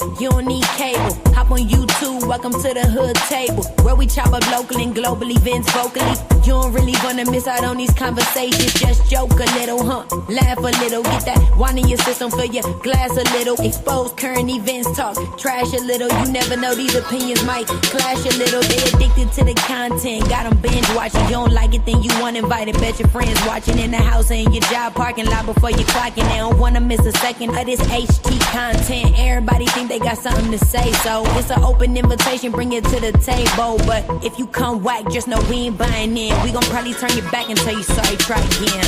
You don't need cable. Hop on YouTube, welcome to the hood table, where we chop up local and global events vocally. You don't really wanna miss out on these conversations. Just joke a little, laugh a little, get that wine in your system, fill your glass a little, expose current events, talk trash a little. You never know, these opinions might clash a little. They addicted to the content, got them binge watching. You don't like it, then you want invited. Bet your friends watching in the house or in your job parking lot before you clocking. They don't wanna miss a second of this HT content. Everybody think they got something to say, so it's an open invitation, bring it to the table. But if you come whack, just know we ain't buying in. We gon' probably turn your back and tell you sorry, try again,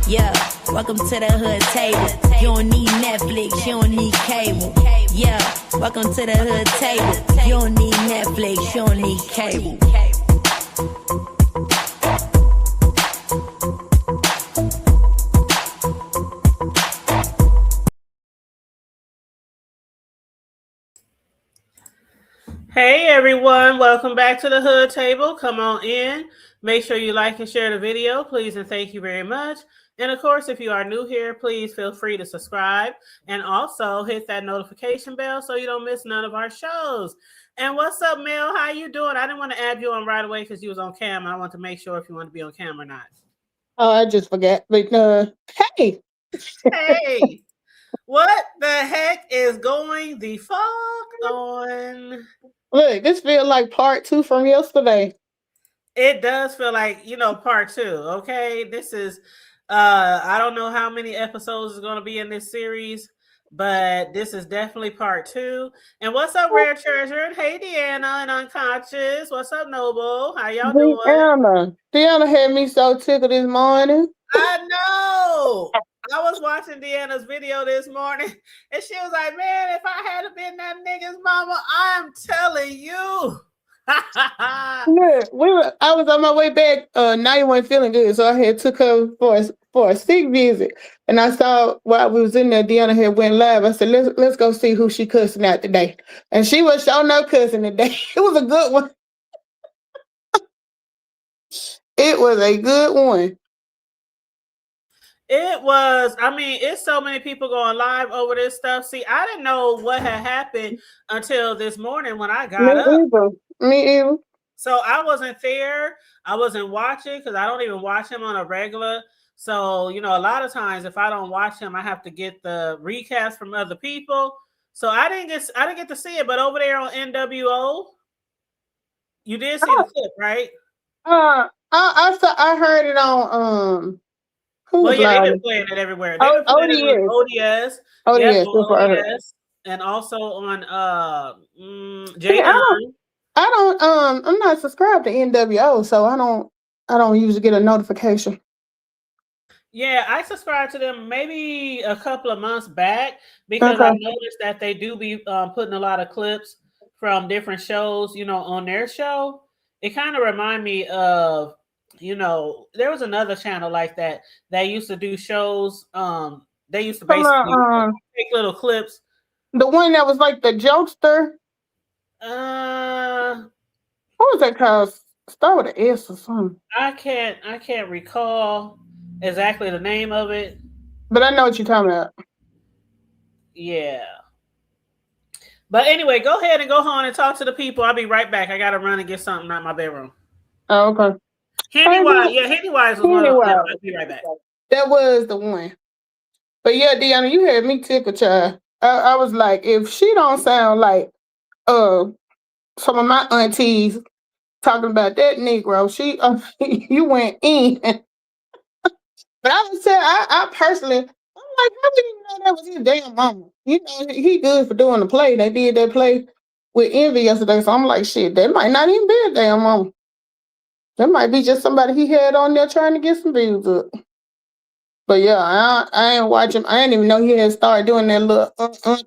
Yeah, welcome to the hood table. You don't need Netflix, you don't need cable. Yeah, welcome to the hood table. You don't need Netflix, you don't need cable. Hey everyone, welcome back to the Hood Table. Come on in. Make sure you like and share the video, please, and thank you very much. And of course, if you are new here, please feel free to subscribe and also hit that notification bell so you don't miss none of our shows. And what's up, Mel? How you doing? I didn't want to add you on right away because you was on camera. I want to make sure if you want to be on camera or not. Oh, I just forgot. But hey. Hey, what the heck is going the fuck on? Look, this feels like part 2 from yesterday. It does feel like, part 2. Okay. This is, I don't know how many episodes is going to be in this series, but this is definitely part 2. And what's up, Rare Treasure? And hey, Deanna and Unconscious. What's up, Noble? How y'all doing? Deanna had me so tickled this morning. I know. I was watching Deanna's video this morning, and she was like, man, if I had been that nigga's mama, I'm telling you. Look, I was on my way back. Now you weren't feeling good, so I had took her for a sick visit. And I saw while we was in there, Deanna had went live. I said, let's go see who she cussing out today. And she was showing no cussing today. It was a good one. It was a good one. It was, it's so many people going live over this stuff. See, I didn't know what had happened until this morning when I got up. Me either. So I wasn't there. I wasn't watching because I don't even watch him on a regular. So, a lot of times if I don't watch him, I have to get the recaps from other people. So I didn't get to see it, but over there on NWO, you did see the clip, right? I heard it on well, yeah, they've been playing it everywhere. They've been playing it on ODS. ODS, and also on I'm not subscribed to NWO, so I don't usually get a notification. Yeah, I subscribed to them maybe a couple of months back because I noticed that they do be putting a lot of clips from different shows, on their show. It kind of remind me of, there was another channel like that used to do shows. They used to basically take little clips. The one that was like the jokester. What was that called? Start with an S or something. I can't recall exactly the name of it. But I know what you're talking about. Yeah. But anyway, go ahead and go home and talk to the people. I'll be right back. I gotta run and get something out of my bedroom. Oh, okay. Handywise was one of them. I'll be right back. That was the one. But yeah, Deanna, you had me tickled, child. I was like, if she don't sound like some of my aunties talking about that Negro, you went in. But I would say, I personally, I'm like, how did you know that was his damn mama? He good for doing the play. They did that play with Envy yesterday, so I'm like, shit, that might not even be a damn mama. That might be just somebody he had on there trying to get some views up. But yeah, I ain't watching. I didn't even know he had started doing that little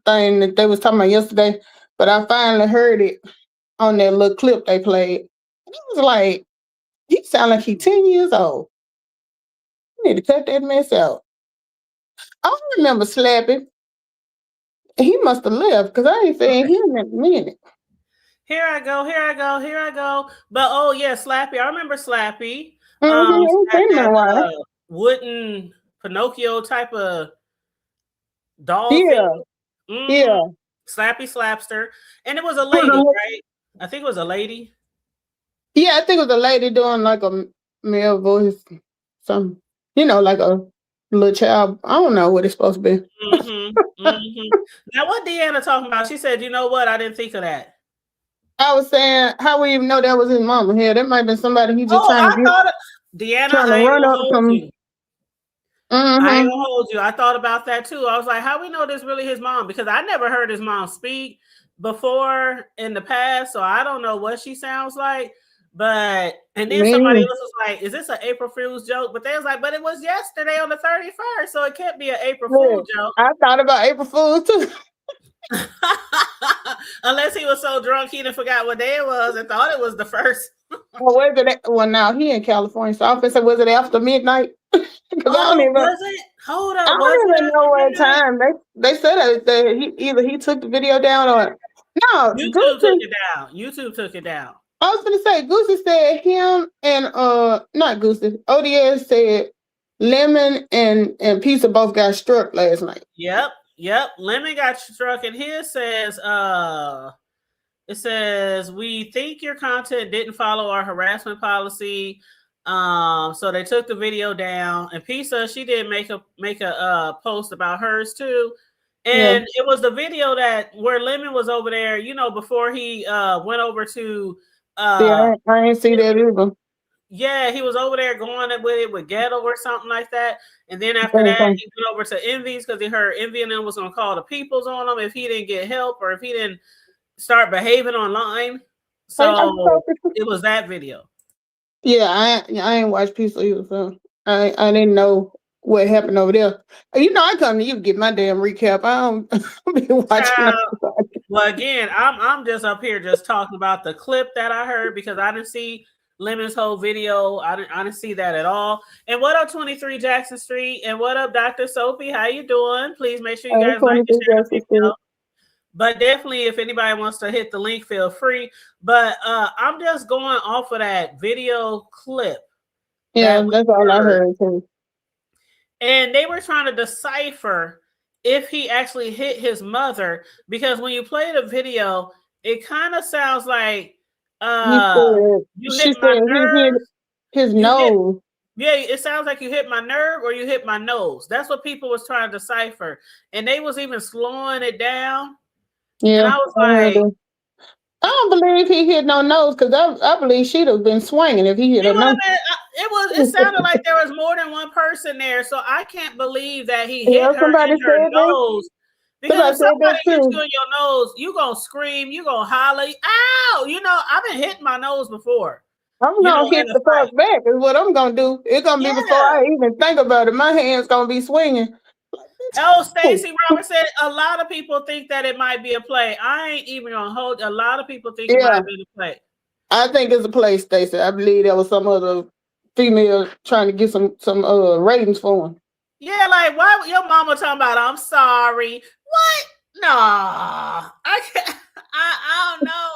thing that they was talking about yesterday. But I finally heard it on that little clip they played. And it was like, he sound like he's 10 years old. You need to cut that mess out. I don't remember Slappy. He must have left because I ain't seen him in a minute. Here I go. But oh yeah, Slappy. I remember Slappy. That wooden Pinocchio type of doll. Yeah. Thing. Yeah. Slappy Slapster. And it was a lady, right? I think it was a lady. Yeah, I think it was a lady doing like a male voice, some, like a little child. I don't know what it's supposed to be. Now, what Deanna talking about? She said, "You know what? I didn't think of that." I was saying, how we even know that was his mama here? That might have been somebody he just Oh, trying I to thought, Deanna, trying to I ain't run gonna up hold some. you. I ain't Mm-hmm. gonna hold you. I thought about that too. I was like, how we know this really his mom? Because I never heard his mom speak before in the past, so I don't know what she sounds like. But and then somebody Man, else was like, "Is this an April Fool's joke?" But they was like, "But it was yesterday on the 31st, so it can't be an April Fool joke." I thought about April Fool's too. Unless he was so drunk he didn't forgot what day it was and thought it was the first. Well, now he in California, so I was say, was it after midnight? Because Oh, was it? Hold I up, was don't it even know after what midnight? time they said that he took the video down or no. YouTube took Goosey, it down. YouTube took it down. I was gonna say Goosey said him and not Goosey. ODS said Lemon and Pizza both got struck last night. Yep. Lemon got struck, and his says, it says, "We think your content didn't follow our harassment policy." So they took the video down. And Pizza, she did make a post about hers too. Yeah, And it was the video that where Lemon was over there, before he went over to yeah, I ain't see that either. yeah, he was over there going with it with Ghetto or something like that. And then after Same that, thing. he went over to Envy's because he heard Envy and them was going to call the peoples on him if he didn't get help or if he didn't start behaving online. So it was that video. Yeah, I ain't watched Pizza either, so I didn't know what happened over there. I come to you to get my damn recap. I don't be watching. Well, again, I'm just up here just talking about the clip that I heard because I didn't see Lemon's whole video. I didn't see that at all. And what up, 23 Jackson Street? And what up, Dr. Sophie? How you doing? Please make sure you guys like and share the video. But definitely, if anybody wants to hit the link, feel free. But I'm just going off of that video clip. Yeah, that's all I heard too. And they were trying to decipher if he actually hit his mother because when you play the video, it kind of sounds like you hit my he hit nerve. his nose. Yeah, it sounds like you hit my nerve or you hit my nose. That's what people was trying to decipher. And they was even slowing it down. Yeah, and I was like, I don't believe he hit no nose because I believe she'd have been swinging if he hit her nose. It sounded like there was more than one person there, so I can't believe that he hit her somebody in her said nose. Because if somebody that hits you in your nose, you gonna scream, you gonna holler, ow! I've been hitting my nose before. I'm gonna hit the fuck back is what I'm gonna do. It's gonna be before I even think about it. My hand's gonna be swinging. Oh, Stacey Roberts said a lot of people think that it might be a play. I ain't even gonna hold. A lot of people think it might be a play. I think it's a play, Stacey. I believe there was some other female trying to get some ratings for him. Yeah, like why your mama talking about I'm sorry? What? No, I can't. I don't know.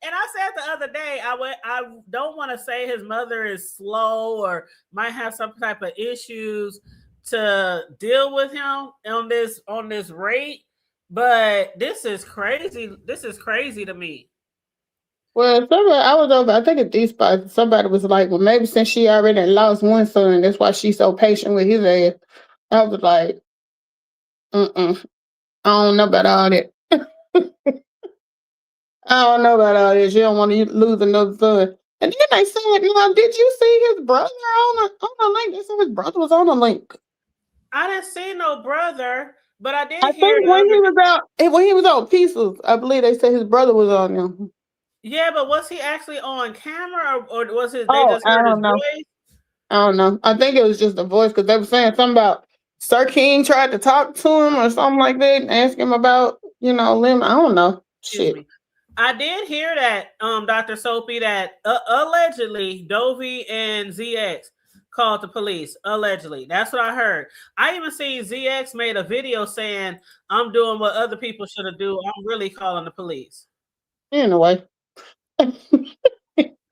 And I said the other day, I don't want to say his mother is slow or might have some type of issues to deal with him on this rate, but this is crazy. This is crazy to me. Well, I was over, I think at these spots, somebody was like, well, maybe since she already lost one son, that's why she's so patient with his ass. I was like, I don't know about all that. I don't know about all this. You don't want to lose another son. And then they said, now, did you see his brother on the link? They said his brother was on the link. I didn't see no brother, but I did I hear think when he was on Pieces, I believe they said his brother was on them. Yeah, but was he actually on camera or was they just I heard his don't know. voice? I don't know. I think it was just a voice because they were saying something about Sir King tried to talk to him or something like that and ask him about, Lim. I don't know. Excuse me. I did hear that, Dr. Soapy, that allegedly Dovey and ZX called the police. Allegedly. That's what I heard. I even seen ZX made a video saying, I'm doing what other people should have do. I'm really calling the police. Anyway. And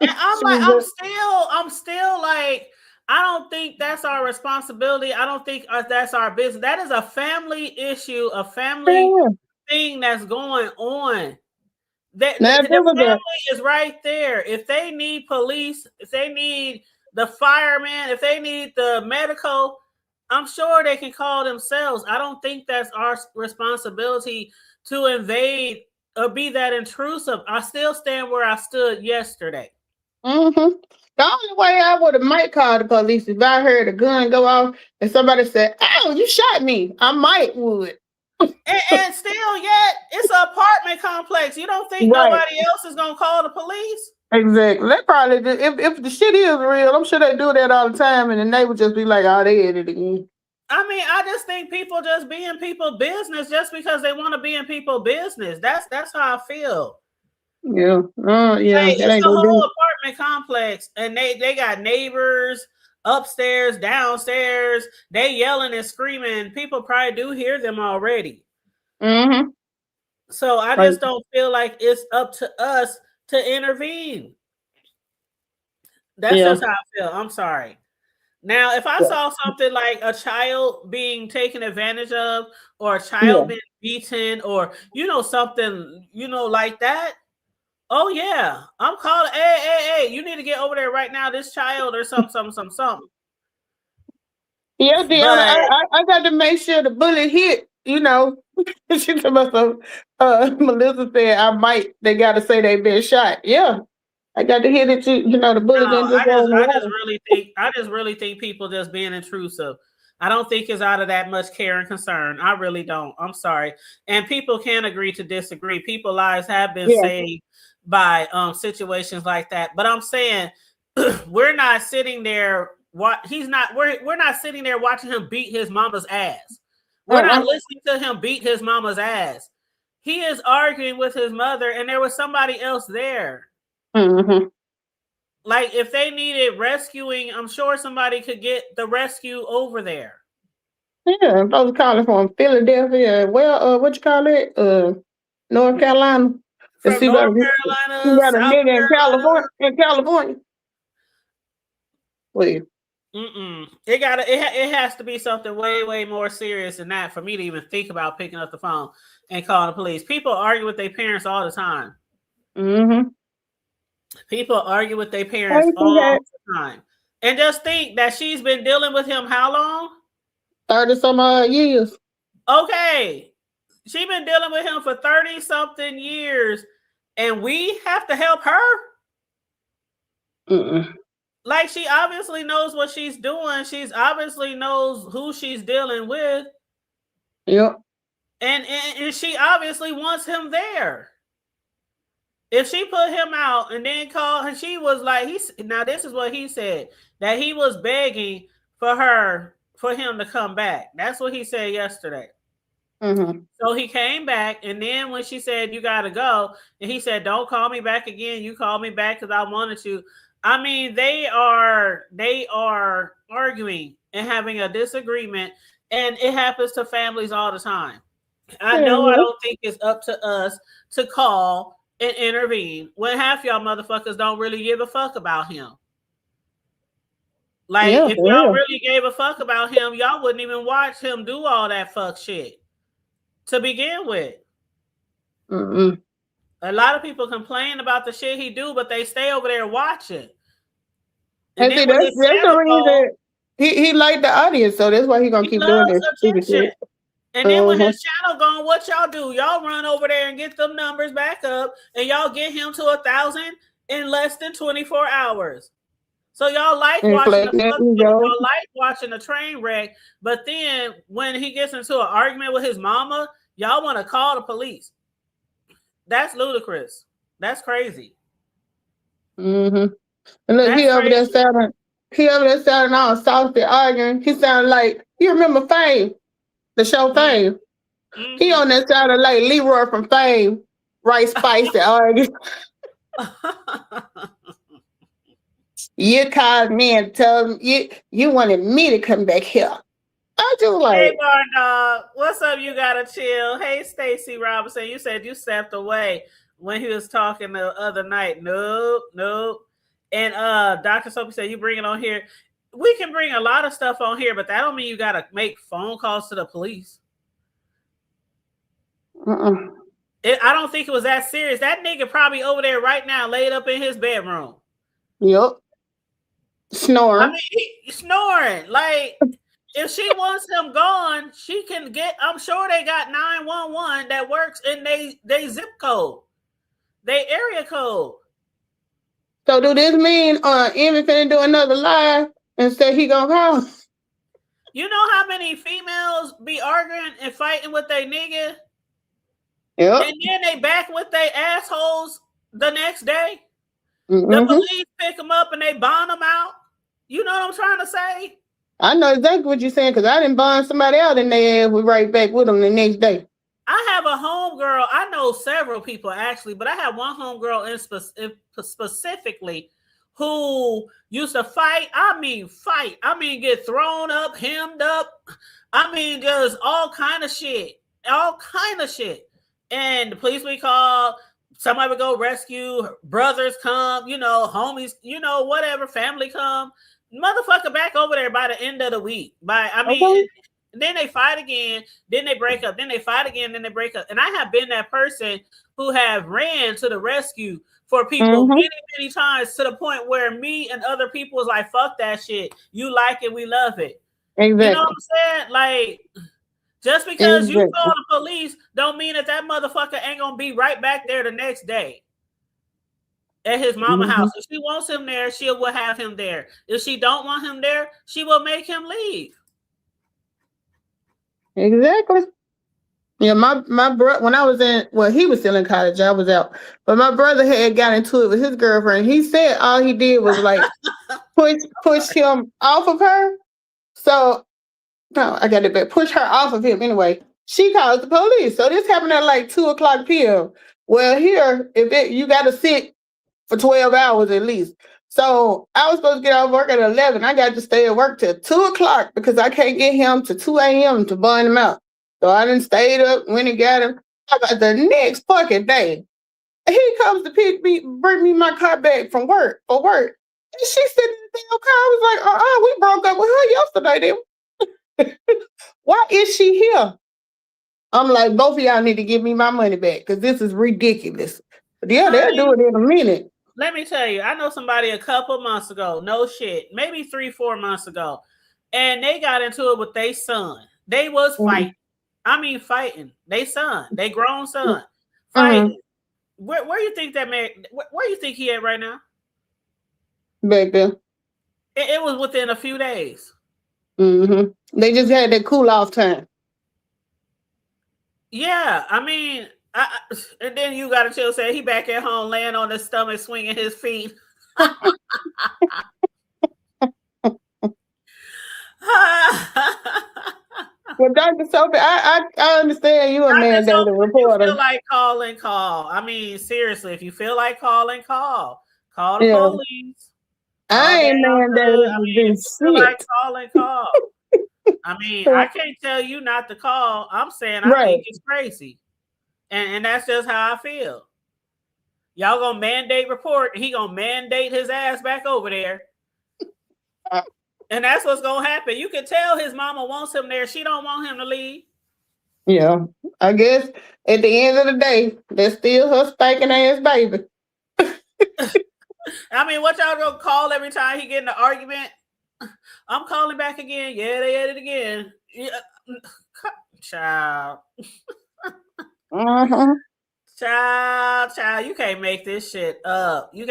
I'm still like, I don't think that's our responsibility. I don't think that's our business. That is a family issue, a family thing that's going on. Now, The if it was family is right there. If they need police, if they need the fireman, if they need the medical, I'm sure they can call themselves. I don't think that's our responsibility to invade or be that intrusive. I still stand where I stood yesterday. mm-hmm. The only way I would have might call the police if I heard a gun go off and somebody said, "Oh, you shot me." I might would. And still, yet it's an apartment complex. You don't think Right. nobody else is gonna call the police? Exactly. They probably do. If the shit is real, I'm sure they do that all the time, and then they would just be like, "Oh, they hit it again." I mean, I just think people just be in people business just because they want to be in people business. That's how I feel. Yeah. Yeah. Like That it's ain't a gonna do whole apartment complex, and they got neighbors upstairs, downstairs. They yelling and screaming. People probably do hear them already. it. Mm-hmm. So I Like, just don't feel like it's up to us to intervene. That's yeah. just how I feel. I'm sorry. Now, if I Yeah. saw something like a child being taken advantage of, or a Yeah. child being beaten, or something like that, oh yeah, I'm calling. Hey, you need to get over there right now. This child or something. Yeah, Deanna, But I got to make sure the bullet hit. She told myself, Melissa said, I might, they got to say they been shot. Yeah, I got to hit it. The bullet no, didn't just go in the water. I just really think people just being intrusive. I don't think it's out of that much care and concern. I really don't. I'm sorry. And people can agree to disagree. People's lives have been Yeah. saved by situations like that. But I'm saying we're not sitting there. We're not sitting there watching him beat his mama's ass. We're not Uh-uh. listening to him beat his mama's ass. He is arguing with his mother, and there was somebody else there. Mm-hmm. Like if they needed rescuing, I'm sure somebody could get the rescue over there. Yeah, I'm supposed to call it from Philadelphia. Well, what you call it? North Carolina. To From see North about you Carolina, got a South nigga in Carolina. California. In California. Well, It has to be something way more serious than that for me to even think about picking up the phone and calling the police. People argue with their parents all the time. mm-hmm. People argue with their parents I think all that the time. And just think that she's been dealing with him how long? 30 some odd years. Okay. She's been dealing with him for 30 something years, and we have to help her. Mm-mm. Like she obviously knows what she's doing. She's obviously knows who she's dealing with. Yep. And she obviously wants him there. If she put him out and then called, and she was like, now this is what he said, that he was begging for him to come back. That's what he said yesterday. Mm-hmm. So he came back, and then when she said, you got to go, and he said, don't call me back again. You called me back because I wanted to. I mean, they are arguing and having a disagreement, and it happens to families all the time. I know I Yeah, don't think it's up to us to call and intervene when half y'all motherfuckers don't really give a fuck about him. Like, yeah, if for y'all real. really gave a fuck about him, y'all wouldn't even watch him do all that fuck shit to begin with. Mm-mm. A lot of people complain about the shit he do, but they stay over there watching. And And then see, when that's his that's the channel go, reason he liked the audience, so that's why he gonna he keep doing loves this stupid attention. shit. And then when Uh-huh. his channel gone, what y'all do? Y'all run over there and get them numbers back up, and y'all get him to 1,000 in less than 24 hours. So y'all like And watching the flatten that fuck, ego. y'all like watching a train wreck, but then when he gets into an argument with his mama, y'all want to call the police. That's ludicrous. That's crazy. Mm-hmm. And look, That's crazy. he over there sounding all saucy arguing. He sounded like, you remember Fame, the show Fame. He Mm-hmm. on that sounded like Leroy from Fame, right spicy arguing. You called me and told me you wanted me to come back here. I just Hey, like, Barn Dog. What's up? You gotta chill. Hey, Stacy Robinson. You said you stepped away when he was talking the other night. Nope. And Dr. Sophie said you bring it on here. We can bring a lot of stuff on here, but that don't mean you gotta make phone calls to the police. I don't think it was that serious. That nigga probably over there right now, laid up in his bedroom. Yep. Snoring. I mean, he's snoring. Like, if she wants him gone, she can get. I'm sure they got 911 that works in they zip code, they area code. So do this mean Envy finna do another live and say he gonna call? You know how many females be arguing and fighting with their nigga? Yep. And then they back with their assholes the next day. Mm-hmm. The police pick them up and they bond them out. You know what I'm trying to say? I know exactly what you're saying because I didn't bond somebody out and they ass was right back with them the next day. I have a homegirl. I know several people actually, but I have one homegirl specifically who used to fight. I mean, get thrown up, hemmed up. I mean, just all kind of shit. And the police we call, somebody would go rescue, brothers come, homies, whatever, family come. Motherfucker back over there by the end of the week. Then they fight again, then they break up, then they fight again, then they break up. And I have been that person who have ran to the rescue for people many, many times, to the point where me and other people was like, fuck that shit. You like it, we love it. Exactly. You know what I'm saying? Like, just because you call the police don't mean that motherfucker ain't gonna be right back there the next day at his mama house. If she wants him there, she will have him there. If she don't want him there, she will make him leave. Exactly. Yeah, my brother, when I was he was still in college, I was out. But my brother had got into it with his girlfriend. He said all he did was like push him off of her. So no, I got it back. Push her off of him anyway. She calls the police. So this happened at like 2:00 p.m. Well, here, you got to sit for 12 hours at least. So I was supposed to get out of work at 11. I got to stay at work till 2:00 because I can't get him to 2 a.m. to bond him out. So I done stayed up, went and got him. About the next fucking day, he comes to bring me my car back from work for work. And she said in the damn car, I was like, we broke up with her yesterday, then. Why is she here? I'm like, both of y'all need to give me my money back because this is ridiculous. But yeah, they'll do it in a minute. Let me tell you, I know somebody a couple months ago, no shit, maybe 3-4 months ago, and they got into it with their son. They was fighting. I mean, fighting. They grown son, fighting. Where you think that man? Where you think he at right now? Back there. It was within a few days. They just had that cool off time. Yeah, I mean, and then you got to chill. Say he back at home, laying on his stomach, swinging his feet. Well, Dr. Sophie, I understand you a mandated reporter. If you feel like call. I mean, seriously, if you feel like call the police. I ain't mandated to do shit. Like call. I mean, I can't tell you not to call. I'm saying I think it's crazy. And that's just how I feel. Y'all gonna mandate report, and he gonna mandate his ass back over there. And that's what's gonna happen. You can tell his mama wants him there. She don't want him to leave. Yeah. I guess at the end of the day, that's still her stinking ass baby. I mean, what y'all gonna call every time he get in an argument? I'm calling back again. Yeah, they had it again. Yeah. Child. Child, you can't make this shit up. This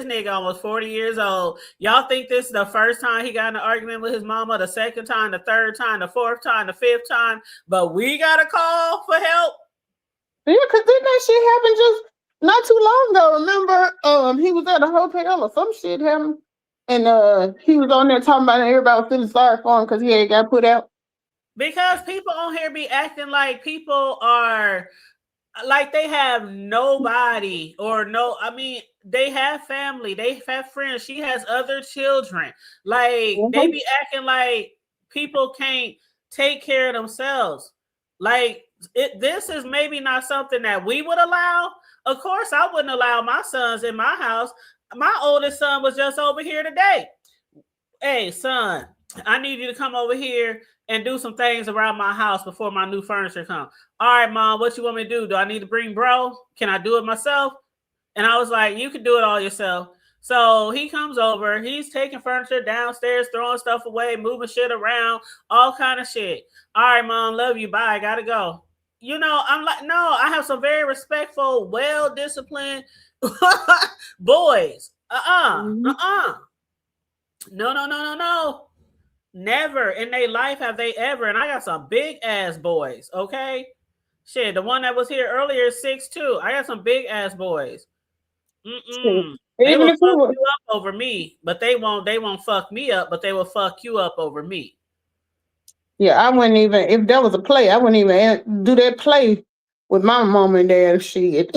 nigga almost 40 years old. Y'all think this is the first time he got in an argument with his mama, the second time, the third time, the fourth time, the fifth time, but we got to call for help? Yeah, because didn't that shit happen just not too long ago? Remember, he was at a hotel or some shit happened, and he was on there talking about it, everybody was feeling sorry for him because he had got put out. Because people on here be acting like people are like they have nobody I mean, they have family, they have friends. She has other children. Like they be acting like people can't take care of themselves. Like this is maybe not something that we would allow. Of course, I wouldn't allow my sons in my house. My oldest son was just over here today. Hey, son, I need you to come over here and do some things around my house before my new furniture comes. All right, mom, what you want me to do? Do I need to bring bro? Can I do it myself? And I was like, you can do it all yourself. So he comes over, he's taking furniture downstairs, throwing stuff away, moving shit around, all kind of shit. All right, mom, love you. Bye. Gotta go. You know, I'm like, no, I have some very respectful, well-disciplined boys. No, no, no, no, no. Never in their life have they ever. And I got some big ass boys, okay? Shit, the one that was here earlier is 6'2". I got some big ass boys. They Even will if we fuck were, you up over me, but they won't fuck me up, but they will fuck you up over me. yeah, I wouldn't even, if there was a play, I wouldn't even do that play with my mom and dad shit.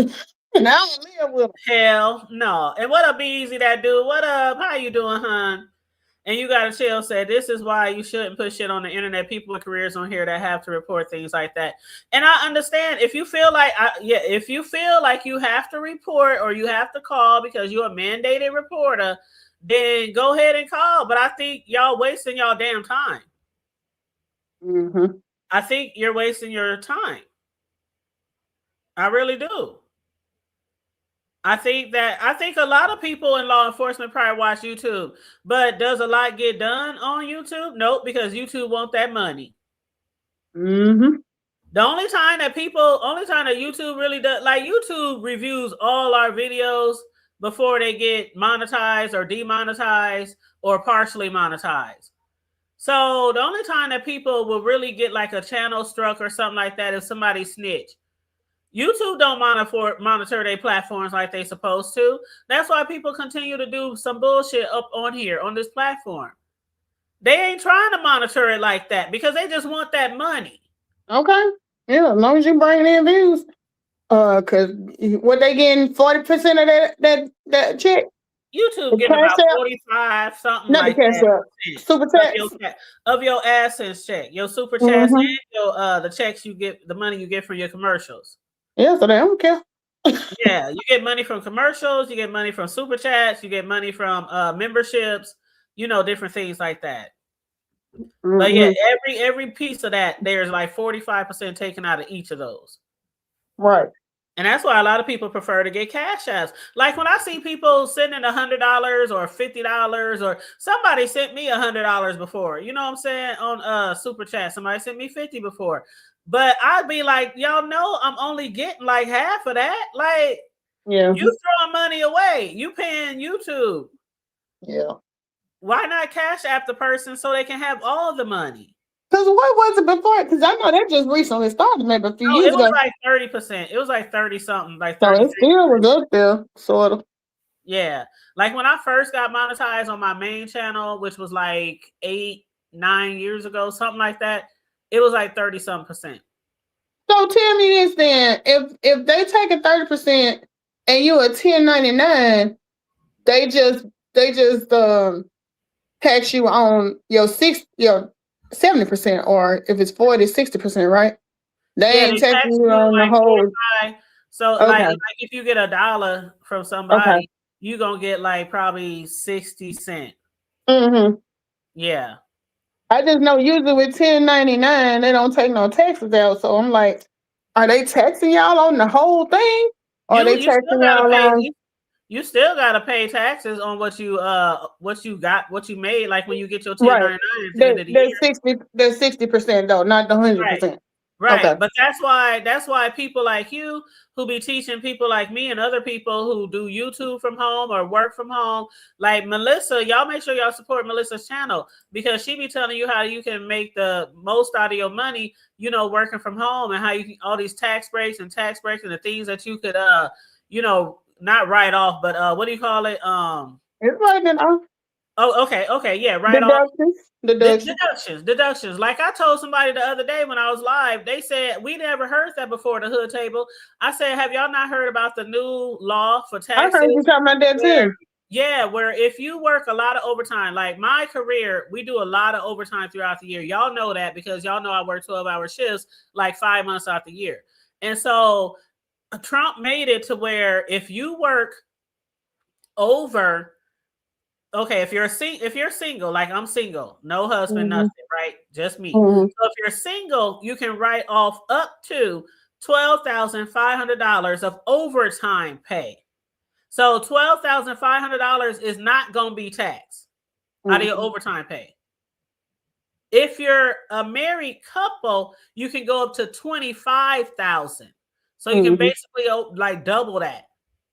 And I don't live with them. Hell no. And what up, Easy, that dude? What up? How you doing, hon? And you gotta chill. Say this is why you shouldn't put shit on the internet. People with careers on here that have to report things like that. And I understand if you feel like, if you feel like you have to report or you have to call because you're a mandated reporter, then go ahead and call. But I think y'all wasting y'all damn time. Mm-hmm. I think you're wasting your time. I really do. I think a lot of people in law enforcement probably watch YouTube, but does a lot get done on YouTube? Nope, because YouTube want that money. Mm-hmm. The only time that YouTube really does, like YouTube reviews all our videos before they get monetized or demonetized or partially monetized. So the only time that people will really get like a channel struck or something like that is somebody snitch. YouTube don't monitor their platforms like they supposed to. That's why people continue to do some bullshit up on here on this platform. They ain't trying to monitor it like that because they just want that money. Okay. Yeah, as long as you bring in views. Cause what they getting 40% of that check? YouTube The getting cash about out? 45, something Not the like cash that, out. Super of your AdSense check, your super chats, Mm-hmm. and your the checks you get, the money you get from your commercials. Yeah, so they don't care. Yeah, you get money from commercials, you get money from super chats, you get money from memberships, different things like that. Mm-hmm. But yeah, every piece of that, there's like 45% taken out of each of those. Right. And that's why a lot of people prefer to get cash apps. Like when I see people sending $100 or $50, or somebody sent me $100 before, you know what I'm saying? On super chat, somebody sent me 50 before. But I'd be like, y'all know I'm only getting like half of that. Like, yeah, you throwing money away. You paying YouTube. Yeah. Why not cash app the person so they can have all the money? Because what was it before? Because I know that just recently started, maybe a few Oh, years it was ago. like 30%. It was like 30 something, like So 30. it still was up there, sort of. Yeah. Like when I first got monetized on my main channel, which was like 8-9 years ago, something like that, it was like 30 something percent. So tell me this then. If they take a 30% and you a 1099, they just tax you on your 70%, or if it's 40, 60%, right? They Yeah, ain't they taxing tax you you on the like whole. 45. So like Okay. if you get $1 from Okay. somebody, you gonna get like probably 60 cents. Mm-hmm. Yeah. I just know usually with 1099, they don't take no taxes out. So I'm like, are they taxing y'all on the whole thing? Or are they You still taxing gotta y'all pay. on You still gotta pay taxes on what you made. Like when you get your right? 1099 at the end of the year. There's 60% though, not the Right. 100%. Right. Okay. But that's why people like you who be teaching people like me and other people who do YouTube from home or work from home, like Melissa, y'all make sure y'all support Melissa's channel because she be telling you how you can make the most out of your money, working from home, and how you can all these tax breaks and the things that you could not write off, but what do you call it? It's right now. Oh, okay, yeah, write off. Deductions. Deductions. Like I told somebody the other day when I was live, they said we never heard that before. The hood table. I said, have y'all not heard about the new law for I taxes? heard you talking about that too. Yeah, where if you work a lot of overtime, like my career, we do a lot of overtime throughout the year. Y'all know that because y'all know I work 12-hour shifts like 5 months out the year. And so Trump made it to where if you work over okay, if you're single, like I'm single, no husband, Mm-hmm. nothing, right? Just me. Mm-hmm. So if you're single, you can write off up to $12,500 of overtime pay. So $12,500 is not gonna be taxed out of your Mm-hmm. overtime pay. If you're a married couple, you can go up to 25,000. So you can Mm-hmm. basically like double that.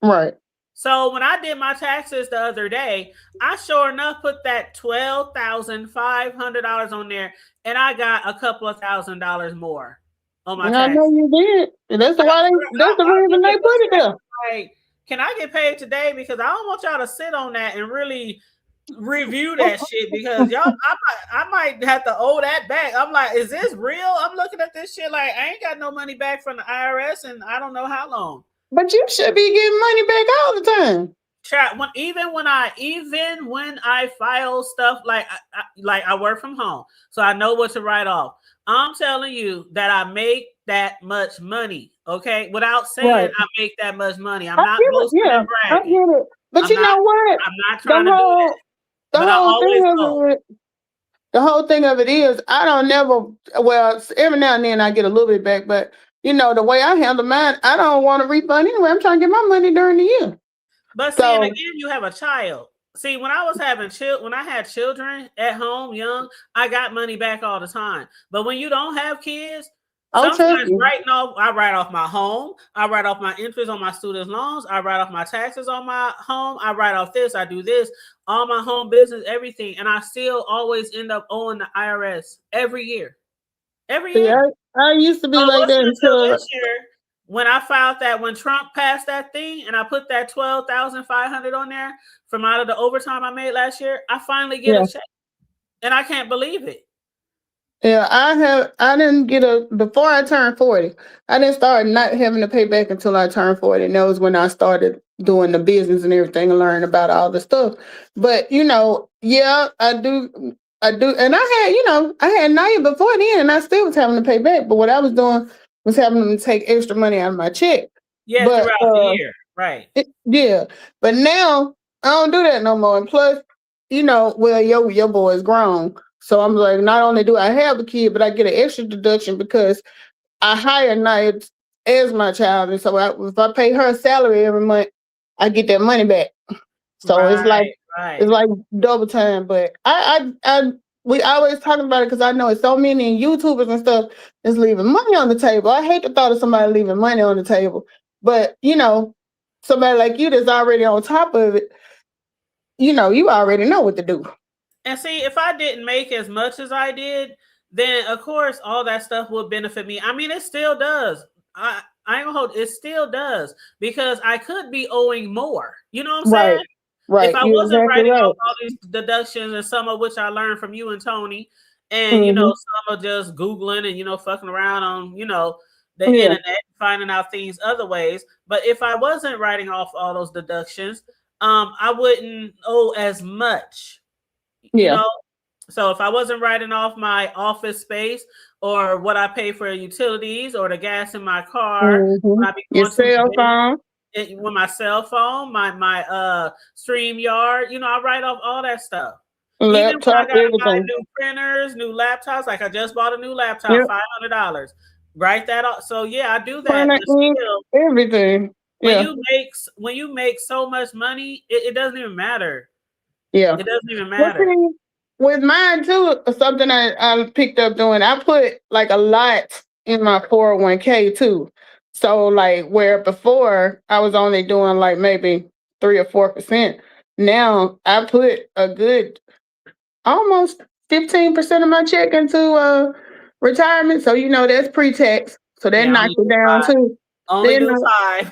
Right. So when I did my taxes the other day, I sure enough put that $12,500 on there, and I got a couple of $1,000 more on my I know taxes. you did. That's the I, why that's the I reason look they at those put it there. taxes like, can I get paid today? Because I don't want y'all to sit on that and really review that shit because y'all I might have to owe that back. I'm like, is this real? I'm looking at this shit like I ain't got no money back from the IRS and I don't know how long. But you should be getting money back all the time. Chat when even when I file stuff like I work from home, so I know what to write off. I'm telling you that I make that much money, okay? Without saying Right. I make that much money. I I'm not get it. boasting Yeah, and I bragging. get it. But I'm you not know what? I'm not The trying to do that. the But I whole always thing go. of it, the whole thing of it is, I don't never. Well, every now and then I get a little bit back, but you know the way I handle mine, I don't want to refund anyway. I'm trying to get my money during the year. But see, and So, again, you have a child. See, when I had children at home, young, I got money back all the time. But when you don't have kids, I'll trust sometimes you. I write off my home, I write off my interest on my student loans, I write off my taxes on my home, I write off this, I do this, all my home business, everything, and I still always end up owing the IRS every year. Every See, year. I used to So be it like that wasn't until until this year when I filed that when Trump passed that thing and I put that 12,500 on there from out of the overtime I made last year, I finally get a yeah. check. And I can't believe it. Yeah, I didn't get a before I turned 40. I didn't start not having to pay back until I turned 40. And that was when I started doing the business and everything and learning about all the stuff. But yeah, I do and I had Naya before then and I still was having to pay back. But what I was doing was having to take extra money out of my check. Yeah, But throughout the year. Right. yeah. But now I don't do that no more. And plus, well, your boy is grown. So I'm like, not only do I have a kid, but I get an extra deduction because I hire Night as my child. And so if I pay her a salary every month, I get that money back. So Right. it's Right. like double time. But we always talking about it because I know it's so many YouTubers and stuff is leaving money on the table. I hate the thought of somebody leaving money on the table. But somebody like you that's already on top of it, you already know what to do. And see, if I didn't make as much as I did, then of course all that stuff would benefit me. I mean, it still does. I ain't gonna hold it still does because I could be owing more. You know what I'm Right. saying? If Right. I You're wasn't exactly writing right. off all these deductions and some of which I learned from you and Tony, and Mm-hmm. some are just Googling and fucking around on the Yeah. internet, finding out things other ways. But if I wasn't writing off all those deductions, I wouldn't owe as much. You Yeah. know, so if I wasn't writing off my office space or what I pay for utilities or the gas in my car Mm-hmm. when I be Your going to cell events, phone, with my cell phone, my stream yard, I write off all that stuff. Even when I laptop, gotta buy everything. new printers, new laptops, like I just bought a new laptop, Yep. $500. Write that off. So yeah, I do that, Printer, but ink, still, everything. when Yeah. you make so much money, it doesn't even matter. Yeah. It doesn't even But matter. see, with mine too, something I picked up doing, I put like a lot in my 401k too. So like where before I was only doing like maybe 3 or 4%. Now I put a good almost 15% of my check into retirement. So that's pre-tax. So that Yeah, I knocks only it do down five. too. Only Then do five.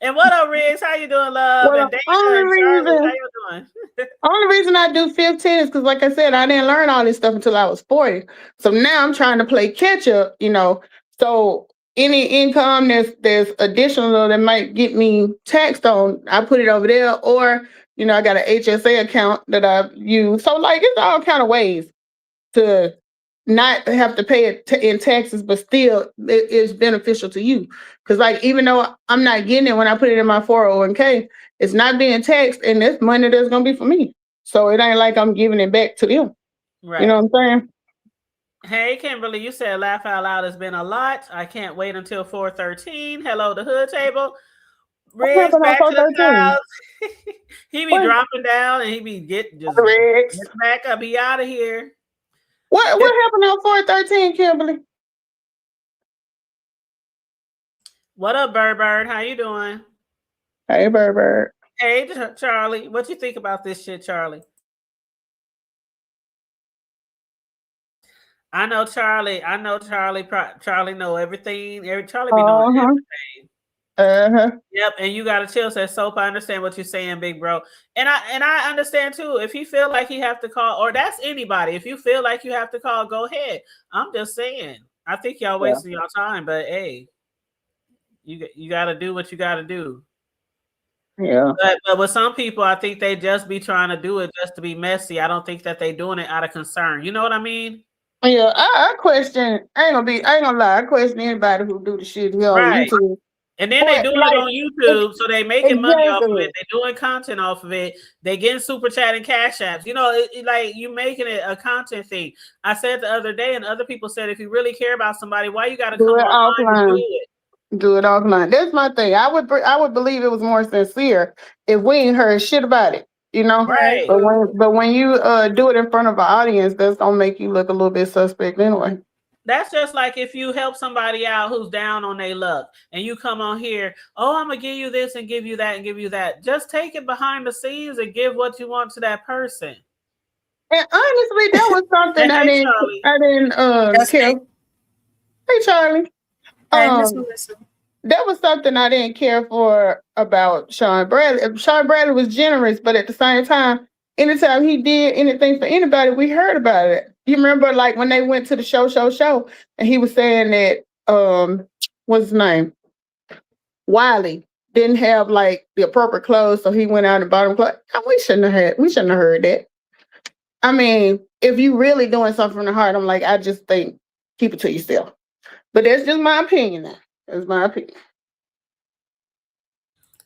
And what up, Riggs? How you doing, love? well And the Dana and Charlie, how you doing? only reason I do 15 is because like I said, I didn't learn all this stuff until I was 40. So now I'm trying to play catch up. So any income that's additional that might get me taxed on, I put it over there, or I got an HSA account that I use. So like it's all kind of ways to not have to pay it in taxes, but still it is beneficial to you. Because like even though I'm not getting it when I put it in my 401k, it's not being taxed, and it's money that's gonna be for me. So it ain't like I'm giving it back to them. Right. You know what I'm saying? Hey, Kimberly, you said laugh out loud has been a lot. I can't wait until 413. Hello, the hood table. What Riggs happened on back to the 413? clouds. He be What? dropping down and he be get Rex. back up. He out of here. What happened on 413, Kimberly? What up, Bird? How you doing? Hey, Bird. Hey, Charlie. What you think about this shit, Charlie? I know Charlie. Charlie know everything. Charlie be knowing everything. Yep, and you got to chill. Says Soap. I understand what you're saying, big bro, and I understand too. If he feel like he have to call, or that's anybody. If you feel like you have to call, go ahead. I'm just saying. I think y'all wasting your time, but hey, you got to do what you got to do. Yeah. But with some people, I think they just be trying to do it just to be messy. I don't think that they doing it out of concern. You know what I mean? Yeah, I question. I ain't gonna lie. I question anybody who do the shit here on Right. YouTube. And then they doing it on YouTube, so they making money off of it. They doing content off of it. They getting super chat and cash apps. You know, like you making it a content thing. I said the other day, and other people said, if you really care about somebody, why you got to come online and do it? Do it offline. That's my thing. I would believe it was more sincere if we ain't heard shit about it. You know, right? But when you do it in front of an audience, that's gonna make you look a little bit suspect anyway. That's just like if you help somebody out who's down on their luck and you come on here, oh, I'm going to give you this and give you that and give you that. Just take it behind the scenes and give what you want to that person. And honestly, that was something I didn't care. Hey, Charlie. That was something I didn't care for about Sean Bradley. Sean Bradley was generous, but at the same time, anytime he did anything for anybody, we heard about it. You remember, like when they went to the show, and he was saying that what's his name? Wiley didn't have like the appropriate clothes, so he went out and bought him clothes. We shouldn't have heard that. I mean, if you really doing something from the heart, I'm like, I just think keep it to yourself. But that's just my opinion now. That's my opinion.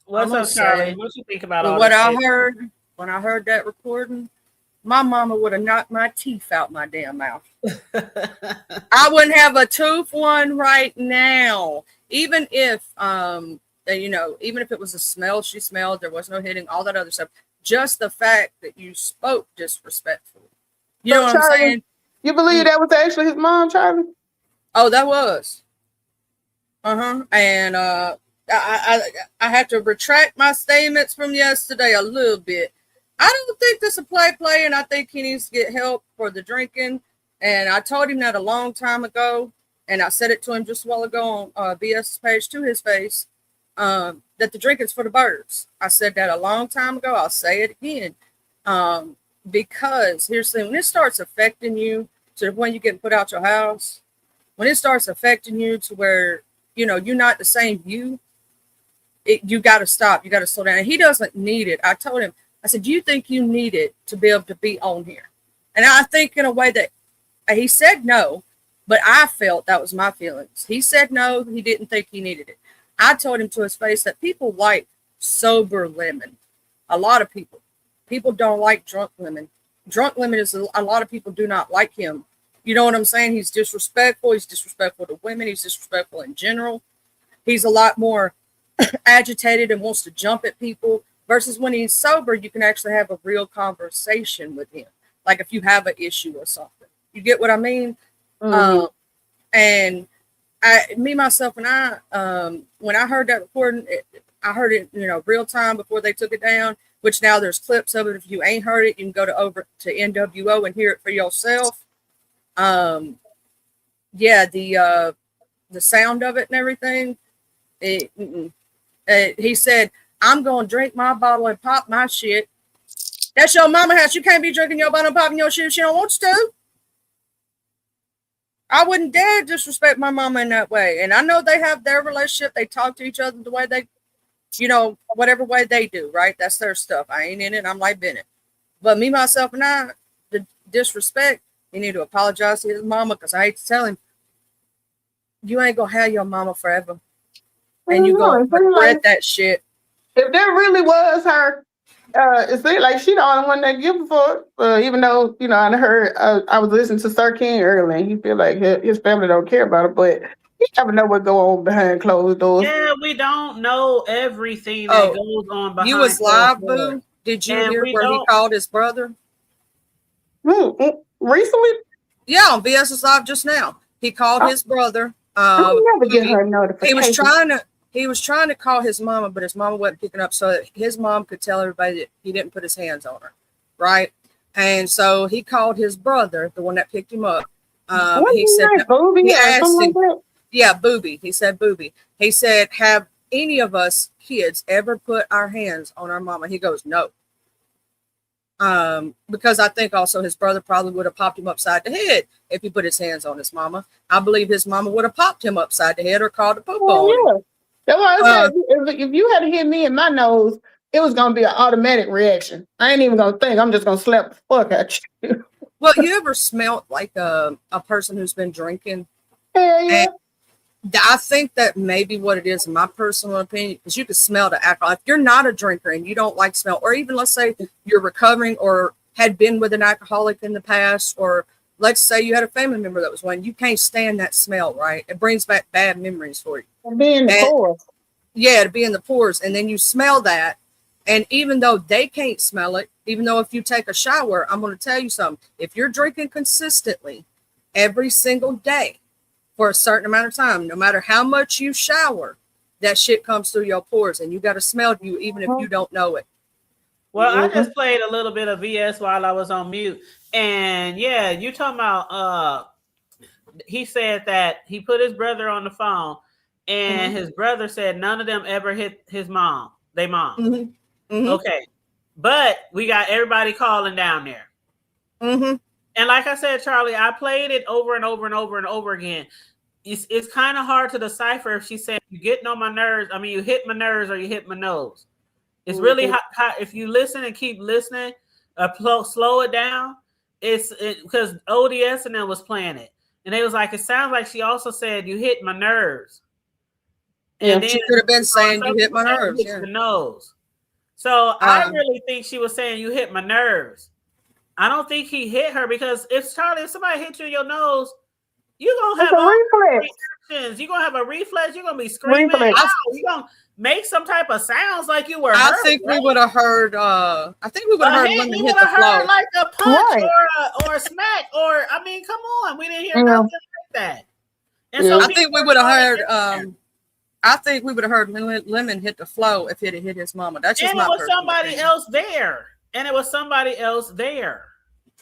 What's up, Charlie? What you think about all what this I shit? heard when I heard that recording? My mama would have knocked my teeth out my damn mouth. I wouldn't have a tooth one right now. Even if even if it was a smell she smelled, there was no hitting, all that other stuff. Just the fact that you spoke disrespectfully. You know what I'm saying? You believe that was actually his mom, Charlie? Oh, that was. And I have to retract my statements from yesterday a little bit. I don't think this is a play, and I think he needs to get help for the drinking. And I told him that a long time ago, and I said it to him just a while ago on BS's page to his face, that the drinking's for the birds. I said that a long time ago. I'll say it again. Because here's the thing, when it starts affecting you to the point you get put out your house, when it starts affecting you to where, you're not the same you got to stop. You got to slow down. And he doesn't need it. I told him, I said, do you think you need it to be able to be on here? And I think in a way that he said no, but I felt that was my feelings. He said no, he didn't think he needed it. I told him to his face that people like sober lemon. A lot of people. People don't like drunk lemon. Drunk lemon is a lot of people do not like him. You know what I'm saying? He's disrespectful. He's disrespectful to women. He's disrespectful in general. He's a lot more agitated and wants to jump at people. Versus when he's sober, you can actually have a real conversation with him. Like if you have an issue or something. You get what I mean? Mm-hmm. And myself, and I, when I heard that recording, I heard it, real time before they took it down, which now there's clips of it. If you ain't heard it, you can go over to NWO and hear it for yourself. The sound of it and everything. He said, I'm going to drink my bottle and pop my shit. That's your mama house. You can't be drinking your bottle and popping your shit if she don't want you to. I wouldn't dare disrespect my mama in that way. And I know they have their relationship. They talk to each other the way they, whatever way they do, right? That's their stuff. I ain't in it. I'm like Bennett. But me, myself, and I, the disrespect, you need to apologize to his mama because I hate to tell him, you ain't going to have your mama forever. And you going to regret that shit. If that really was her, It seems like she the only one that give a fuck. Even though I heard I was listening to Sir King earlier, and he feel like his family don't care about it, but you never know what go on behind closed doors. Yeah, we don't know everything that Oh, goes on you behind was closed live, doors, boo? Did you and hear we where he don't. called his brother? Recently, Yeah, on VS's Live just now. He called I, his brother. I never get Booby. her He was notification. trying to call his mama, but his mama wasn't picking up, so that his mom could tell everybody that he didn't put his hands on her, right? And so he called his brother, the one that picked him up. What's He his said, name, Booby he or asked something like him, that? yeah, Booby. He said Booby. He said, have any of us kids ever put our hands on our mama? He goes, no. Because I think also his brother probably would have popped him upside the head if he put his hands on his mama. I believe his mama would have popped him upside the head or called a popo Well, on him. yeah. That's why I Uh, said if you had to hit me in my nose, it was gonna be an automatic reaction. I ain't even gonna think. I'm just gonna slap the fuck at you. well, you ever smelt like a person who's been drinking? Hell yeah. And I think that maybe what it is, in my personal opinion, because you can smell the alcohol. If you're not a drinker and you don't like smell, or even let's say you're recovering or had been with an alcoholic in the past, or let's say you had a family member that was one, you can't stand that smell, right? It brings back bad memories for you. And being the And poor. yeah, to be in the pores, and then you smell that. And even though they can't smell it, even though if you take a shower, I'm going to tell you something. If you're drinking consistently every single day, for a certain amount of time, no matter how much you shower, that shit comes through your pores and you got to smell you even if you don't know it. Well, I just played a little bit of VS while I was on mute, and yeah, you talking about he said that he put his brother on the phone, and his brother said none of them ever hit his mom, they mom. Okay, but we got everybody calling down there. And like I said, Charlie, I played it over and over and over and over again. It's kind of hard to decipher if she said you getting on my nerves. I mean, you hit my nerves or you hit my nose. It's really hot. If you listen and keep listening, slow it down. It's because ODS and them was playing it, and they was like, it sounds like she also said you hit my nerves. Yeah, And then she could have been saying you hit my nerves. Yeah, the nose. So I really think she was saying you hit my nerves. I don't think he hit her because if somebody hit you in your nose, you're gonna have all reactions. You're gonna have a reflex. You're gonna be screaming. You're gonna make some type of sounds like you were hurt. I think we would have heard. I think we would have heard women hit the floor, like a punch or a smack. Or I mean, come on, we didn't hear nothing like that. And so I think we would have heard. I think we would have heard Lemon hit the floor if it had hit his mama. That's just and it was somebody else there. And it was somebody else there.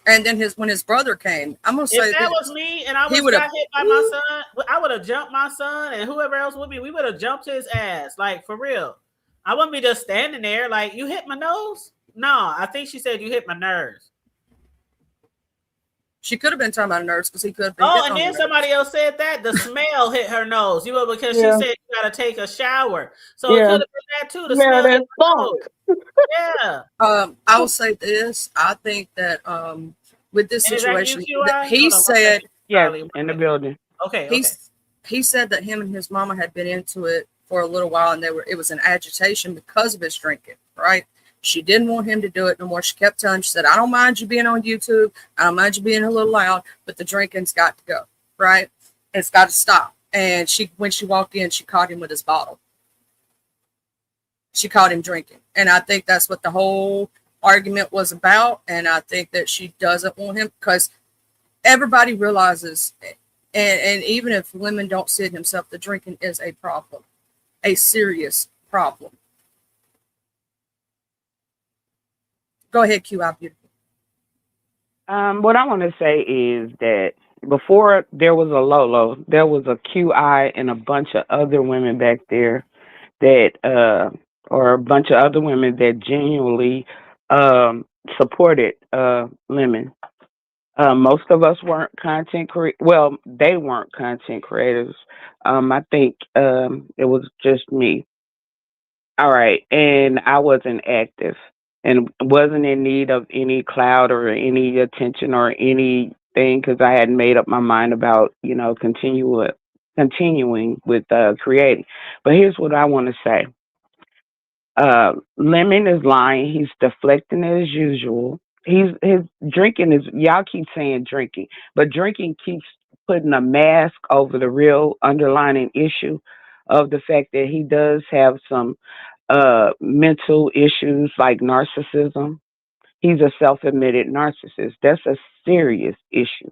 And then when his brother came, I'm gonna say if that was me and I was got hit by my son, I would have jumped my son and whoever else would be. We would have jumped his ass, like for real. I wouldn't be just standing there like you hit my nose. No, I think she said you hit my nerves. She could have been talking about nerves because he could have been. Oh, and then somebody else said that the smell hit her nose. You know, because she said you got to take a shower, so it could have been that too. The smell hit her nose. Yeah. I will say this. I think that with this situation, he said, yeah, in the building. Okay. He said that him and his mama had been into it for a little while, and it was an agitation because of his drinking. Right? She didn't want him to do it no more. She kept telling him, she said, I don't mind you being on YouTube. I don't mind you being a little loud, but the drinking's got to go. Right? It's got to stop. And when she walked in, she caught him with his bottle. She caught him drinking. And I think that's what the whole argument was about. And I think that she doesn't want him because everybody realizes, and even if women don't see it himself, the drinking is a problem, a serious problem. Go ahead, Q. I'm beautiful. What I want to say is that before there was a Lolo, there was a QI and a bunch of other women back there that, or a bunch of other women that genuinely supported Lemon. Most of us weren't well, they weren't content creators. I think it was just me. All right, and I wasn't active and wasn't in need of any clout or any attention or anything because I hadn't made up my mind about continuing with creating. But here's what I want to say: Lemon is lying. He's deflecting as usual. His drinking is, y'all keep saying drinking, but drinking keeps putting a mask over the real underlying issue of the fact that he does have some mental issues like narcissism. He's a self-admitted narcissist. That's a serious issue.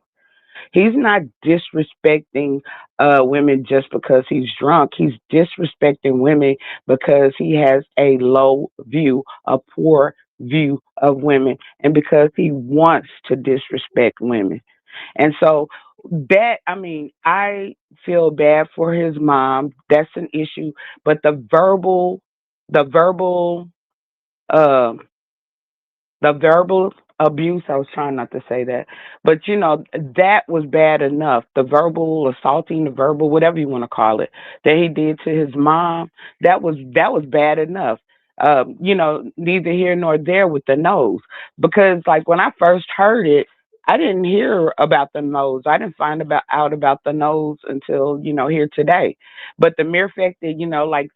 He's not disrespecting women just because he's drunk. He's disrespecting women because he has a low view, a poor view of women, and because he wants to disrespect women. And so that, I mean, I feel bad for his mom. That's an issue. But the verbal, uh, the verbal abuse, I was trying not to say that, but that was bad enough. The verbal assaulting, the verbal, whatever you want to call it, that he did to his mom, that was bad enough. Neither here nor there with the nose, because like when I first heard it, I didn't hear about the nose. I didn't find out about the nose until here today. But the mere fact that like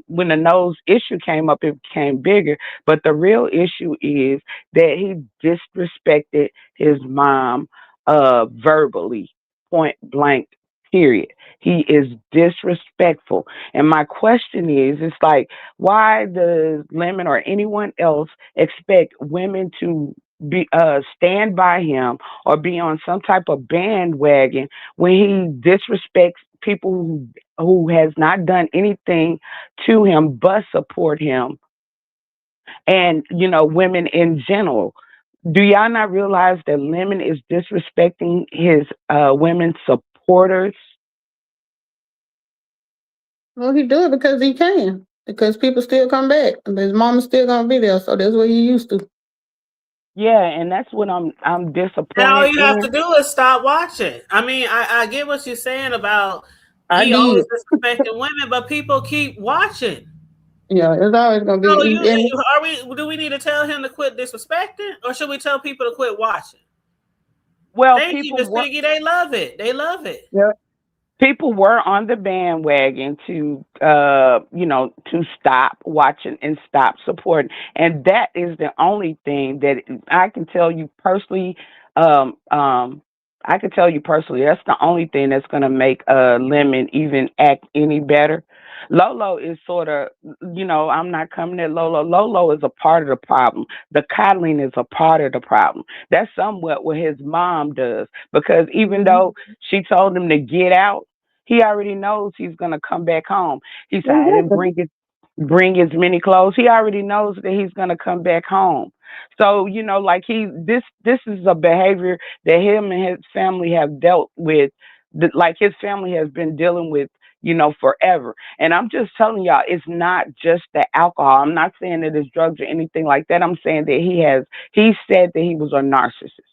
when the nose issue came up, it became bigger. But the real issue is that he disrespected his mom verbally, point blank, period. He is disrespectful. And my question is, it's like, why does Lemon or anyone else expect women to be stand by him or be on some type of bandwagon when he disrespects people who has not done anything to him but support him, and women in general? Do y'all not realize that Lemon is disrespecting his women supporters? Well, he do it because he can. Because people still come back. And his mama's still gonna be there, so that's what he used to. Yeah, and that's what I'm And all disappointed you have to in. do is stop watching. I mean, I get what you're saying about I he always did. disrespecting women, but people keep watching. Yeah, it's always gonna be So and do we need to tell him to quit disrespecting, or should we tell people to quit watching? Well, Thank you, Miss Piggy. They love it. They love it. yeah. people were on the bandwagon to stop watching and stop supporting, and that is the only thing that I can tell you personally. um um I can tell you personally, that's the only thing that's going to make Lemon even act any better. Lolo is sort of, I'm not coming at Lolo. Lolo is a part of the problem. The coddling is a part of the problem. That's somewhat what his mom does, because even Mhm. though she told him to get out, he already knows he's gonna come back home. He said, I didn't Exactly. bring as many clothes. He already knows that he's gonna come back home. So, like this is a behavior that him and his family have dealt with, that like his family has been dealing with, forever. And I'm just telling y'all, it's not just the alcohol. I'm not saying that it's drugs or anything like that. I'm saying that he said that he was a narcissist.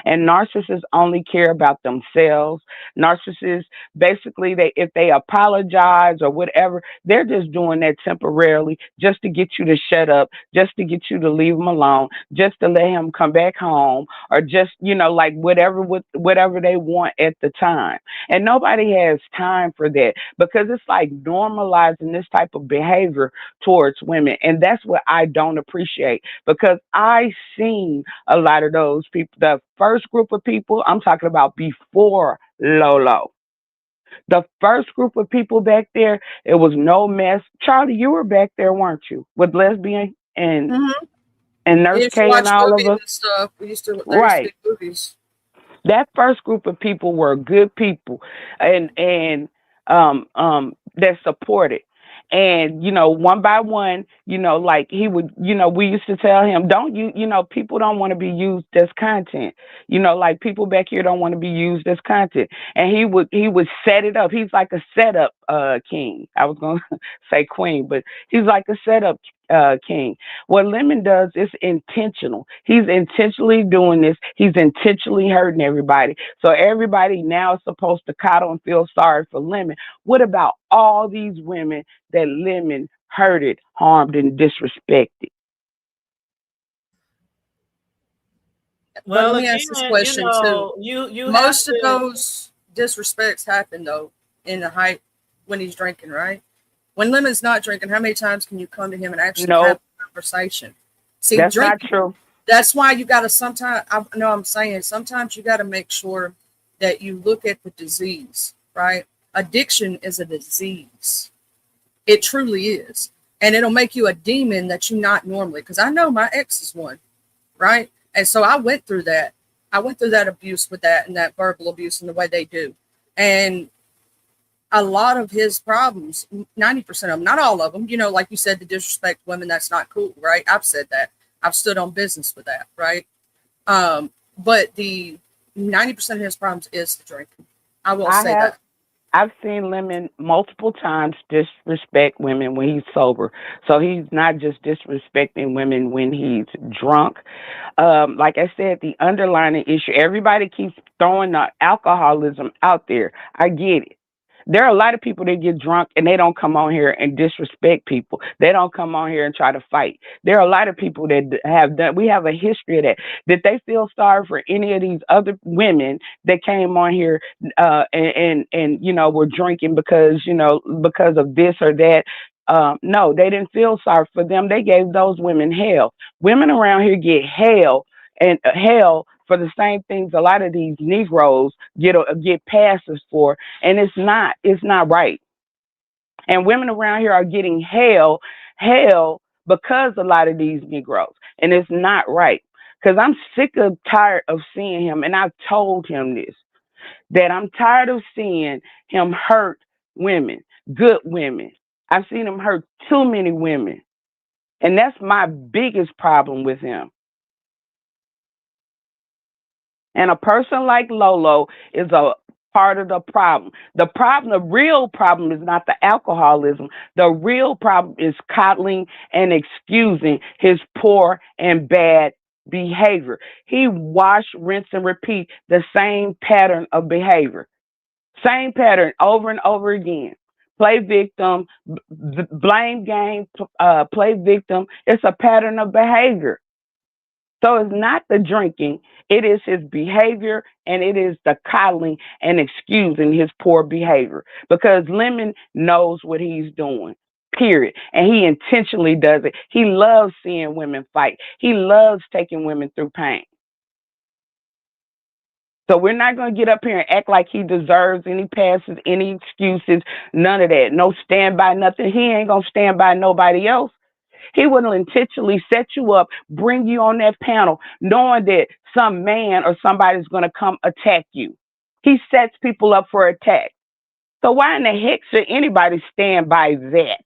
And narcissists only care about themselves. Narcissists, basically, they if they apologize or whatever, they're just doing that temporarily, just to get you to shut up, just to get you to leave him alone, just to let him come back home, or just like whatever they want at the time. And nobody has time for that, because it's like normalizing this type of behavior towards women, and that's what I don't appreciate, because I seen a lot of those people. The first group of people, I'm talking about before Lolo. The first group of people back there, it was no mess. Charlie, you were back there, weren't you? With Lesbian Mm-hmm. and We Nurse used to K and watch all of movies us. and stuff. There used to Right. be movies. That first group of people were good people, and that supported. And one by one, like he would, we used to tell him, don't people don't want to be used as content. Like people back here don't want to be used as content. And he would set it up. He's like a setup king. I was gonna say queen, but he's like a setup king. What Lemon does is intentional. He's intentionally doing this. He's intentionally hurting everybody. So everybody now is supposed to coddle and feel sorry for Lemon. What about all these women that Lemon hurted, harmed, and disrespected? But Well, let me ask this again, question too. you have Most of to. those disrespects happen though in the height when he's drinking, right? When Lemon's not drinking, how many times can you come to him and actually have Nope, a conversation? See, that's not drinking, true. that's why you got to sometimes, I know I'm saying, sometimes you got to make sure that you look at the disease, right? Addiction is a disease. It truly is. And it'll make you a demon that you not normally, because I know my ex is one, right? And so I went through that. I went through that abuse with that and that verbal abuse and the way they do. And a lot of his problems, 90% of them, not all of them, you know, like you said, the disrespect women, that's not cool, right? I've said that. I've stood on business with that, right? But the 90% of his problems is the drinking. I will I say have that. I've seen Lemon multiple times disrespect women when he's sober. So he's not just disrespecting women when he's drunk. Like I said, the underlying issue, everybody keeps throwing the alcoholism out there. I get it. There are a lot of people that get drunk and they don't come on here and disrespect people. They don't come on here and try to fight. There are a lot of people that have done, we have a history of that. Did they feel sorry for any of these other women that came on here and you know, were drinking because, you know, because of this or that? No, they didn't feel sorry for them. They gave those women hell. Women around here get hell and hell for the same things a lot of these Negroes get passes for, and it's not right. And women around here are getting hell because a lot of these Negroes, and it's not right. Because I'm sick of tired of seeing him, and I've told him this, that I'm tired of seeing him hurt women, good women. I've seen him hurt too many women, and that's my biggest problem with him. And a person like Lolo is a part of the problem. The real problem is not the alcoholism. The real problem is coddling and excusing his poor and bad behavior. He wash, rinse, and repeat the same pattern of behavior. Same pattern over and over again. Play victim, blame game, play victim. It's a pattern of behavior. So it's not the drinking, it is his behavior and it is the coddling and excusing his poor behavior because Lemon knows what he's doing. Period. And he intentionally does it. He loves seeing women fight. He loves taking women through pain. So we're not going to get up here and act like he deserves any passes, any excuses, none of that. No stand by nothing. He ain't going to stand by nobody else. He will intentionally set you up, bring you on that panel, knowing that some man or somebody's going to come attack you. He sets people up for attack. So why in the heck should anybody stand by that?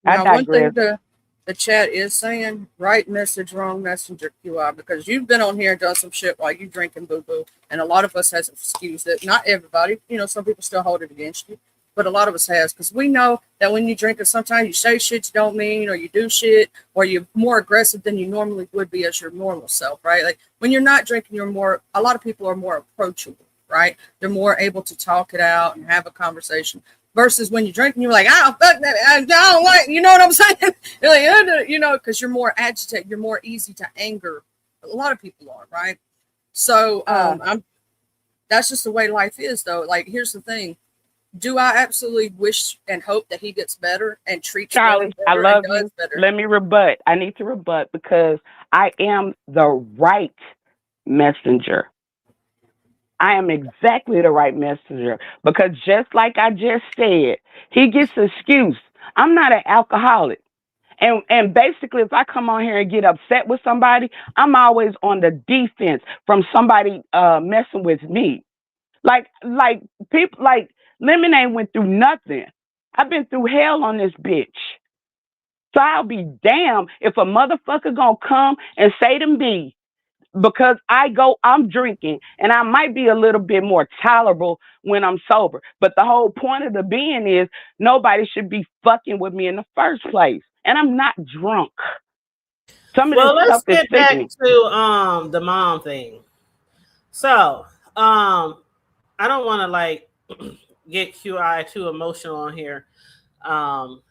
I Now, one thing digress. the chat is saying, right message, wrong messenger, QI, because you've been on here and done some shit while you drinking boo boo. And a lot of us has excused it. Not everybody, you know, some people still hold it against you, but a lot of us has, because we know that when you drink it, sometimes you say shit you don't mean, or you do shit, or you're more aggressive than you normally would be as your normal self, right? Like when you're not drinking, a lot of people are more approachable, right? They're more able to talk it out and have a conversation. Versus when you're drinking, you're like, oh, fuck that. I don't like, you know what I'm saying? You're like, you know, because you're more agitated. You're more easy to anger. A lot of people are, right? So that's just the way life is, though. Like, here's the thing. Do I absolutely wish and hope that he gets better and treats Charlie, better I and love does you. better? Let me rebut. I need to rebut because I am the right messenger. I am exactly the right messenger because just like I just said, he gets an excuse. I'm not an alcoholic. And basically if I come on here and get upset with somebody, I'm always on the defense from somebody messing with me. Like people like Lemonade went through nothing. I've been through hell on this bitch. So I'll be damned if a motherfucker gonna come and say to me, because I'm drinking and I might be a little bit more tolerable when I'm sober. But the whole point of the being is nobody should be fucking with me in the first place. And I'm not drunk. Some of this Well, let's stuff is get back sickening. to the mom thing. So, I don't want to like get QI too emotional on here. Um,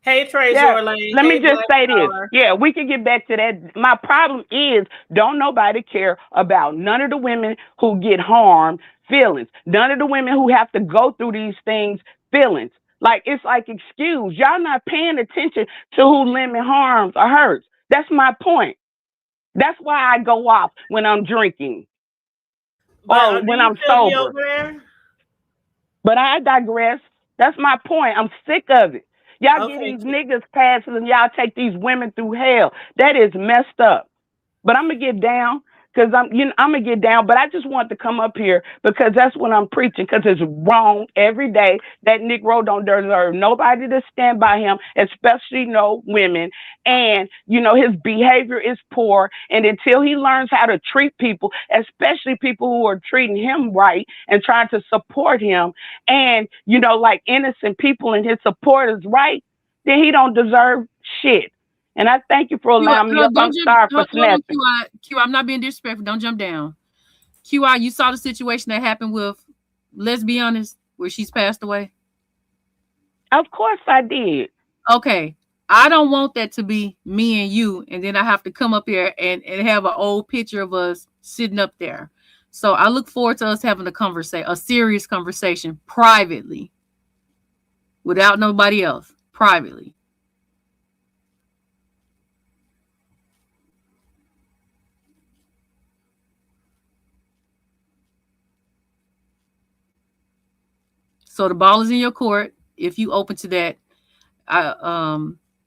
hey Trey Yeah. Jorlane, Let me hey just Black say this. Dollar. Yeah, we can get back to that. My problem is don't nobody care about none of the women who get harmed feelings. None of the women who have to go through these things feelings. Like, it's like, excuse, y'all not paying attention to who limit harms or hurts. That's my point. That's why I go off when I'm drinking But or do when you I'm still be sober. over there? But I digress. That's my point. I'm sick of it. Y'all get Okay. these niggas passes and y'all take these women through hell. That is messed up. But I'm gonna get down because I'm gonna get down. But I just want to come up here because that's what I'm preaching. Because it's wrong every day. That Negro don't deserve nobody to stand by him, especially no women. And his behavior is poor. And until he learns how to treat people, especially people who are treating him right and trying to support him, and like innocent people and his supporters, right, then he don't deserve shit. And I thank you for allowing me up. I'm Don't jump. sorry for Hold on, snapping. QI. QI, I'm not being disrespectful. Don't jump down. QI, you saw the situation that happened with, let's be honest, where she's passed away. Of course I did. Okay. I don't want that to be me and you, and then I have to come up here and have an old picture of us sitting up there. So I look forward to us having a serious conversation privately, without nobody else, privately. So the ball is in your court if you open to that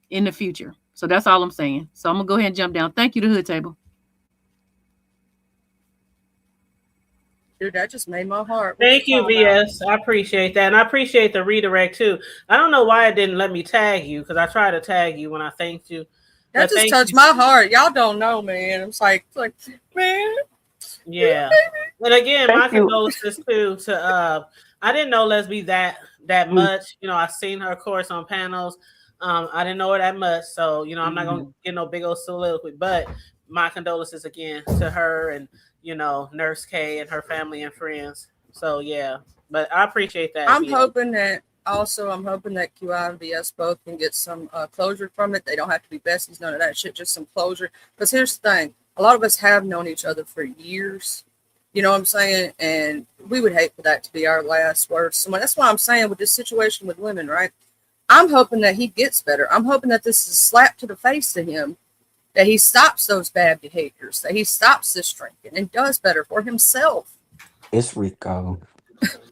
in the future. So that's all I'm saying. So I'm gonna go ahead and jump down. Thank you, the hood table. Dude, that just made my heart. What Thank you, VS. I appreciate that. And I appreciate the redirect too. I don't know why it didn't let me tag you because I tried to tag you when I thanked you. That just touched my heart. Y'all don't know, man. It's like man. Yeah. And again, my condolences too to I didn't know Leslie that much. I seen her of course on panels. I didn't know her that much. So, I'm not gonna get no big old soliloquy, but my condolences again to her and Nurse K and her family and friends. So yeah. But I appreciate that. I'm hoping that QI and VS both can get some closure from it. They don't have to be besties, none of that shit, just some closure. Because here's the thing. A lot of us have known each other for years. You know what I'm saying? And we would hate for that to be our last words. So that's why I'm saying with this situation with women, right? I'm hoping that he gets better. I'm hoping that this is a slap to the face to him, that he stops those bad behaviors, that he stops this drinking and does better for himself. It's Rico.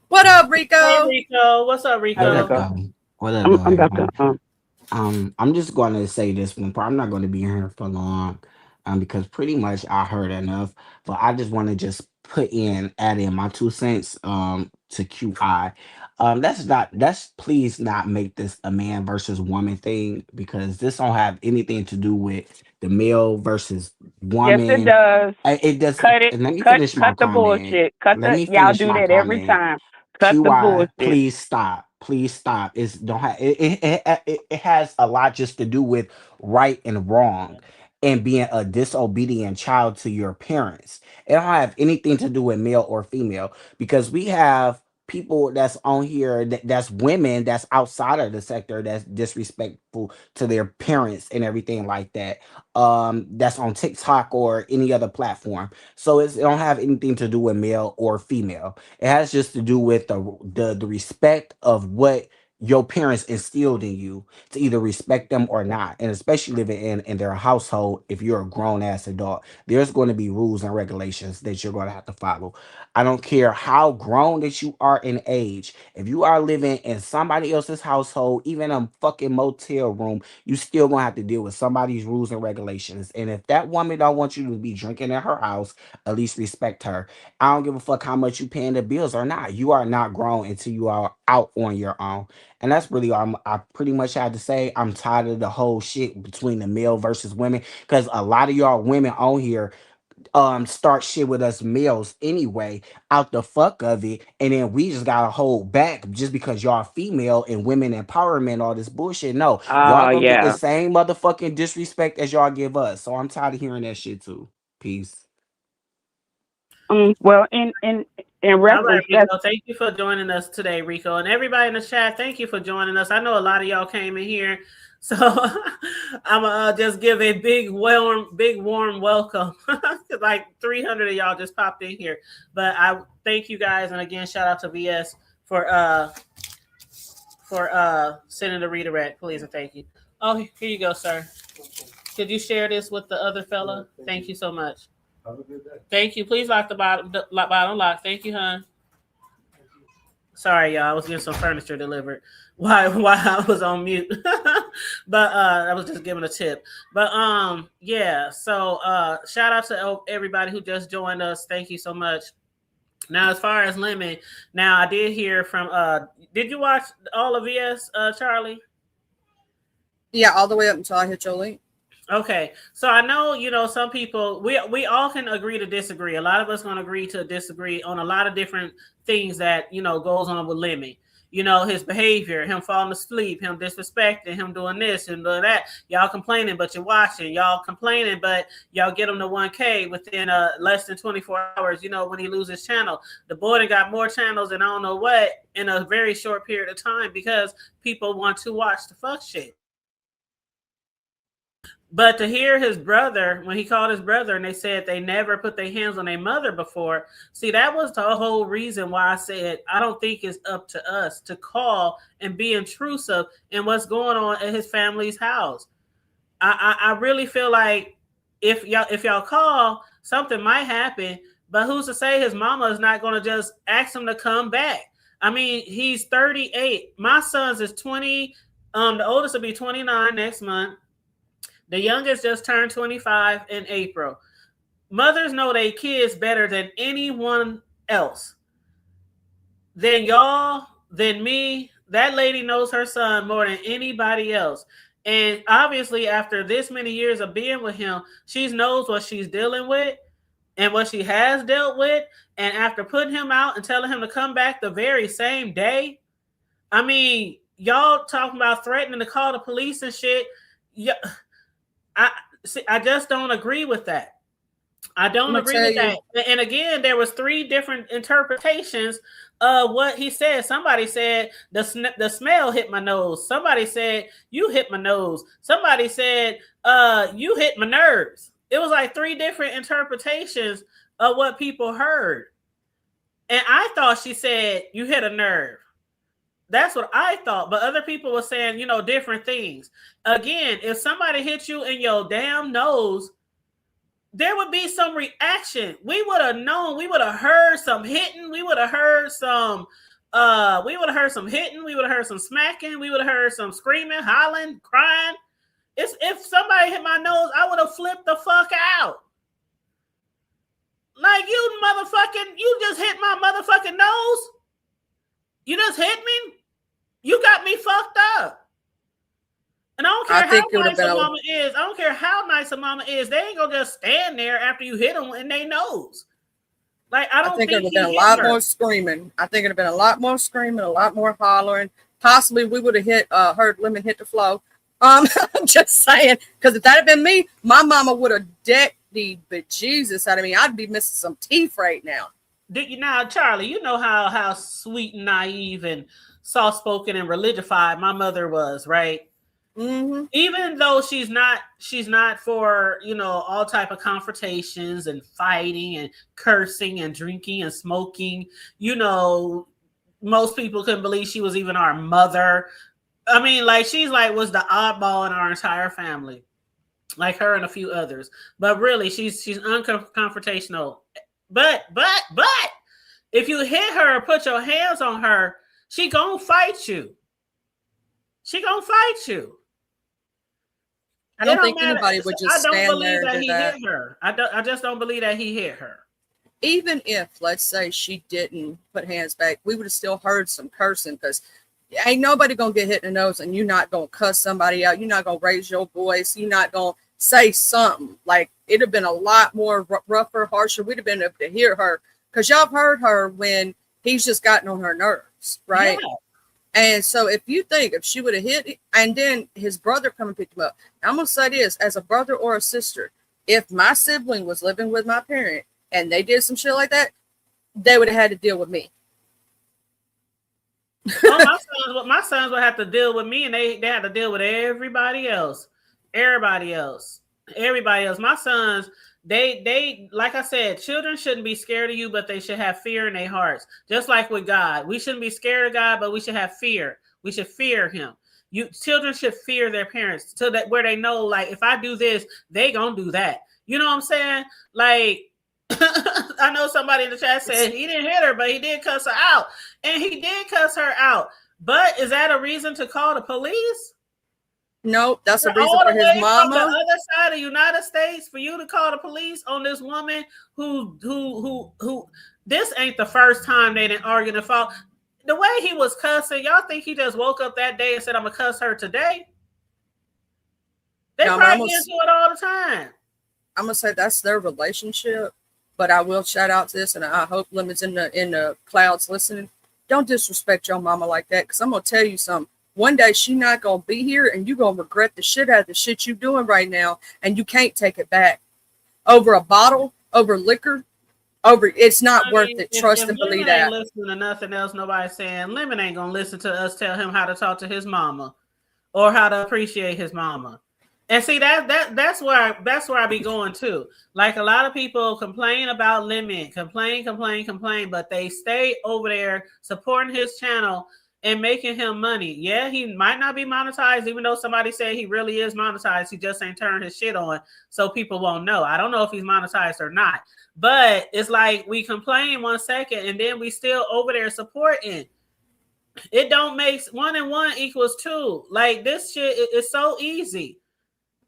What up, Rico? Hey, Rico. What's up, Rico? What up, I'm just going to say this one part. I'm not going to be here for long because pretty much I heard enough. But I just want to just add in my 2 cents to QI. That's please not make this a man versus woman thing because this don't have anything to do with the male versus woman. Yes, it does. It does. Cut it. Let me finish my Cut the comment. bullshit. Y'all do that every time. Cut the QI, bullshit. please stop. Please stop. It's don't have it has a lot just to do with right and wrong and being a disobedient child to your parents. It don't have anything to do with male or female because we have people that's on here that's women that's outside of the sector that's disrespectful to their parents and everything like that. That's on TikTok or any other platform. So it don't have anything to do with male or female. It has just to do with the respect of what your parents instilled in you to either respect them or not. And especially living in their household, if you're a grown ass adult, there's going to be rules and regulations that you're going to have to follow. I don't care how grown that you are in age. If you are living in somebody else's household, even a fucking motel room, you still gonna have to deal with somebody's rules and regulations. And if that woman don't want you to be drinking in her house, at least respect her. I don't give a fuck how much you paying the bills or not. You are not grown until you are out on your own. And that's really all I pretty much had to say. I'm tired of the whole shit between the male versus women because a lot of y'all women on here start shit with us males anyway out the fuck of it, and then we just gotta hold back just because y'all female and women empowerment, all this bullshit. No, y'all gonna get the same motherfucking disrespect as y'all give us. So I'm tired of hearing that shit too. Peace. Well, in reference, all right, Rico, thank you for joining us today, Rico, and everybody in the chat. Thank you for joining us. I know a lot of y'all came in here, so I'm gonna just give a big warm welcome. Like 300 of y'all just popped in here, but I thank you guys, and again, shout out to VS for sending the redirect, please and thank you. Oh, here you go, sir. Could you share this with the other fella? Thank you so much. Thank you. Please lock the bottom lock. Thank you, hon. Sorry, y'all. I was getting some furniture delivered while I was on mute. But I was just giving a tip. But yeah. So shout out to everybody who just joined us. Thank you so much. Now, as far as Lemon, now I did hear from did you watch all of VS, Charlie? Yeah, all the way up until I hit your link. Okay, so I know, you know, some people, we all can agree to disagree. A lot of us going to agree to disagree on a lot of different things that, you know, goes on with Lemmy. You know, his behavior, him falling asleep, him disrespecting, him doing this and doing that. Y'all complaining, but you're watching. Y'all complaining, but y'all get him to 1K within less than 24 hours, you know, when he loses channel. The boy done got more channels than I don't know what in a very short period of time because people want to watch the fuck shit. But to hear his brother, when he called his brother and they said they never put their hands on their mother before, see, that was the whole reason why I said I don't think it's up to us to call and be intrusive in what's going on at his family's house. I really feel like if y'all call, something might happen, but who's to say his mama is not going to just ask him to come back? I mean, he's 38. My son's is 20. The oldest will be 29 next month. The youngest just turned 25 in April. Mothers know their kids better than anyone else. Than y'all, than me. That lady knows her son more than anybody else. And obviously, after this many years of being with him, she knows what she's dealing with and what she has dealt with. And after putting him out and telling him to come back the very same day, I mean, y'all talking about threatening to call the police and shit. Yeah. I just don't agree with that. I don't agree with that. And again, there was 3 different interpretations of what he said. Somebody said the smell hit my nose. Somebody said you hit my nose. Somebody said you hit my nerves. It was like 3 different interpretations of what people heard. And I thought she said you hit a nerve. That's what I thought, but other people were saying, you know, different things. Again, if somebody hit you in your damn nose, there would be some reaction. We would have known. We would have heard some hitting. We would have heard some. We would have heard some hitting. We would have heard some smacking. We would have heard some screaming, hollering, crying. If somebody hit my nose, I would have flipped the fuck out. Like, you just hit my motherfucking nose. You just hit me? You got me fucked up. And I don't care how nice a mama is. I don't care how nice a mama is. They ain't gonna just stand there after you hit them in their nose. Like, I think it would have been a lot more screaming. I think it would have been a lot more screaming, a lot more hollering. Possibly we would have heard Lemon hit the floor. I'm just saying, because if that had been me, my mama would have decked the bejesus out of me. I'd be missing some teeth right now. Now, Charlie, you know how sweet and naive and soft-spoken and religified my mother was, right? Mm-hmm. Even though she's not for, you know, all type of confrontations and fighting and cursing and drinking and smoking. You know, most people couldn't believe she was even our mother. I mean, like, was the oddball in our entire family, like her and a few others. But really, she's unconfrontational. But if you hit her or put your hands on her, she gonna fight you. She gonna fight you. I don't think anybody would just stand there and do that. Hit her. I just don't believe that he hit her. Even if, let's say, she didn't put hands back, we would have still heard some cursing, because ain't nobody gonna get hit in the nose and you're not gonna cuss somebody out. You're not gonna raise your voice. You're not gonna say something. Like, it'd have been a lot more rougher, harsher. We'd have been able to hear her, because y'all have heard her when he's just gotten on her nerves, right? Yeah. And so if she would have hit, and then his brother come and pick him up. I'm gonna say this, as a brother or a sister, if my sibling was living with my parent and they did some shit like that, they would have had to deal with me. My sons would have to deal with me, and they had to deal with everybody else. My sons, they like I said, children shouldn't be scared of you, but they should have fear in their hearts. Just like with God, we shouldn't be scared of God, but we should have fear. We should fear him. Children should fear their parents so that where they know, like, if I do this, they gonna do that. You know what I'm saying? Like, I know somebody in the chat said he didn't hit her, but he did cuss her out. And he did cuss her out. But is that a reason to call the police? No, that's a reason all for the his way mama. From the other side of the United States for you to call the police on this woman who this ain't the first time they didn't argue the fault. The way he was cussing, y'all think he just woke up that day and said, I'm gonna cuss her today? They probably get into it all the time. I'm gonna say that's their relationship, but I will shout out to this, and I hope Lemon's in the clouds listening. Don't disrespect your mama like that, because I'm gonna tell you something. One day she not gonna be here, and you're gonna regret the shit out of the shit you doing right now, and you can't take it back. Over a bottle, over liquor, over it's not worth it. Trust and believe that. Ain't listening to nothing else nobody's saying. Lemon ain't gonna listen to us tell him how to talk to his mama or how to appreciate his mama. And see that's where I be going too. Like a lot of people complain about Lemon, complain, but they stay over there supporting his channel and making him money. Yeah, he might not be monetized, even though somebody said he really is monetized. He just ain't turned his shit on, so people won't know. I don't know if he's monetized or not. But it's like we complain 1 second and then we still over there supporting. It don't make 1 and 1 equals 2. Like this shit is so easy.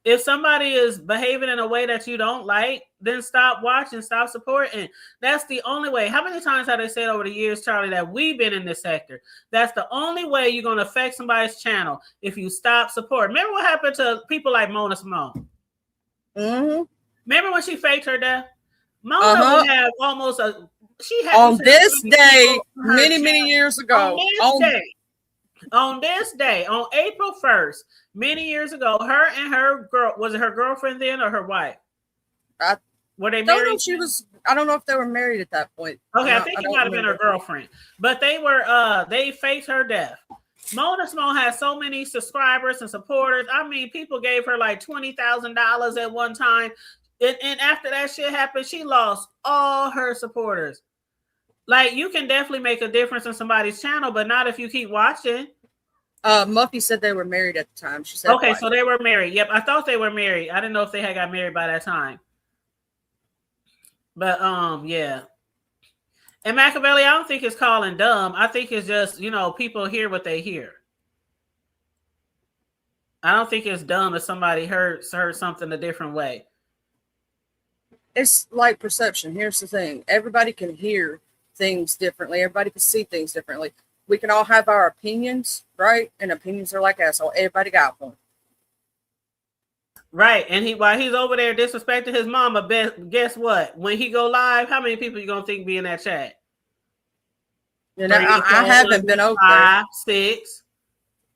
If somebody is behaving in a way that you don't like, then stop watching, stop supporting. That's the only way. How many times have they said over the years, Charlie, that we've been in this sector? That's the only way you're going to affect somebody's channel if you stop supporting. Remember what happened to people like Mona Simone? Mm-hmm. Remember when she faked her death? Mona would have almost she had on this day many years ago. On this day, on April 1st, many years ago, her and her girl, was it her girlfriend then or her wife? Were they married? I don't know if they were married at that point. Okay, I think it might have been her girlfriend. But they faked her death. Mona Simone has so many subscribers and supporters. I mean, people gave her like $20,000 at one time. And after that shit happened, she lost all her supporters. Like, you can definitely make a difference in somebody's channel, but not if you keep watching. Muffy said they were married at the time. She said, okay, so they were married. Yep, I thought they were married. I didn't know if they had got married by that time. But yeah. And Machiavelli, I don't think it's calling dumb. I think it's just, people hear what they hear. I don't think it's dumb if somebody heard something a different way. It's like perception. Here's the thing. Everybody can hear things differently. Everybody can see things differently. We can all have our opinions, right? And opinions are like asshole. Everybody got one. Right. And while he's over there disrespecting his mama, guess what? When he go live, how many people you gonna think be in that chat? And I haven't been over 5, 6.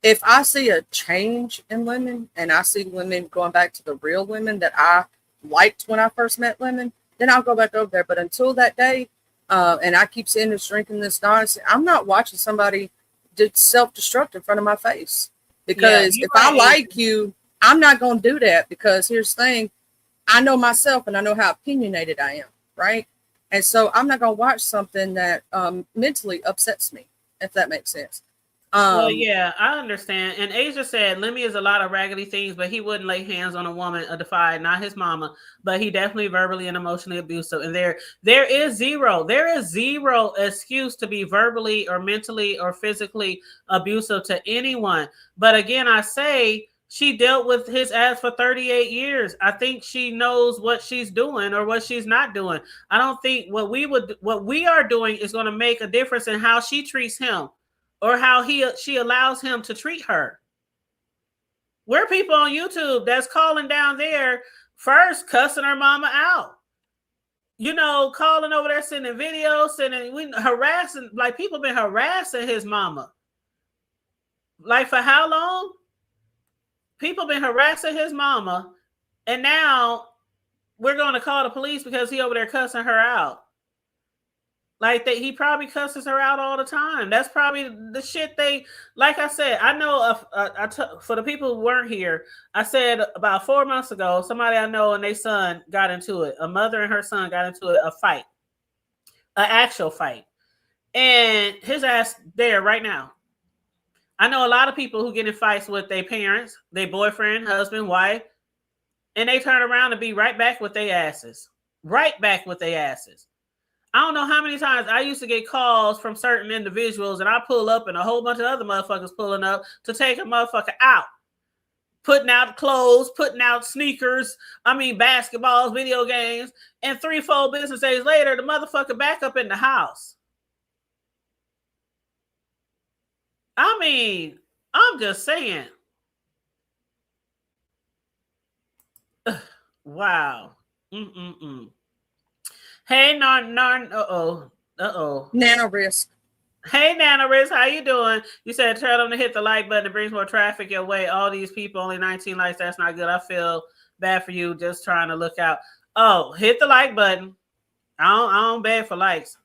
If I see a change in Lemon and I see women going back to the real women that I liked when I first met Lemon, then I'll go back over there. But until that day, and I keep seeing this drinking this nonsense, I'm not watching somebody self-destruct in front of my face. Because if I like you, I'm not going to do that, because here's the thing. I know myself and I know how opinionated I am, right? And so I'm not going to watch something that mentally upsets me, if that makes sense. Well, yeah, I understand. And Asia said Lemmy is a lot of raggedy things, but he wouldn't lay hands on a woman, a defied, not his mama, but he definitely verbally and emotionally abusive. And there is zero excuse to be verbally or mentally or physically abusive to anyone. But again, I say she dealt with his ass for 38 years. I think she knows what she's doing or what she's not doing. I don't think what we are doing is going to make a difference in how she treats him, or how she allows him to treat her. We're people on YouTube that's calling down there first, cussing her mama out. Calling over there, sending videos, harassing, like people been harassing his mama. Like for how long? People been harassing his mama, and now we're going to call the police because he over there cussing her out. Like he probably cusses her out all the time. That's probably the shit like I said, I know for the people who weren't here, I said about 4 months ago, somebody I know and their son got into it. A mother and her son got into a fight, an actual fight. And his ass there right now. I know a lot of people who get in fights with their parents, their boyfriend, husband, wife, and they turn around and be right back with their asses. Right back with their asses. I don't know how many times I used to get calls from certain individuals, and I pull up and a whole bunch of other motherfuckers pulling up to take a motherfucker out. Putting out clothes, putting out sneakers, basketballs, video games, and 3-4 business days later, the motherfucker back up in the house. I'm just saying. Wow. Hey, Nano risk. Hey, Nana Riz, how you doing? You said tell them to hit the like button. It brings more traffic your way. All these people, only 19 likes. That's not good. I feel bad for you just trying to look out. Oh, hit the like button. I don't beg for likes.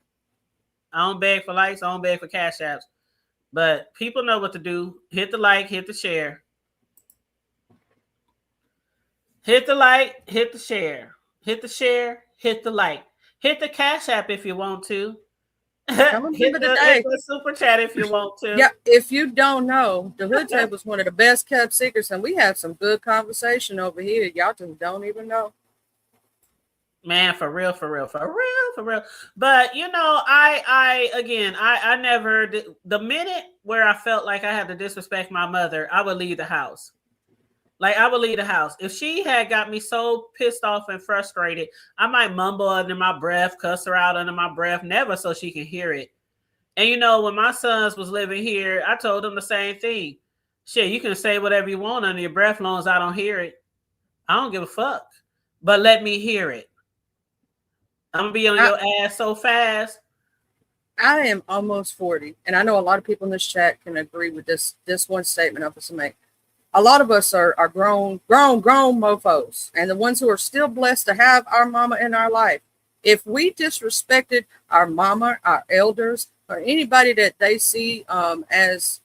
I don't beg for likes. I don't beg for cash apps. But people know what to do. Hit the like, hit the share. Hit the like, hit the share. Hit the share, hit the like. Hit the cash app if you want to. Hit the super chat if you want to. Yeah, if you don't know, the Hood Table is one of the best kept secrets, and we have some good conversation over here. Y'all just don't even know. Man, for real. But I never did. The minute where I felt like I had to disrespect my mother, I would leave the house. If she had got me so pissed off and frustrated, I might mumble under my breath, cuss her out under my breath, never so she can hear it. And when my sons was living here, I told them the same thing. Shit, you can say whatever you want under your breath as long as I don't hear it. I don't give a fuck. But let me hear it. I'm going to be on your ass so fast. I am almost 40, and I know a lot of people in this chat can agree with this one statement I'm going to make. A lot of us are grown mofos, and the ones who are still blessed to have our mama in our life. If we disrespected our mama, our elders, or anybody that they see as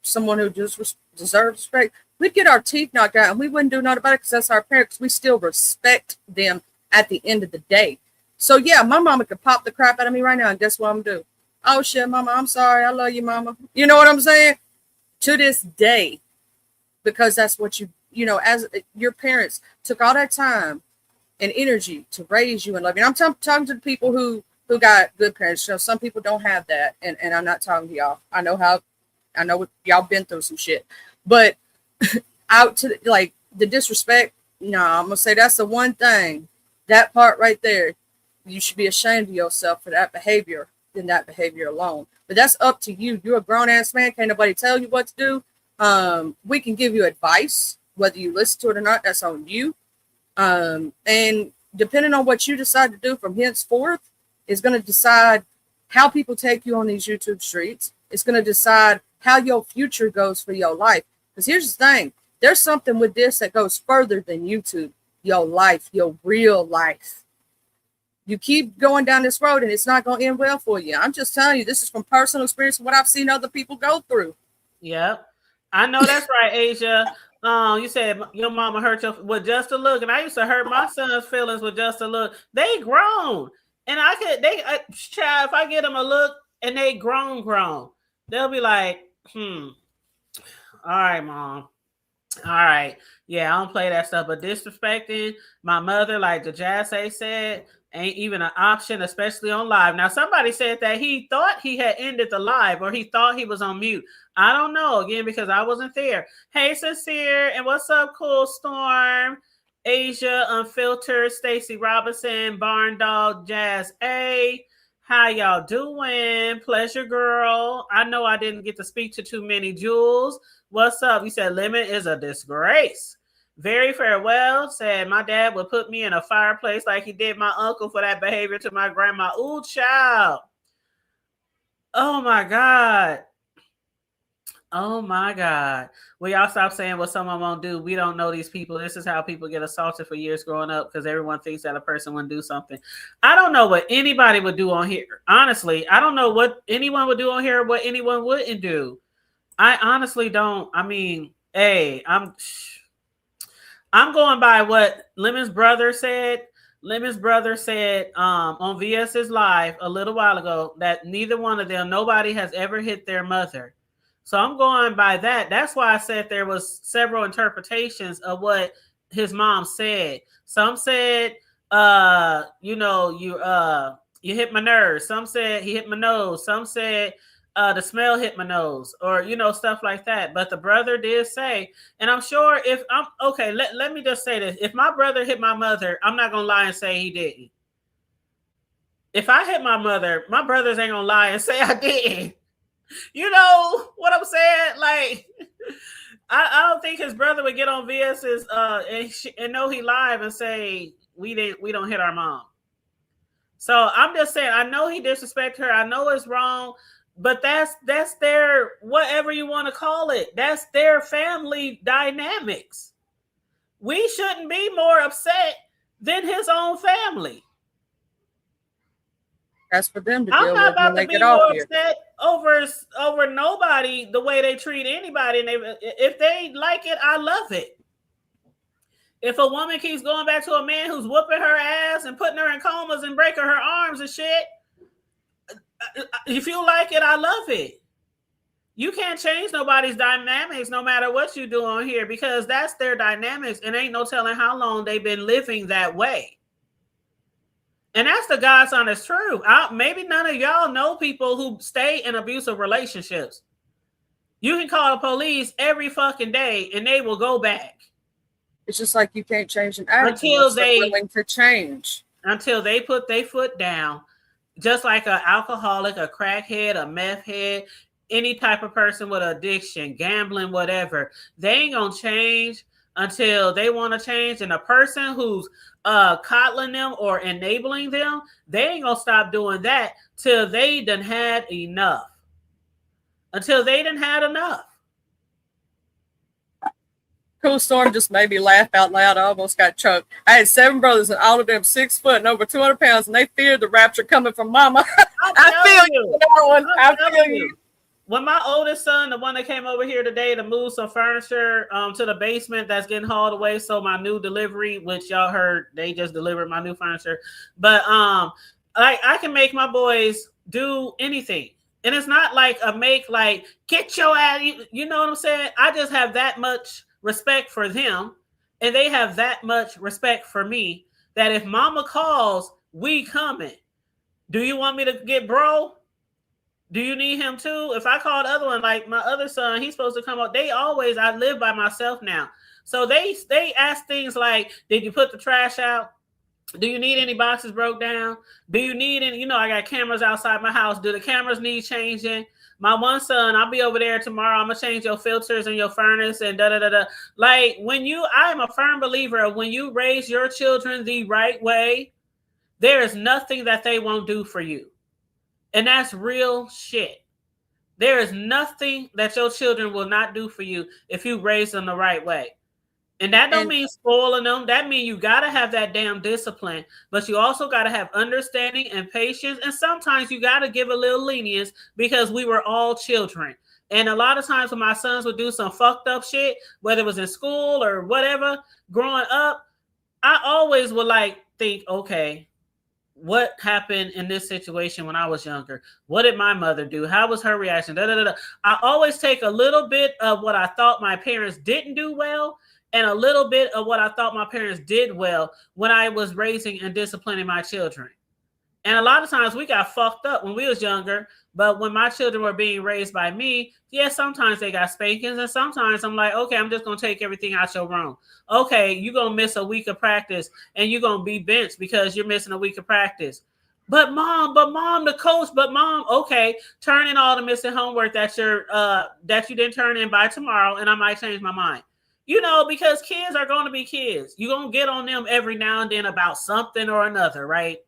someone who just deserves respect, we'd get our teeth knocked out, and we wouldn't do nothing about it because that's our parents. We still respect them at the end of the day. So yeah, my mama could pop the crap out of me right now, and guess what I'm gonna do? Oh shit, mama, I'm sorry. I love you, mama. You know what I'm saying? To this day. Because that's what as your parents took all that time and energy to raise you and love you. And I'm talking to the people who got good parents. Some people don't have that, and I'm not talking to y'all. I know what y'all been through some shit, but out to the disrespect. No, I'm gonna say that's the one thing. That part right there, you should be ashamed of yourself for that behavior than that behavior alone. But that's up to you. You're a grown ass man. Can't nobody tell you what to do. We can give you advice, whether you listen to it or not, that's on you. And depending on what you decide to do from henceforth is going to decide how people take you on these YouTube streets. It's going to decide how your future goes for your life. Because here's the thing. There's something with this that goes further than YouTube. Your life, your real life. You keep going down this road and it's not going to end well for you. I'm just telling you, this is from personal experience, what I've seen other people go through. Yep. I know that's right, Asia. You said your mama hurt you with just a look, and I used to hurt my son's feelings with just a look. They grown, and child, if I get them a look and they grown, they'll be like, all right, mom. All right. Yeah, I don't play that stuff, but disrespecting my mother, like the Jazz said, ain't even an option, especially on live. Now, somebody said that he thought he had ended the live or he thought he was on mute. I don't know, again, because I wasn't there. Hey, Sincere, and what's up, Cool Storm, Asia, Unfiltered, Stacy Robinson, Barn Dog, Jazz A. How y'all doing? Pleasure Girl. I know I didn't get to speak to too many. Jules, what's up? You said Lemon is a disgrace. Very farewell said my dad would put me in a fireplace like he did my uncle for that behavior to my grandma. Ooh, child. Oh my God. Oh my God. Will y'all stop saying what someone won't do? We don't know these people. This is how people get assaulted for years growing up because everyone thinks that a person wouldn't do something. I don't know what anybody would do on here. Honestly, I don't know what anyone would do on here or what anyone wouldn't do. I honestly don't. I mean, hey, I'm going by what Lemon's brother said. Lemon's brother said on VS's live a little while ago that neither one of them, nobody has ever hit their mother. So I'm going by that. That's why I said there was several interpretations of what his mom said. Some said, you hit my nerves. Some said he hit my nose. Some said the smell hit my nose, or stuff like that. But the brother did say, and I'm sure if I'm okay, let me just say this. If my brother hit my mother, I'm not gonna lie and say he didn't. If I hit my mother, my brothers ain't gonna lie and say I didn't. You know what I'm saying? Like, I don't think his brother would get on VS's and know he live and say we don't hit our mom. So I'm just saying, I know he disrespected her. I know it's wrong, but that's their, whatever you want to call it. That's their family dynamics. We shouldn't be more upset than his own family. That's for them to I'm deal not with when about they to be get off more here. upset over nobody the way they treat anybody. And if they like it, I love it. If a woman keeps going back to a man who's whooping her ass and putting her in comas and breaking her arms and shit, if you like it, I love it. You can't change nobody's dynamics no matter what you do on here, because that's their dynamics, and ain't no telling how long they've been living that way. And that's the God's honest truth. Maybe none of y'all know people who stay in abusive relationships. You can call the police every fucking day and they will go back. It's just like you can't change an attitude Until they're willing to change. Until they put their foot down. Just like an alcoholic, a crackhead, a meth head, any type of person with addiction, gambling, whatever, they ain't gonna change until they want to change. And a person who's coddling them or enabling them, they ain't gonna stop doing that till they done had enough. Until they done had enough. Cool Storm just made me laugh out loud. I almost got choked. I had 7 brothers, and all of them 6 foot and over 200 pounds, and they feared the rapture coming from Mama. I feel you. I feel you. When my oldest son, the one that came over here today to move some furniture to the basement that's getting hauled away, so my new delivery, which y'all heard, they just delivered my new furniture. But I can make my boys do anything. And it's not like get your ass, you know what I'm saying? I just have that much respect for them, and they have that much respect for me, that if Mama calls, we coming. Do you want me to get bro? Do you need him too? If I call the other one, like my other son, he's supposed to come up. I live by myself now. So they ask things like, did you put the trash out? Do you need any boxes broke down? Do you need any, I got cameras outside my house. Do the cameras need changing? My one son, I'll be over there tomorrow. I'm gonna change your filters and your furnace and da-da-da-da. Like I'm a firm believer of when you raise your children the right way, there is nothing that they won't do for you. And that's real shit. There is nothing that your children will not do for you if you raise them the right way. And that don't mean spoiling them. That means you got to have that damn discipline, but you also got to have understanding and patience. And sometimes you got to give a little lenience, because we were all children. And a lot of times when my sons would do some fucked up shit, whether it was in school or whatever, growing up, I always would think, okay, what happened in this situation when I was younger? What did my mother do? How was her reaction? Da, da, da, da. I always take a little bit of what I thought my parents didn't do well, and a little bit of what I thought my parents did well when I was raising and disciplining my children. And a lot of times we got fucked up when we was younger, but when my children were being raised by me, sometimes they got spankings, and sometimes I'm like, okay, I'm just going to take everything out your room. Okay, you're going to miss a week of practice, and you're going to be benched because you're missing a week of practice. But mom, the coach, okay, turn in all the missing homework that you didn't turn in by tomorrow, and I might change my mind. Because kids are going to be kids. You're going to get on them every now and then about something or another, right?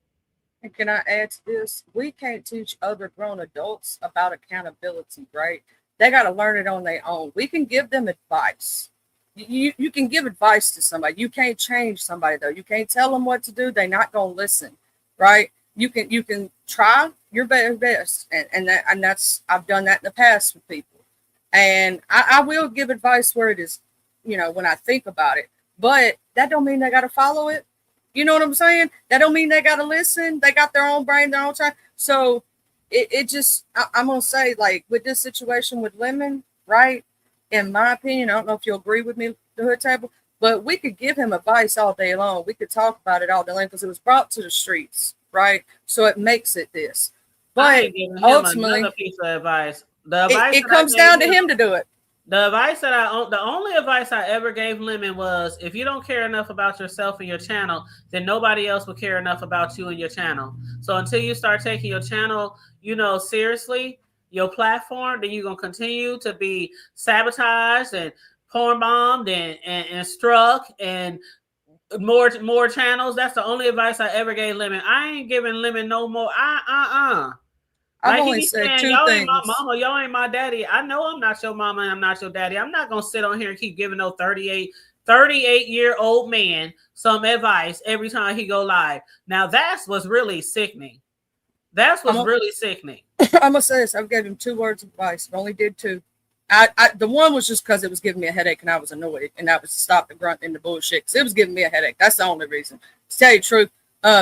And can I add to this? We can't teach other grown adults about accountability, right? They got to learn it on their own. We can give them advice. You can give advice to somebody. You can't change somebody, though. You can't tell them what to do. They're not going to listen, right? You can try your best. And that's, I've done that in the past with people. And I will give advice where it is, when I think about it. But that don't mean they got to follow it. You know what I'm saying? That don't mean they got to listen. They got their own brain, their own time. So it just, I'm going to say, like, with this situation with Lemon, right? In my opinion, I don't know if you'll agree with me, the hood table, but we could give him advice all day long. We could talk about it all day long because it was brought to the streets, right? So it makes it this. I But ain't giving him ultimately, another piece of advice. The advice it that I comes gave down to him, him to do it. the advice that the only advice I ever gave Lemon was, if you don't care enough about yourself and your channel, then nobody else will care enough about you and your channel. So until you start taking your channel, seriously, your platform, then you're gonna continue to be sabotaged and porn bombed and struck and more channels. That's the only advice I ever gave Lemon. I ain't giving Lemon no more. I've Like he only be said saying, two y'all ain't my things. mama, y'all ain't my daddy. I know I'm not your mama and I'm not your daddy. I'm not gonna sit on here and keep giving no 38-year-old man some advice every time he go live. Now that's what's really sickening. That's what's really sickening. I'm gonna say this. I've given him 2 words of advice. I only did 2. The one was just because it was giving me a headache and I was annoyed, and I was to stop the grunt and the bullshit because it was giving me a headache. That's the only reason. To tell you the truth,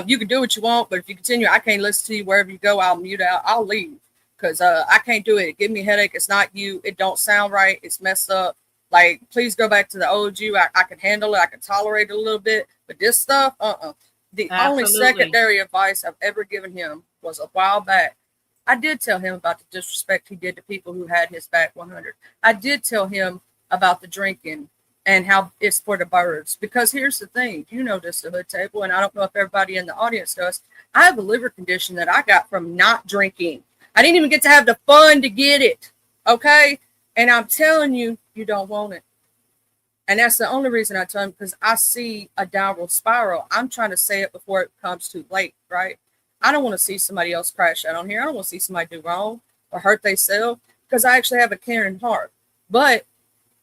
you can do what you want, but if you continue, I can't listen to you wherever you go. I'll mute out. I'll leave because I can't do it. It give me a headache. It's not you. It don't sound right. It's messed up. Like, please go back to the old you. I can handle it. I can tolerate it a little bit, but this stuff, The only secondary advice I've ever given him was a while back. I did tell him about the disrespect he did to people who had his back 100. I did tell him about the drinking and how it's for the birds. Because here's the thing, this, the hood table, and I don't know if everybody in the audience does. I have a liver condition that I got from not drinking. I didn't even get to have the fun to get it. Okay? And I'm telling you, you don't want it. And that's the only reason I tell him, because I see a downward spiral. I'm trying to say it before it comes too late, right? I don't want to see somebody else crash out on here. I don't want to see somebody do wrong or hurt themselves because I actually have a caring heart. But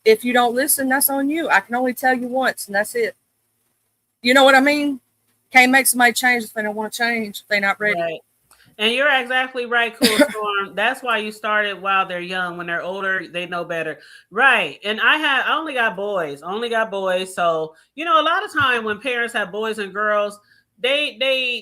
if you don't listen, that's on you. I can only tell you once, and that's it. You know what I mean? Can't make somebody change if they don't want to change, if they're not ready. Right. And you're exactly right, Cool Storm. That's why you started while they're young. When they're older, they know better. Right. And I only got boys. So, a lot of time when parents have boys and girls, they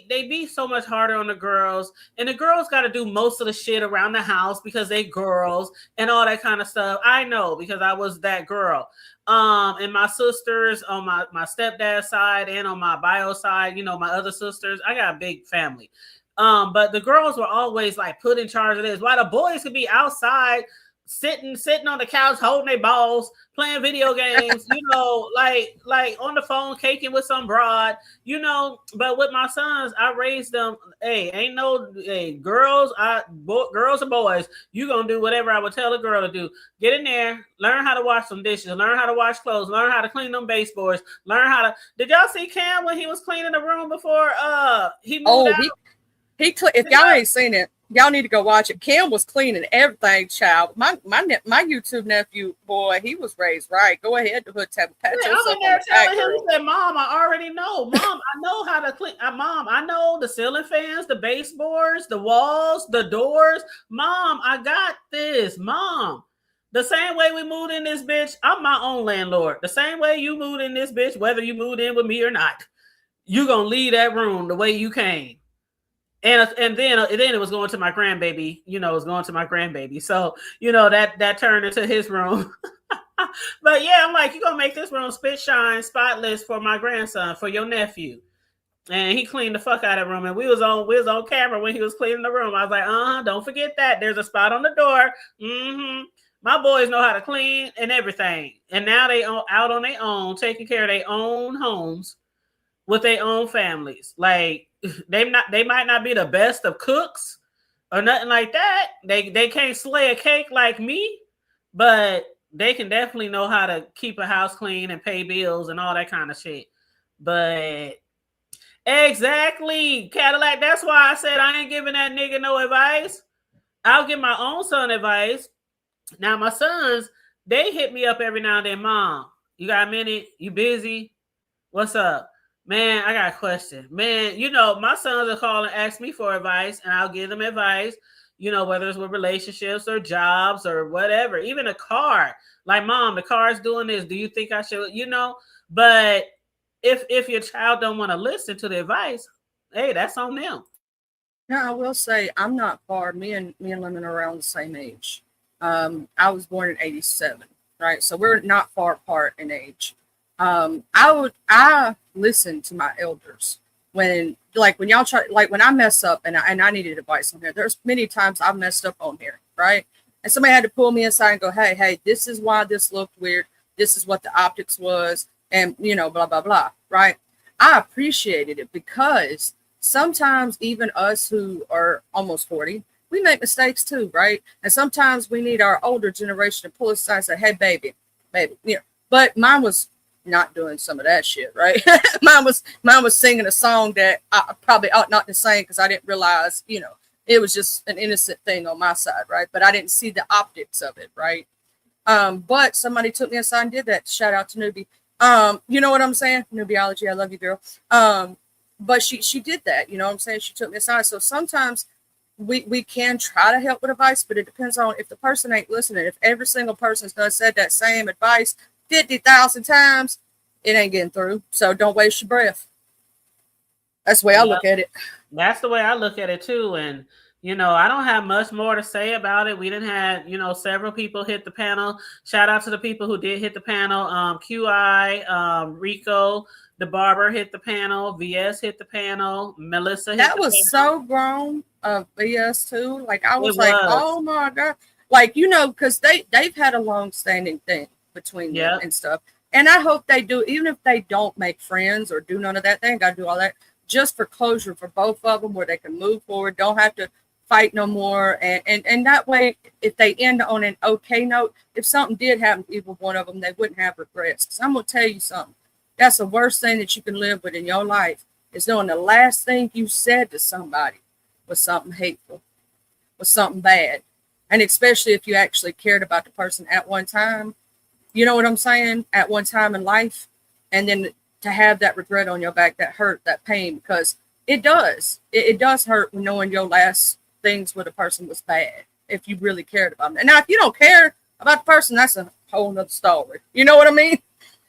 be so much harder on the girls. And the girls got to do most of the shit around the house because they girls and all that kind of stuff. I know because I was that girl. And my sisters on my stepdad's side and on my bio side, my other sisters, I got a big family. But the girls were always like put in charge of this. While the boys could be outside, sitting on the couch, holding their balls, playing video games, like on the phone, caking with some broad, But with my sons, I raised them. Hey, ain't no girls and boys. You gonna do whatever I would tell a girl to do. Get in there, learn how to wash some dishes, learn how to wash clothes, learn how to clean them baseboards, learn how to. Did y'all see Cam when he was cleaning the room before he moved out? If y'all ain't seen it, y'all need to go watch it. Kim was cleaning everything, child. My YouTube nephew, boy, he was raised right. Go ahead, the hood table. Pat yourself I'm in there on the back, telling him, girl. he said, Mom, I already know. Mom, I know how to clean. Mom, I know the ceiling fans, the baseboards, the walls, the doors. Mom, I got this. Mom. The same way we moved in this bitch, I'm my own landlord. The same way you moved in this bitch, whether you moved in with me or not, you gonna leave that room the way you came. And then it was going to my grandbaby, it was going to my grandbaby. So, that turned into his room. But yeah, I'm like, you're going to make this room spit shine spotless for my grandson, for your nephew. And he cleaned the fuck out of the room. And we was on camera when he was cleaning the room. I was like, don't forget that. There's a spot on the door. Mm-hmm. My boys know how to clean and everything. And now they out on their own, taking care of their own homes with their own families. Like, they might not be the best of cooks or nothing like that. They can't slay a cake like me, but they can definitely know how to keep a house clean and pay bills and all that kind of shit. But exactly, Cadillac. That's why I said I ain't giving that nigga no advice. I'll give my own son advice. Now my sons, they hit me up every now and then. Mom, you got a minute? You busy? What's up? Man, I got a question. Man, my sons will call and ask me for advice, and I'll give them advice, whether it's with relationships or jobs or whatever, even a car. Like, Mom, the car's doing this. Do you think I should, But if your child don't want to listen to the advice, hey, that's on them. Now, I will say I'm not far. Me and Lemon are around the same age. I was born in 87, right? So we're not far apart in age. I listen to my elders when y'all try, like when I mess up and I needed advice on here. There's many times I've messed up on here, right? And somebody had to pull me aside and go, hey, this is why this looked weird. This is what the optics was, and blah blah blah, right? I appreciated it because sometimes even us who are almost 40, we make mistakes too, right? And sometimes we need our older generation to pull us aside and say, hey, baby, But mine was not doing some of that shit, right? mine was singing a song that I probably ought not to sing because I didn't realize, it was just an innocent thing on my side, right? But I didn't see the optics of it, right? But somebody took me aside and did that. Shout out to Newbie. You know what I'm saying? Newbiology, I love you, girl. But she did that, you know what I'm saying? She took me aside. So sometimes we can try to help with advice, but it depends on if the person ain't listening. If every single person's done said that same advice 50,000 times, it ain't getting through. So don't waste your breath. That's the way I look at it. That's the way I look at it too. And I don't have much more to say about it. We didn't have, several people hit the panel. Shout out to the people who did hit the panel. QI, Rico, the barber hit the panel. VS hit the panel. Melissa hit that the was panel. So grown of VS too. Like I was like, oh my God. Like, because they've had a long-standing thing between them and stuff. And I hope they do, even if they don't make friends or do none of that, they ain't got to do all that. Just for closure for both of them where they can move forward, don't have to fight no more. And that way, if they end on an okay note, if something did happen to either one of them, they wouldn't have regrets. Because I'm going to tell you something. That's the worst thing that you can live with in your life is knowing the last thing you said to somebody was something hateful, was something bad. And especially if you actually cared about the person at one time, you know what I'm saying? At one time in life. And then to have that regret on your back, that hurt, that pain, because it does. It does hurt knowing your last things with a person was bad if you really cared about them. And now, if you don't care about the person, that's a whole nother story. You know what I mean?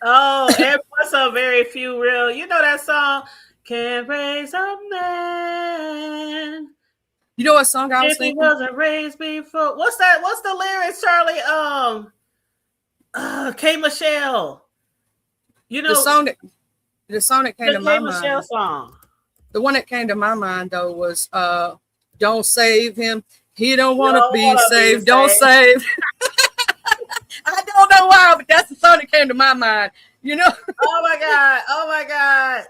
Oh, and what's a very few real, that song, Can't Raise a Man. You know what song I was thinking? If he wasn't raised before. What's that? What's the lyrics, Charlie? K. Michelle. The song that came to my mind. Michelle song. The one that came to my mind though was "Don't Save Him. He don't want to be saved. Don't save." I don't know why, but that's the song that came to my mind. Oh my God! Oh my God!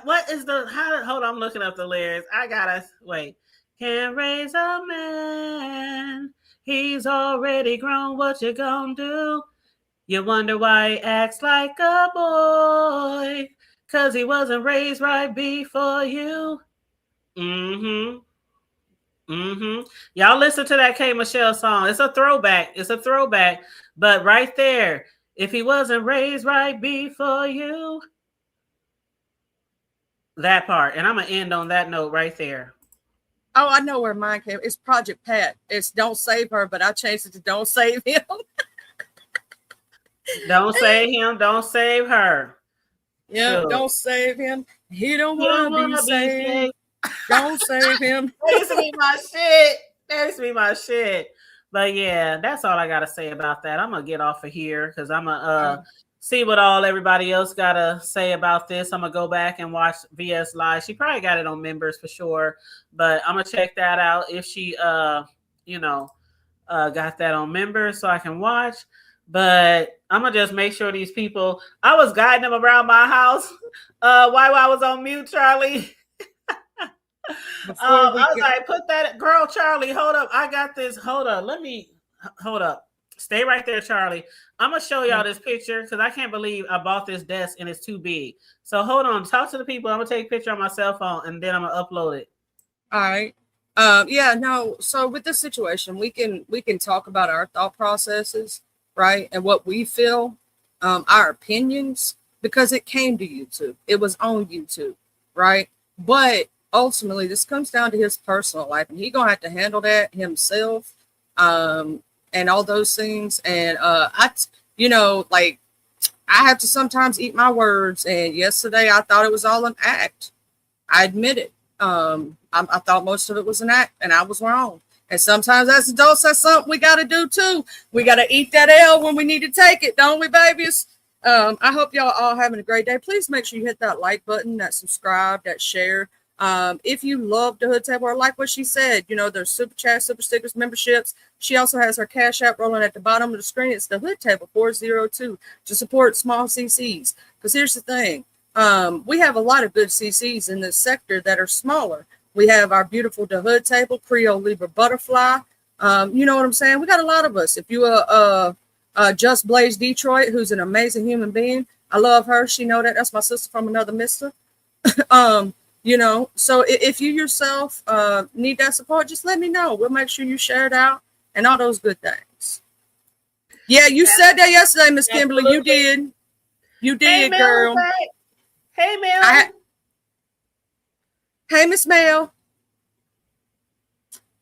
What is hold on, I'm looking up the lyrics. I gotta wait. Can't raise a man. He's already grown. What you gonna do? You wonder why he acts like a boy. 'Cause he wasn't raised right before you. Mm-hmm. Y'all listen to that K. Michelle song. It's a throwback. But right there, if he wasn't raised right before you, that part. And I'm going to end on that note right there. Oh, I know where mine came. It's Project Pat. It's Don't Save Her, but I changed it to Don't Save Him. Don't save him. Don't save her. Yeah, sure. Don't save him. He don't want to be saved. Don't save him. That used to be my shit. But yeah, that's all I got to say about that. I'm going to get off of here because I'm going to see what everybody else got to say about this. I'm going to go back and watch VS Live. She probably got it on members for sure. But I'm going to check that out if she, got that on members so I can watch. But I'm going to just make sure these people, I was guiding them around my house while I was on mute, Charlie. I was like, put that, girl, Charlie, hold up. I got this. Hold up. Stay right there, Charlie. I'm going to show y'all this picture because I can't believe I bought this desk and it's too big. So hold on. Talk to the people. I'm going to take a picture on my cell phone and then I'm going to upload it. All right. So with this situation, we can talk about our thought processes, right? And what we feel, our opinions, because it came to YouTube. It was on YouTube, right? But ultimately, this comes down to his personal life, and he's gonna have to handle that himself, and all those things. And I have to sometimes eat my words. And yesterday, I thought it was all an act. I admit it. I thought most of it was an act, and I was wrong. And sometimes as adults, that's something we got to do too. We got to eat that L when we need to take it, don't we, babies? I hope y'all all having a great day. Please make sure you hit that like button, that subscribe, that share. If you love the Hood Table or like what she said, you know, there's super chat, super stickers, memberships. She also has her Cash App rolling at the bottom of the screen. It's the Hood Table 402 to support small CCs. Because here's the thing. We have a lot of good CCs in this sector that are smaller. We have our beautiful The Hood Table, Creole Libra Butterfly. You know what I'm saying? We got a lot of us. If you Just Blaze Detroit, who's an amazing human being, I love her. She know that. That's my sister from another mister. You know, so if you yourself need that support, just let me know. We'll make sure you share it out and all those good things. Yeah, you said that yesterday, Miss Kimberly. You did. You did, hey, girl. Hey, Mel. Hey, Miss Mel.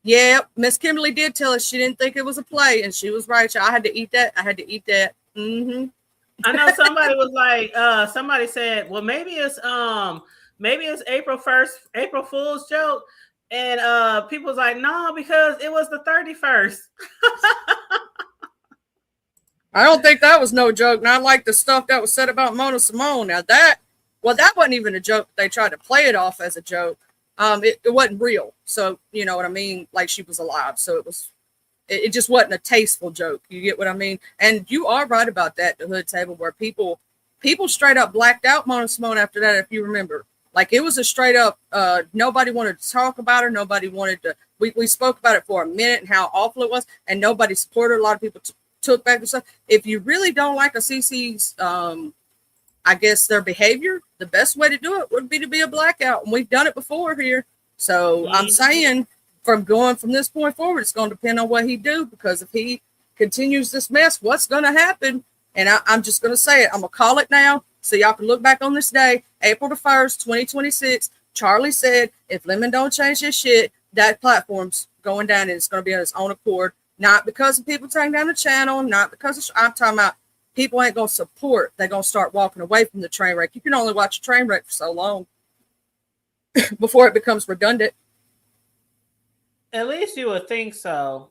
Yeah, Miss Kimberly did tell us she didn't think it was a play, and she was right. I had to eat that. Mm-hmm. I know somebody was like, somebody said, well, maybe it's April 1st, April Fool's joke. And people was like, no, because it was the 31st. I don't think that was no joke. Not like the stuff that was said about Mona Simone. Now that wasn't even a joke. They tried to play it off as a joke. It wasn't real. So, you know what I mean? Like she was alive. So it just wasn't a tasteful joke. You get what I mean? And you are right about that, the Hood Table, where people straight up blacked out Mona Simone after that, if you remember. Like it was a straight up, nobody wanted to talk about her. Nobody wanted to, we spoke about it for a minute and how awful it was, and nobody supported her. A lot of people took back the stuff. If you really don't like a CC's, I guess their behavior, the best way to do it would be to be a blackout. And we've done it before here. So I'm saying from this point forward, it's going to depend on what he do, because if he continues this mess, what's going to happen? And I'm just going to say it. I'm going to call it now. So y'all can look back on this day, April the 1st, 2026. Charlie said, if Lemon don't change his shit, that platform's going down and it's going to be on its own accord. Not because of people taking down the channel, not because I'm talking about people ain't going to support. They're going to start walking away from the train wreck. You can only watch a train wreck for so long before it becomes redundant. At least you would think so.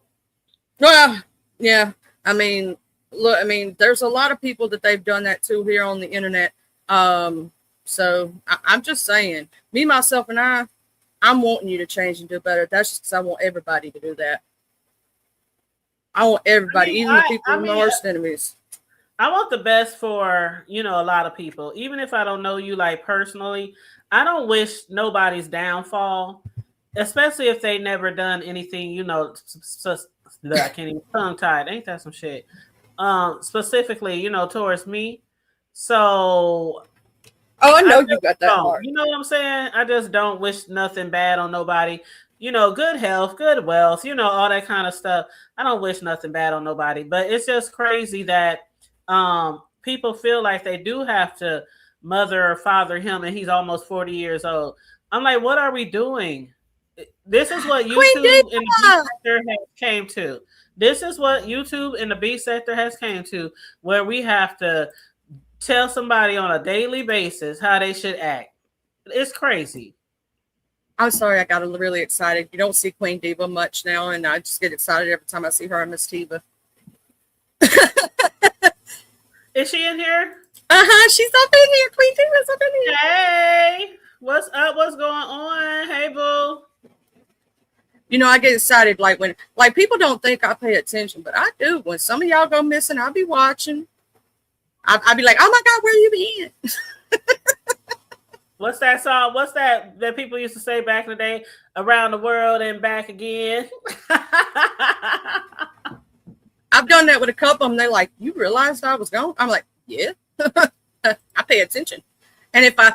Well, yeah. I mean, look, there's a lot of people that they've done that to here on the internet. So I'm just saying, me, myself, and I'm wanting you to change and do better. That's just because I want everybody to do that. I want everybody, even the people who are my worst enemies. I want the best for, a lot of people. Even if I don't know you like personally, I don't wish nobody's downfall, especially if they never done anything, I can't even tongue tied. Ain't that some shit? Specifically, towards me. So I know you got that part. You know what I'm saying? I just don't wish nothing bad on nobody. Good health, good wealth, all that kind of stuff. I don't wish nothing bad on nobody, but it's just crazy that people feel like they do have to mother or father him, and he's almost 40 years old. I'm like, what are we doing? This is what YouTube and the beat sector has came to. This is what YouTube and the beat sector has came to, where we have to tell somebody on a daily basis how they should act. It's crazy. I'm sorry, I got really excited. You don't see Queen Diva much now, and I just get excited every time I see her and Miss Tiva. Is she in here? She's up in here. Queen Diva's up in here. Hey, what's up? What's going on? Hey, boo. I get excited when people don't think I pay attention, but I do. When some of y'all go missing, I'll be watching. I'll be like, oh my God, where you been? What's that song? What's that people used to say back in the day? Around the world and back again. I've done that with a couple of them. They're like, you realized I was gone? I'm like, yeah. I pay attention. And if I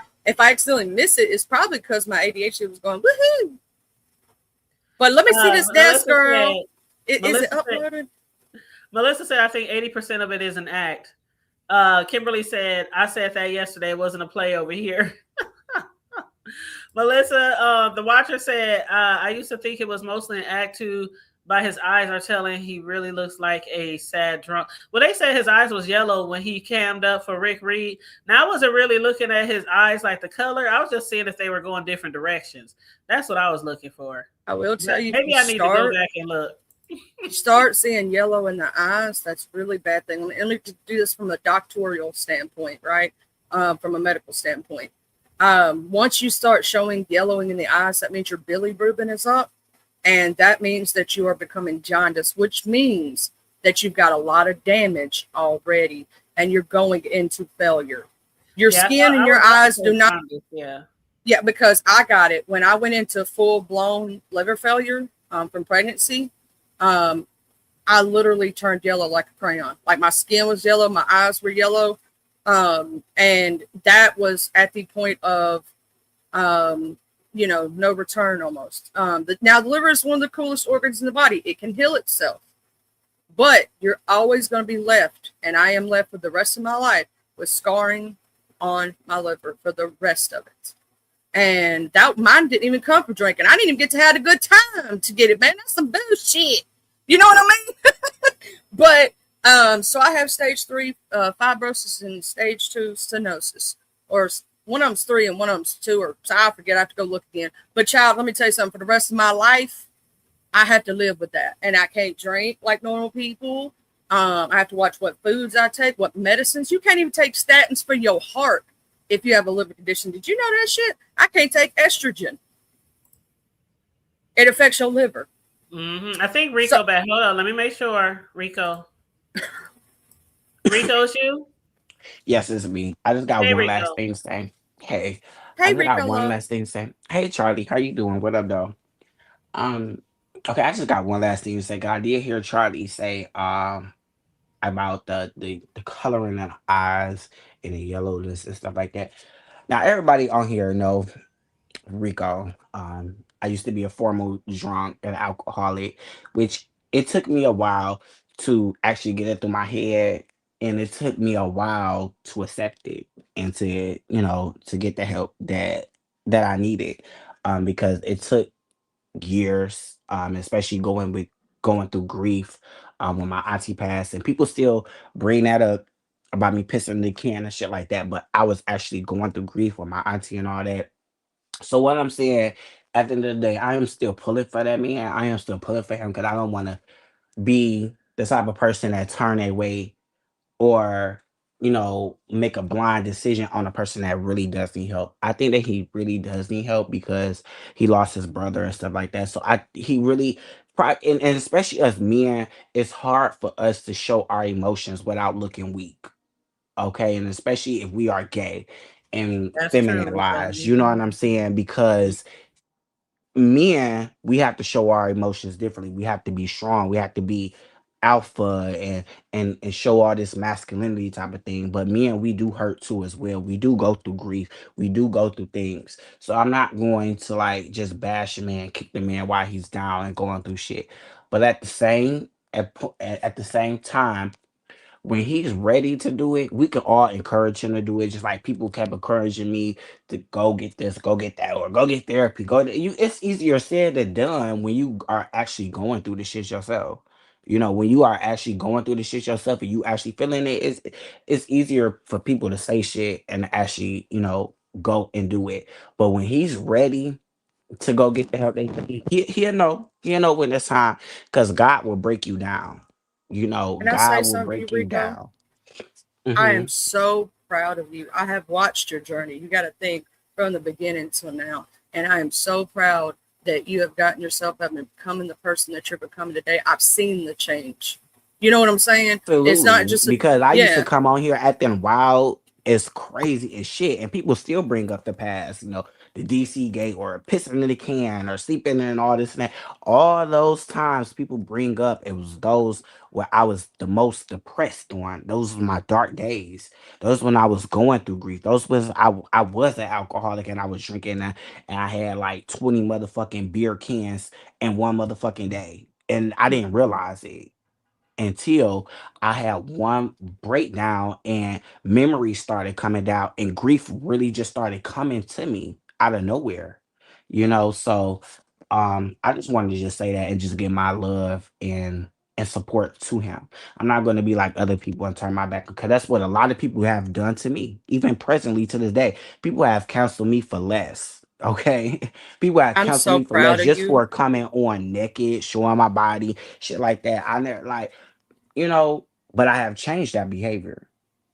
accidentally miss it, it's probably because my ADHD was going, woohoo. But let me see this desk, girl. Is it uploaded? Melissa said, I think 80% of it is an act. Kimberly said, I said that yesterday. It wasn't a play over here. Melissa, the watcher said, I used to think it was mostly an act to by his eyes are telling he really looks like a sad drunk. Well, they said his eyes was yellow when he cammed up for Rick Reed. Now I wasn't really looking at his eyes like the color. I was just seeing if they were going different directions. That's what I was looking for. I will tell you, if you Maybe I need to go back and look. start seeing yellow in the eyes, that's a really bad thing. And let me do this from a doctoral standpoint, right? From a medical standpoint. Once you start showing yellowing in the eyes, that means your bilirubin is up. And that means that you are becoming jaundice, which means that you've got a lot of damage already and you're going into failure. Your skin and your eyes do not. Yeah, because I got it when I went into full blown liver failure from pregnancy. I literally turned yellow like a crayon. Like my skin was yellow, my eyes were yellow. And that was at the point of, no return almost. Now the liver is one of the coolest organs in the body. It can heal itself, but you're always going to be left. And I am left for the rest of my life with scarring on my liver for the rest of it. And that mine didn't even come from drinking. I didn't even get to have a good time to get it, man. That's some bullshit. You know what I mean? But so I have stage 3 fibrosis and stage 2 stenosis, or one of them's 3 and one of them's 2, or so I forget. I have to go look again. But child, let me tell you something. For the rest of my life, I have to live with that, and I can't drink like normal people. I have to watch what foods I take, what medicines. You can't even take statins for your heart if you have a liver condition. Did you know that shit? I can't take estrogen. It affects your liver. Mm-hmm. I think Rico back. Hold on, let me make sure. Rico. Rico's you? Yes, it's me. I just got one last thing to say. Hey, I just got one last thing to say. Hey, Charlie, how you doing? What up, though? Okay, I just got one last thing to say. 'Cause I did hear Charlie say about the coloring of the eyes and the yellowness and stuff like that. Now, everybody on here know Rico. I used to be a former drunk and alcoholic, which it took me a while to actually get it through my head, and it took me a while to accept it and to get the help that I needed. Because it took years, especially going through grief, when my auntie passed, and people still bring that up about me pissing the can and shit like that. But I was actually going through grief with my auntie and all that. So what I'm saying, at the end of the day, I am still pulling for that man. I am still pulling for him because I don't want to be the type of person that turn away or make a blind decision on a person that really does need help. I think that he really does need help because he lost his brother and stuff like that. So he really and especially as men, it's hard for us to show our emotions without looking weak. Okay, and especially if we are gay and feminine, you know what I'm saying? Because men, we have to show our emotions differently. We have to be strong. We have to be alpha and show all this masculinity type of thing. But men, we do hurt too as well. We do go through grief. We do go through things. So I'm not going to like just bash a man, kick the man while he's down and going through shit. But at the same time, when he's ready to do it, we can all encourage him to do it. Just like people kept encouraging me to go get this, go get that, or go get therapy. It's easier said than done when you are actually going through the shit yourself. When you are actually going through the shit yourself and you actually feeling it, it's easier for people to say shit and actually, go and do it. But when he's ready to go get the help they need, he'll know when it's time, because God will break you down. Can I say God will something to you, break you Rico? down. I Hmm. am so proud of you. I have watched your journey. You got to think from the beginning till now. And I am so proud that you have gotten yourself up and becoming the person that you're becoming today. I've seen the change. You know what I'm saying? It's not Absolutely. just Because I used to yeah. come on here acting wild as crazy as shit, and people still bring up the past, the DC gate or pissing in the can or sleeping in all this and that. All those times people bring up, it was those where I was the most depressed on. Those were my dark days. Those when I was going through grief. Those was I was an alcoholic and I was drinking and I had like 20 motherfucking beer cans in one motherfucking day. And I didn't realize it until I had one breakdown and memories started coming down and grief really just started coming to me out of nowhere. So I just wanted to just say that and just give my love and support to him. I'm not going to be like other people and turn my back, because that's what a lot of people have done to me. Even presently to this day, people have counseled me for less. Okay, people have I'm counseled so me for proud less of just you. for coming on naked, showing my body, shit like that. I never like, you know, but I have changed that behavior,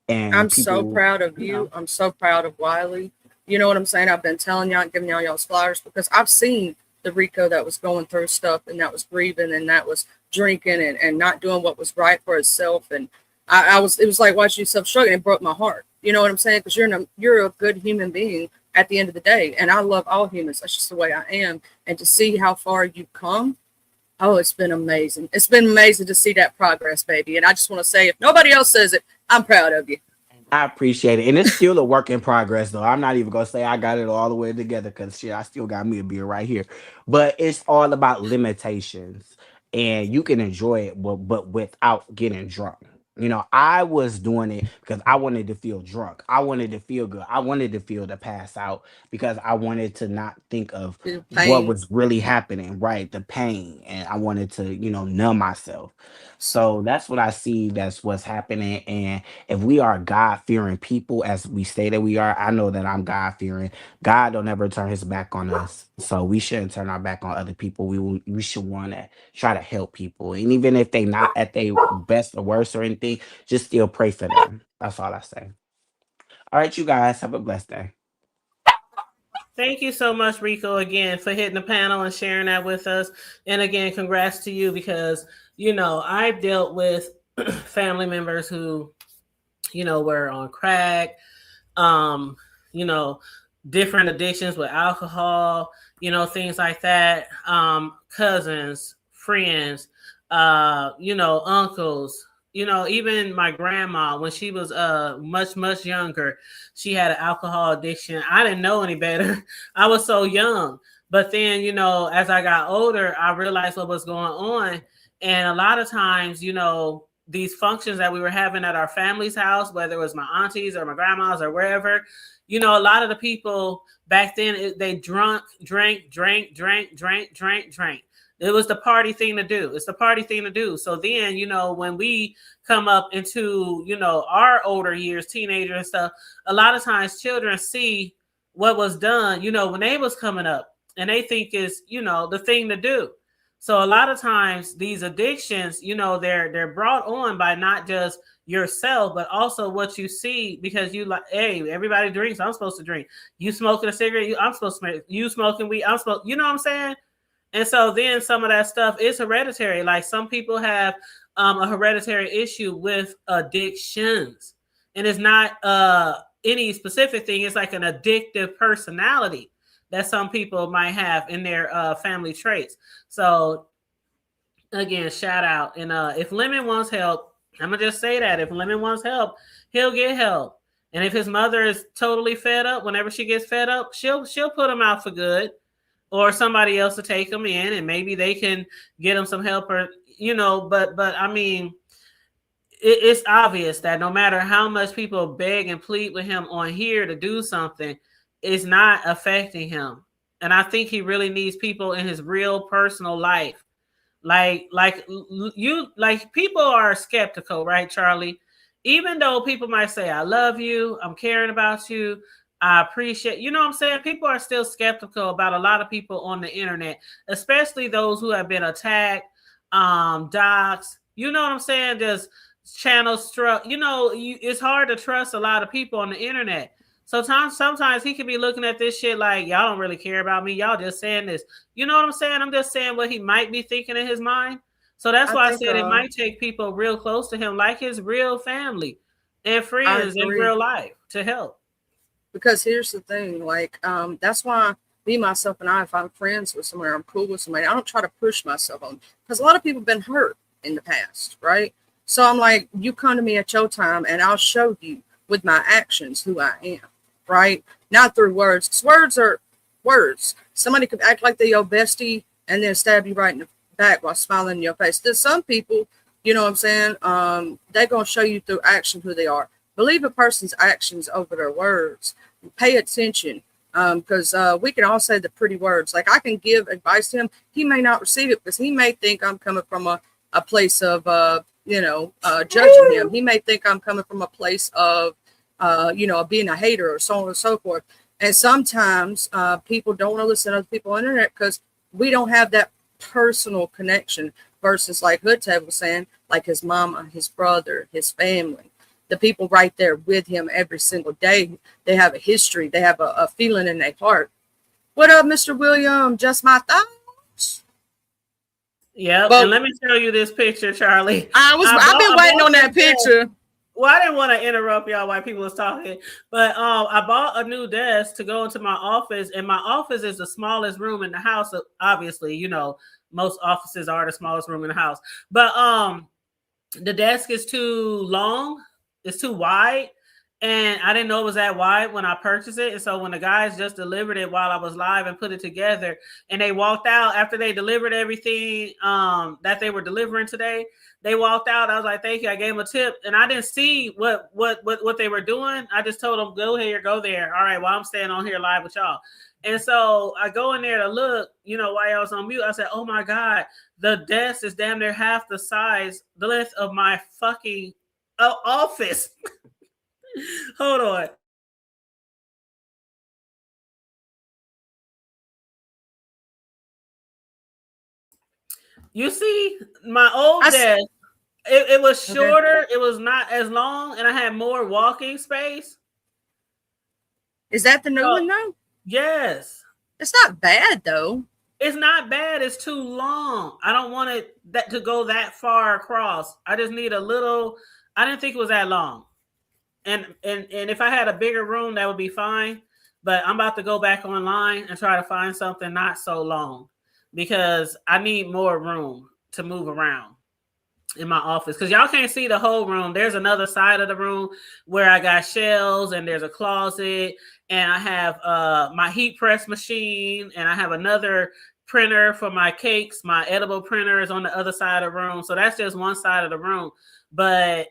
I'm and so people, proud of you you. know, I'm so proud of Wiley. You know what I'm saying? I've been telling y'all, giving y'all's flowers because I've seen the Rico that was going through stuff and that was grieving and that was drinking and not doing what was right for himself. And it was like watching yourself struggling. It broke my heart. You know what I'm saying? Because you're a good human being at the end of the day. And I love all humans. That's just the way I am. And to see how far you've come, oh, it's been amazing. It's been amazing to see that progress, baby. And I just want to say, if nobody else says it, I'm proud of you. I appreciate it. And it's still a work in progress, though. I'm not even going to say I got it all the way together, because shit, I still got me a beer right here. But it's all about limitations. And you can enjoy it, but without getting drunk. You know, I was doing it because I wanted to feel drunk. I wanted to feel good. I wanted to feel the pass out, because I wanted to not think of The what pain. was really happening, right? The pain. And I wanted to, numb myself. So that's what I see. That's what's happening. And if we are God fearing people, as we say that we are, I know that I'm God fearing. God don't ever turn his back on us, so we shouldn't turn our back on other people. We should want to try to help people, and even if they not at their best or worst or anything, just still pray for them. That's all I say. All right, you guys have a blessed day. Thank you so much, Rico, again, for hitting the panel and sharing that with us. And again, congrats to you, because, I've dealt with family members who, were on crack, um, you know, different addictions with alcohol, things like that. Cousins, friends, uncles, even my grandma, when she was much, much younger, she had an alcohol addiction. I didn't know any better. I was so young. But then, as I got older, I realized what was going on. And a lot of times, these functions that we were having at our family's house, whether it was my aunties or my grandmas or wherever, a lot of the people back then, they drank. It was the party thing to do. It's the party thing to do. So then, when we come up into, our older years, teenagers and stuff, a lot of times children see what was done, when they was coming up, and they think is, the thing to do. So a lot of times these addictions, they're brought on by not just yourself, but also what you see, because you like, hey, everybody drinks, I'm supposed to drink. You smoking a cigarette, I'm supposed to smoke. You smoking weed, I'm supposed, you know what I'm saying? And so then some of that stuff is hereditary. Like some people have a hereditary issue with addictions, and it's not any specific thing. It's like an addictive personality that some people might have in their family traits. So again, shout out. And if Lemon wants help, I'm gonna just say that if Lemon wants help, he'll get help. And if his mother is totally fed up, whenever she gets fed up, she'll put him out for good, or somebody else to take him in, and maybe they can get him some help, or But I mean, it's obvious that no matter how much people beg and plead with him on here to do something, it's not affecting him. And I think he really needs people in his real personal life. Like people are skeptical, right, Charlie? Even though people might say, I love you, I'm caring about you, I appreciate, you know what I'm saying? People are still skeptical about a lot of people on the internet, especially those who have been attacked, doxxed, you know what I'm saying? Just channel struck, it's hard to trust a lot of people on the internet. So sometimes he could be looking at this shit like, y'all don't really care about me. Y'all just saying this. You know what I'm saying? I'm just saying what he might be thinking in his mind. So that's I why I think said it might take people real close to him, like his real family and I friends in agree. real life, to help. Because here's the thing, like, that's why me, myself, and I, if I'm friends with somebody, I'm cool with somebody, I don't try to push myself on, because a lot of people have been hurt in the past, right? So I'm like, you come to me at your time, and I'll show you with my actions who I am, right? Not through words, because words are words. Somebody could act like they're your bestie and then stab you right in the back while smiling in your face. There's some people, you know what I'm saying? They're gonna show you through action who they are. Believe a person's actions over their words. Pay attention. Because we can all say the pretty words. Like I can give advice to him. He may not receive it because he may think I'm coming from a place of, judging him. He may think I'm coming from a place of, being a hater or so on and so forth. And sometimes people don't want to listen to other people on the internet because we don't have that personal connection versus like Hood Table was saying, like his mama, his brother, his family, the people right there with him every single day. They have a history. They have a feeling in their heart. What up, Mr. William? Just my thoughts. Yeah, and let me show you this picture, Charlie. I've been waiting on that picture. Well, I didn't want to interrupt y'all while people was talking, but I bought a new desk to go into my office, and my office is the smallest room in the house. So obviously, most offices are the smallest room in the house, but the desk is too long, it's too wide, and I didn't know it was that wide when I purchased it. And so when the guys just delivered it while I was live and put it together, and they walked out after they delivered everything that they were delivering today, they walked out. I was like, thank you. I gave them a tip, and I didn't see what they were doing. I just told them, go here, go there. All right, well, I'm staying on here live with y'all. And so I go in there to look, while I was on mute. I said, oh my God, the desk is damn near half the size, the length of my fucking office. Hold on. You see, my old desk, it was shorter. Okay. It was not as long, and I had more walking space. Is that the new one though? Yes. It's not bad though. It's not bad. It's too long. I don't want it to go that far across. I just need a little. I didn't think it was that long. And if I had a bigger room, that would be fine. But I'm about to go back online and try to find something not so long because I need more room to move around in my office, because y'all can't see the whole room. There's another side of the room where I got shelves, and there's a closet, and I have my heat press machine, and I have another printer for my cakes. My edible printer is on the other side of the room. So that's just one side of the room. But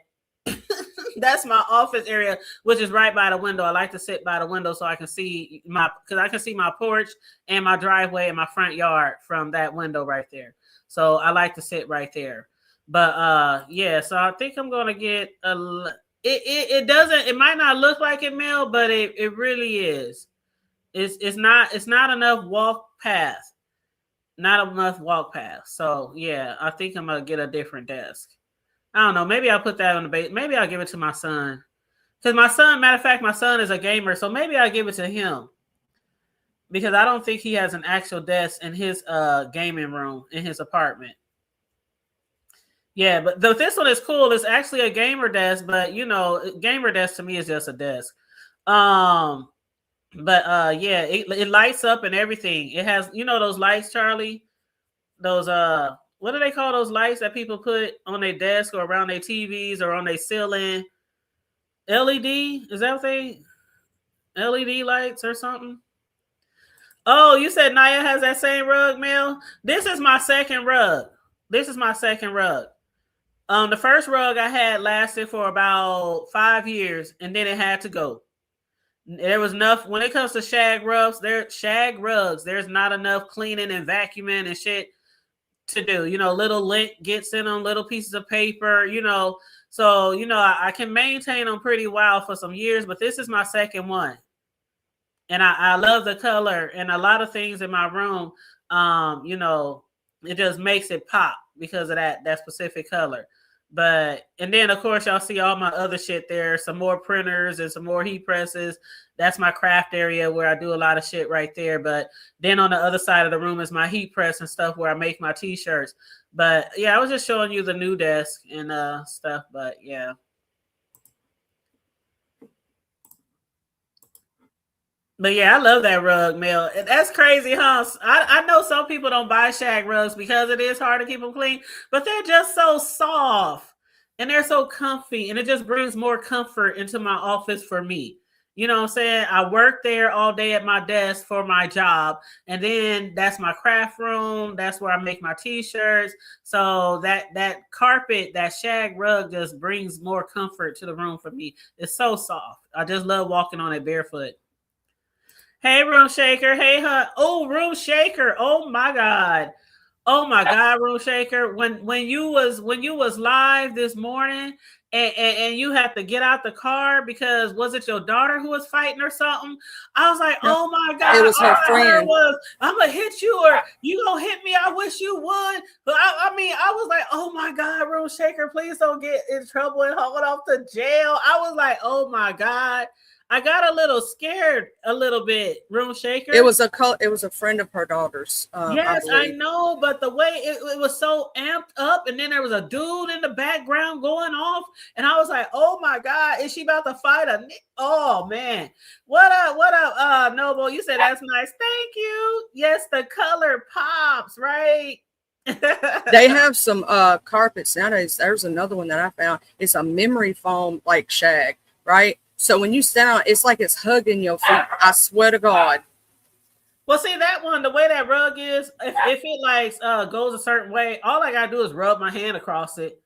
that's my office area, which is right by the window. I like to sit by the window so I can see because I can see my porch and my driveway and my front yard from that window right there. So I like to sit right there. But yeah, so I think I'm gonna get it might not look like it, Mel, but it really is. It's not enough walk path. Not enough walk path. So yeah, I think I'm gonna get a different desk. I don't know. Maybe I'll put that on the base. Maybe I'll give it to my son. Because matter of fact, my son is a gamer, so maybe I'll give it to him. Because I don't think he has an actual desk in his gaming room in his apartment. Yeah, but this one is cool. It's actually a gamer desk, but gamer desk to me is just a desk. But yeah, it lights up and everything. It has, those lights, Charlie. Those what do they call those lights that people put on their desk or around their TVs or on their ceiling? LED? Is that what they LED lights or something? Oh, you said Naya has that same rug, Mel? This is my second rug. The first rug I had lasted for about 5 years, and then it had to go. There was enough when it comes to shag rugs. There's not enough cleaning and vacuuming and shit to do. Little lint gets in on little pieces of paper. So I can maintain them pretty well for some years, but this is my second one, and I love the color and a lot of things in my room. It just makes it pop because of that specific color. And then of course y'all see all my other shit there, some more printers and some more heat presses. That's my craft area where I do a lot of shit right there. But then on the other side of the room is my heat press and stuff where I make my t-shirts. But yeah, I was just showing you the new desk and stuff, but yeah. But yeah, I love that rug, Mel. That's crazy, huh? I know some people don't buy shag rugs because it is hard to keep them clean, but they're just so soft and they're so comfy, and it just brings more comfort into my office for me. You know what I'm saying? I work there all day at my desk for my job, and then that's my craft room. That's where I make my t-shirts. So that carpet, that shag rug just brings more comfort to the room for me. It's so soft. I just love walking on it barefoot. Hey, Room Shaker. Hey, huh? Oh, Room Shaker. Oh my God. Oh my God, Room Shaker. When you was live this morning and you had to get out the car because was it your daughter who was fighting or something? I was like, No, oh my it God, was all her I heard friend. was I'm gonna hit you or you gonna hit me. I wish you would. But I mean, I was like, oh my God, Room Shaker, please don't get in trouble and hauled off to jail. I was like, oh my God. I got a little scared a little bit, Room Shaker. It was a friend of her daughter's, I Yes, I believe. know, but the way it was so amped up, and then there was a dude in the background going off, and I was like, "Oh my God, is she about to fight a?" Oh man, what up? What up? Noble, you said that's nice. Thank you. Yes, the color pops, right? They have some carpets nowadays. There's another one that I found. It's a memory foam like shag, right? So when you stand on, it's like it's hugging your feet. I swear to God. Well, see that one, the way that rug is, if it like goes a certain way, all I gotta do is rub my hand across it,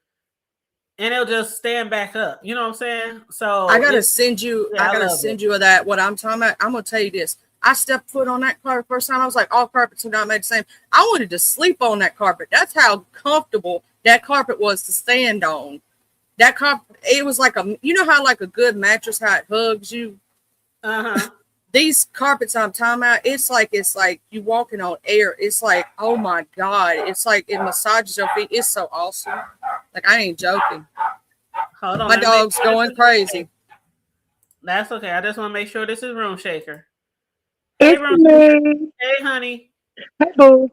and it'll just stand back up. You know what I'm saying? I So gotta it, send you. yeah, I I gotta love it. send you of that. What I'm talking about. I'm gonna tell you this. I stepped foot on that carpet first time. I was like, all carpets are not made the same. I wanted to sleep on that carpet. That's how comfortable that carpet was to stand on. That carpet, it was like you know how like a good mattress, how it hugs you. Uh-huh. These carpets I'm talking about, it's like you walking on air. It's like, oh my God, it's like it massages your feet. It's so awesome. Like I ain't joking. Hold on, My let me make dog's sure this going is Room Shaker. crazy. That's okay. I just want to make sure this is Room Shaker. Hey, It's Room Shaker. me. Hey, honey. Hey, boo.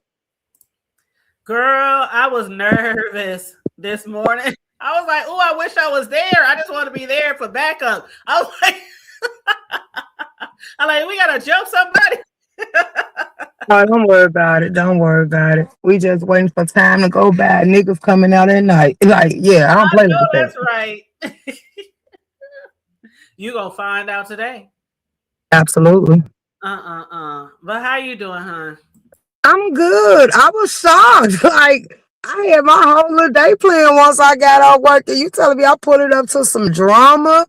Girl, I was nervous this morning. I was like, oh, I wish I was there. I just want to be there for backup. I was like, I'm like, we gotta jump somebody. Oh, don't worry about it. Don't worry about it. We just waiting for time to go by. Niggas coming out at night. Like, yeah, I don't I play know like that. that's right. You gonna find out today. Absolutely. But how you doing, hon? I'm good. I was shocked. Like, I had my whole little day plan once I got off work. And you telling me I put it up to some drama?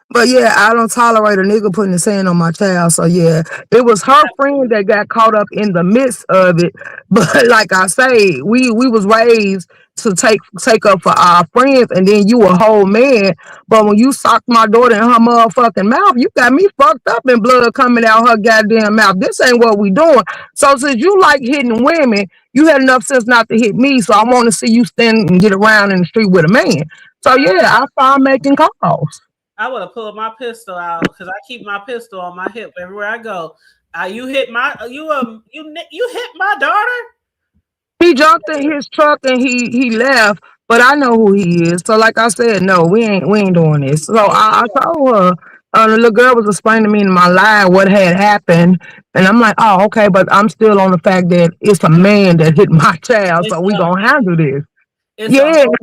But yeah, I don't tolerate a nigga putting his hand on my child. So yeah, it was her friend that got caught up in the midst of it. But like I say, we was raised to take up for our friends, and then you a whole man. But when you socked my daughter in her motherfucking mouth, you got me fucked up and blood coming out her goddamn mouth. This ain't what we doing. So since you like hitting women, you had enough sense not to hit me. So I want to see you stand and get around in the street with a man. So yeah, I started making calls. I would have pulled my pistol out because I keep my pistol on my hip everywhere I go. You hit my you hit my daughter. He jumped in his truck and he left, but I know who he is. So like I said, no, we ain't doing this. So Oh I told her, the little girl was explaining to me in my live what had happened, and I'm like, oh okay, but I'm still on the fact that it's a man that hit my child, it's so we gonna handle this. a Yeah, whole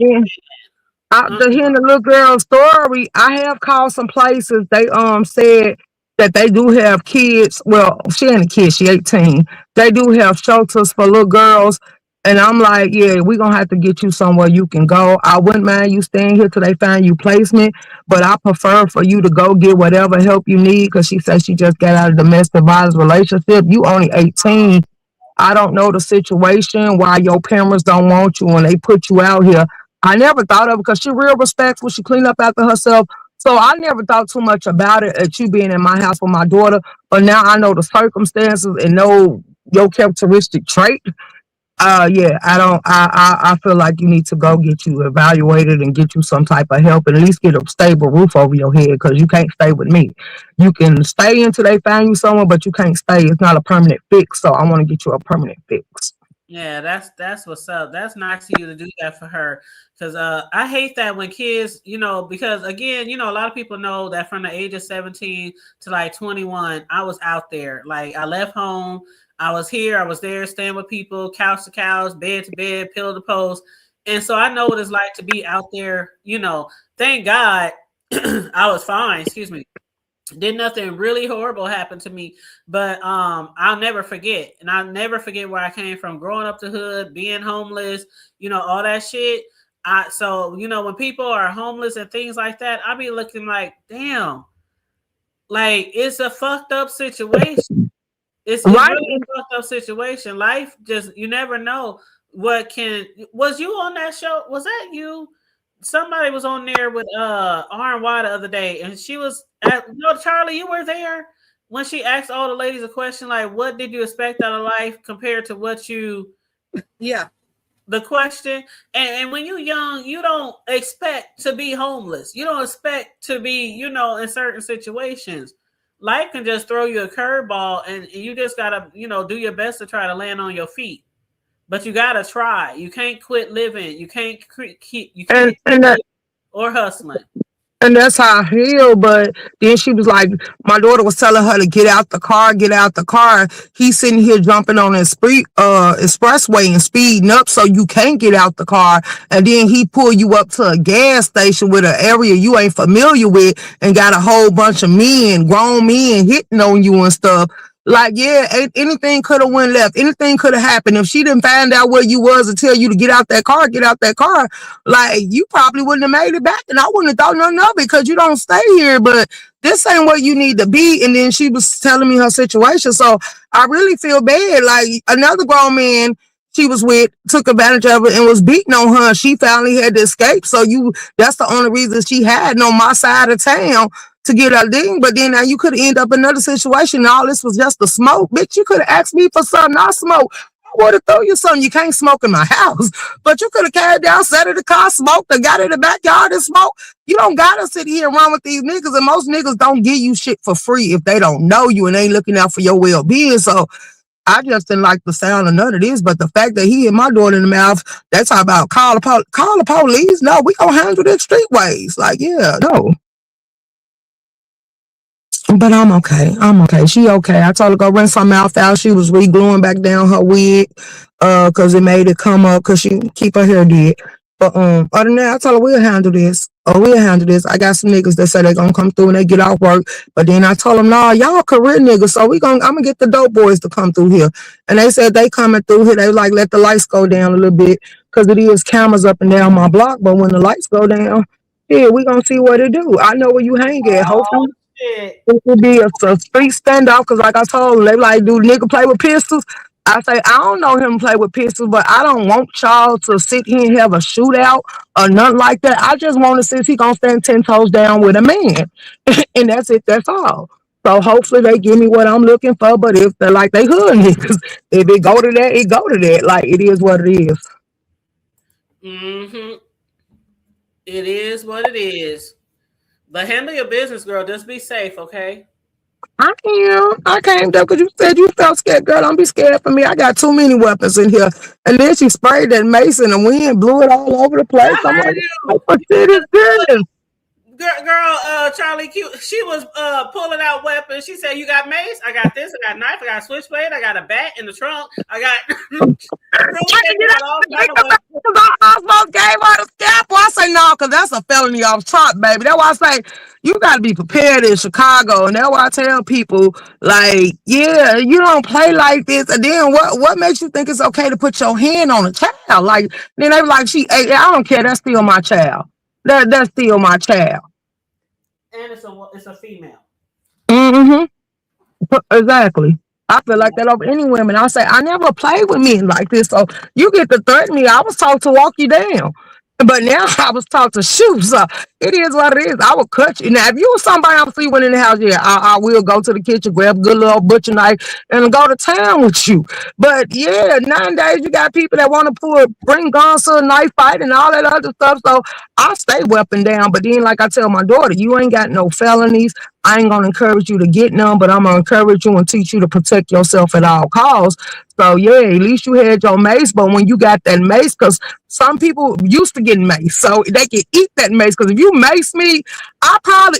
to hearing the little girl's story, I have called some places. They said that they do have kids. Well, she ain't a kid, she 18. They do have shelters for little girls. And I'm like, yeah, we're gonna have to get you somewhere you can go. I wouldn't mind you staying here till they find you placement, but I prefer for you to go get whatever help you need because she said she just got out of a domestic violence relationship. You only 18. I don't know the situation why your parents don't want you when they put you out here. I never thought of it because she real respectful. She clean up after herself. So I never thought too much about it at you being in my house with my daughter. But now I know the circumstances and know your characteristic trait. Yeah, I don't. I feel like you need to go get you evaluated and get you some type of help, and at least get a stable roof over your head because you can't stay with me. You can stay until they find you somewhere, but you can't stay. It's not a permanent fix. So I want to get you a permanent fix. Yeah, that's what's up. That's nice of you to do that for her. Cause I hate that when kids, because again, a lot of people know that from the age of 17 to like 21, I was out there. Like I left home, I was here, I was there, staying with people, couch to couch, bed to bed, pillow to post. And so I know what it's like to be out there, Thank God I was fine, excuse me. Did nothing really horrible happen to me, but I'll never forget, and I'll never forget where I came from, growing up the hood, being homeless, all that shit. So when people are homeless and things like that, I'll be looking like, damn, like it's a fucked up situation. It's Right. really a fucked up situation. Life just, you never know what can. Was you on that show? Was that you? Somebody was on there with R&Y the other day, and she was at, no, Charlie, you were there when she asked all the ladies a question like, "What did you expect out of life compared to what you?" Yeah. The question, and when you're young, you don't expect to be homeless. You don't expect to be, in certain situations. Life can just throw you a curveball, and you just gotta, do your best to try to land on your feet. But you gotta try. You can't quit living. You can't keep. You and can't and that, or hustling. and that's how I feel. But then she was like, my daughter was telling her to get out the car, get out the car. He's sitting here jumping on the expressway and speeding up so you can't get out the car. And then he pull you up to a gas station with an area you ain't familiar with and got a whole bunch of men, grown men hitting on you and stuff. Like, yeah, anything could have went left. Anything could have happened. If she didn't find out where you was and tell you to get out that car, get out that car, like, you probably wouldn't have made it back. And I wouldn't have thought nothing of it because you don't stay here. But this ain't where you need to be. And then she was telling me her situation. So I really feel bad. Like, another grown man she was with took advantage of it and was beating on her. She finally had to escape. So that's the only reason she had on my side of town to get a ding. But then now you could end up in another situation. All this was just a smoke. Bitch, you could have asked me for something. I smoke. I would have thrown you something. You can't smoke in my house. But you could have carried down, sat in the car, smoked, and got in the backyard and smoked. You don't gotta sit here and run with these niggas. And most niggas don't give you shit for free if they don't know you and ain't looking out for your well-being. So I just didn't like the sound of none of this. But the fact that he hit my daughter in the mouth, that's how about call the police. No, we gonna handle this streetways. Like, yeah, no. But I'm okay. I'm okay. She okay. I told her go rinse her mouth out. She was re-gluing back down her wig, cause it made it come up, cause she keep her hair dead. But other than that, I told her we'll handle this. Oh, we'll handle this. I got some niggas that say they gonna come through and they get off work. But then I told them, nah, y'all career niggas, so I'm gonna get the dope boys to come through here. And they said they coming through here. They like let the lights go down a little bit, cause it is cameras up and down my block. But when the lights go down, yeah, we gonna see what it do. I know where you hang at. Oh Hopefully shit! it would be a street standoff because, like I told them, they like, do nigga play with pistols? I say, I don't know him play with pistols, but I don't want y'all to sit here and have a shootout or nothing like that. I just want to see if he gonna stand 10 toes down with a man. And that's it, that's all. So hopefully they give me what I'm looking for, but if they're like they hood niggas, if it go to that, it go to that. Like, it is what it is. Mm-hmm. It is what it is. But handle your business, girl. Just be safe, okay? I am. I came there because you said you felt scared, girl. Don't be scared for me. I got too many weapons in here. And then she sprayed that mace and the wind blew it all over the place. I I'm heard like, you. what shit is this? Girl, Charlie Q, she was pulling out weapons. She said, "You got mace? I got this. I got a knife. I got a switchblade. I got a bat in the trunk. I got." I almost gave her the scalpel. I say no, because that's a felony off top, baby. That's why I say you got to be prepared in Chicago. And that's why I tell people, like, yeah, you don't play like this. And then what makes you think it's okay to put your hand on a child? Like, then they be like, I don't care. That's still my child. That's still my child. And it's a female. Mm-hmm. Exactly. I feel like that over any women. I say, I never played with men like this. So you get to threaten me. I was taught to walk you down. But now I was taught to shoot. So it is what it is. I will cut you. Now, if you was somebody I'm see went in the house, yeah, I will go to the kitchen, grab a good little butcher knife, and go to town with you. But yeah, nowadays you got people that want to bring guns to a knife fight and all that other stuff. So I stay weapon down. But then, like I tell my daughter, you ain't got no felonies. I ain't gonna encourage you to get none, but I'm gonna encourage you and teach you to protect yourself at all costs. So yeah, at least you had your mace, but when you got that mace, because some people used to get mace, so they can eat that mace. Because if you mace me,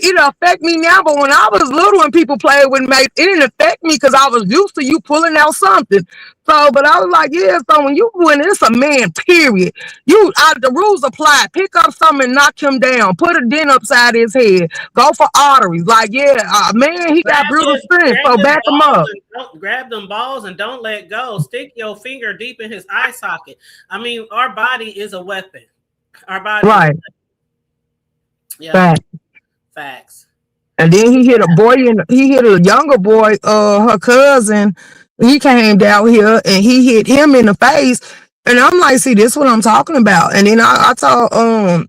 it'll affect me now. But when I was little and people played with mace, it didn't affect me because I was used to you pulling out something. So, but I was like, yeah. So when it's a man, period, the rules apply. Pick up something and knock him down. Put a dent upside his head. Go for arteries. Like, yeah, man, he got brutal strength. So back him up. Grab them balls and don't let go. Stick your finger deep in his eye socket. I mean, our body is a weapon. Our body, right? Yeah, facts. And then he hit a boy, and he hit a younger boy, her cousin. He came down here and he hit him in the face. And I'm like, see, this is what I'm talking about. And then I told